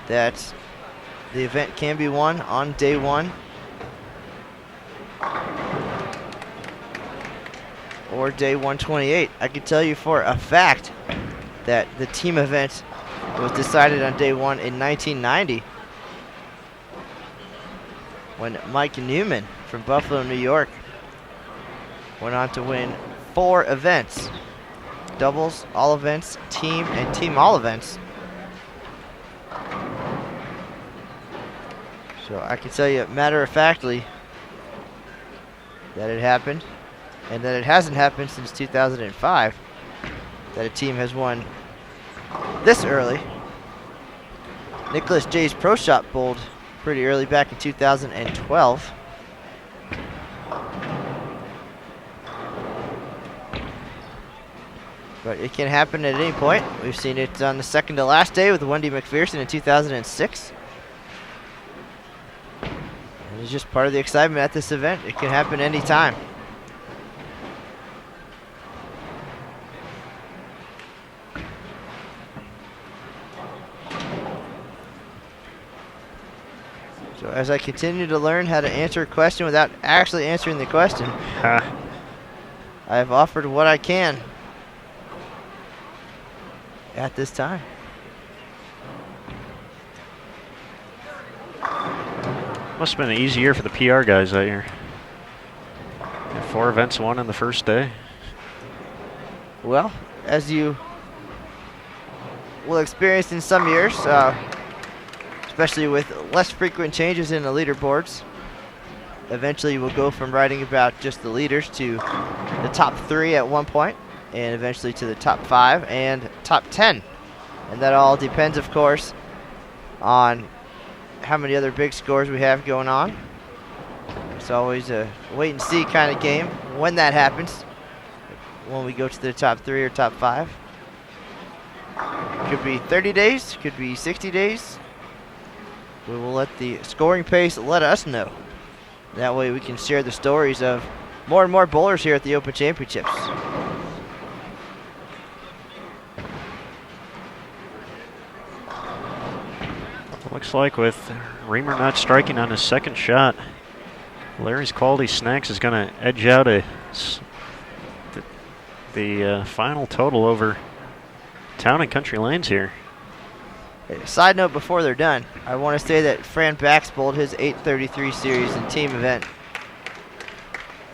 that the event can be won on day one or day 128. I can tell you for a fact that the team event was decided on day one in 1990 when Mike Newman from Buffalo, New York went on to win 4 events: doubles, all events, team, and team all events. So I can tell you matter-of-factly that it happened, and that it hasn't happened since 2005 that a team has won this early. Nicholas J's Pro Shot bowled pretty early back in 2012. But it can happen at any point. We've seen it on the second to last day with Wendy McPherson in 2006. And it's just part of the excitement at this event. It can happen anytime. So as I continue to learn how to answer a question without actually answering the question, I have offered what I can at this time. Must have been an easy year for the PR guys that year. 4 events won in the first day. Well, as you will experience in some years, especially with less frequent changes in the leaderboards, eventually we'll go from writing about just the leaders to the top 3 at one point, and eventually to the top 5 and top 10. And that all depends, of course, on how many other big scores we have going on. It's always a wait and see kind of game when that happens, when we go to the top 3 or top 5. Could be 30 days, could be 60 days. We will let the scoring pace let us know. That way we can share the stories of more and more bowlers here at the Open Championships. Looks like with Reamer not striking on his second shot, Larry's Quality Snacks is going to edge out the final total over Towne Country Lanes here. Side note before they're done, I want to say that Fran Bax bowled his 833 series and team event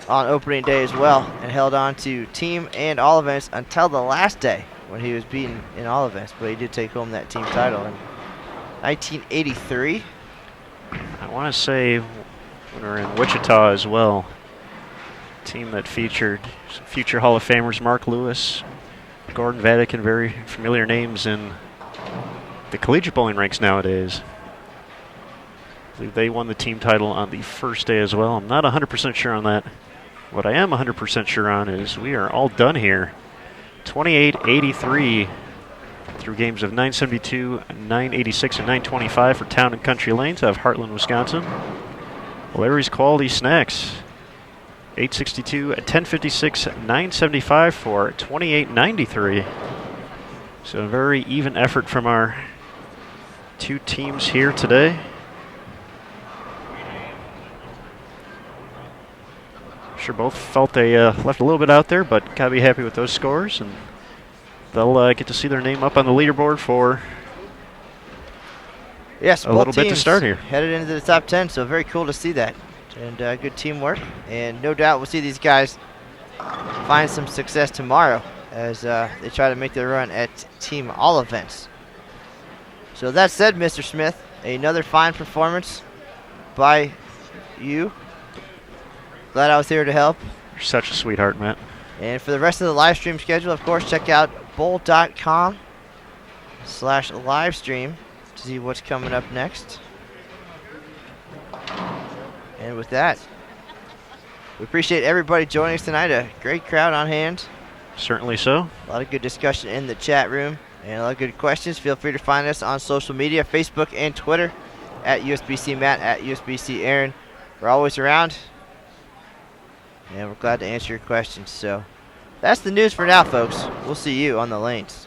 on opening day as well, and held on to team and all events until the last day when he was beaten in all events, but he did take home that team title in 1983. I want to say when we were in Wichita as well, a team that featured future Hall of Famers Mark Lewis, Gordon Vatican, very familiar names in the collegiate bowling ranks nowadays. I believe they won the team title on the first day as well. I'm not 100% sure on that. What I am 100% sure on is we are all done here. 28-83 through games of 972, 986, and 925 for Towne Country Lanes out of Heartland, Wisconsin. Larry's Quality Snacks, 862, 1056, 975 for 28-93. So a very even effort from our 2 teams here today. sure both felt they left a little bit out there, but gotta be happy with those scores, and they'll get to see their name up on the leaderboard for yes, a both little bit to teams start here. headed into the top 10, so very cool to see that. And good teamwork. And no doubt we'll see these guys find some success tomorrow as they try to make their run at team all events. So that said, Mr. Smith, another fine performance by you. Glad I was here to help. You're such a sweetheart, Matt. And for the rest of the live stream schedule, of course, check out bowl.com/livestream to see what's coming up next. And with that, we appreciate everybody joining us tonight. A great crowd on hand. Certainly so. A lot of good discussion in the chat room and a lot of good questions. Feel free to find us on social media, Facebook and Twitter, at USBC Matt, at USBC Aaron. We're always around, and we're glad to answer your questions. So that's the news for now, folks. We'll see you on the lanes.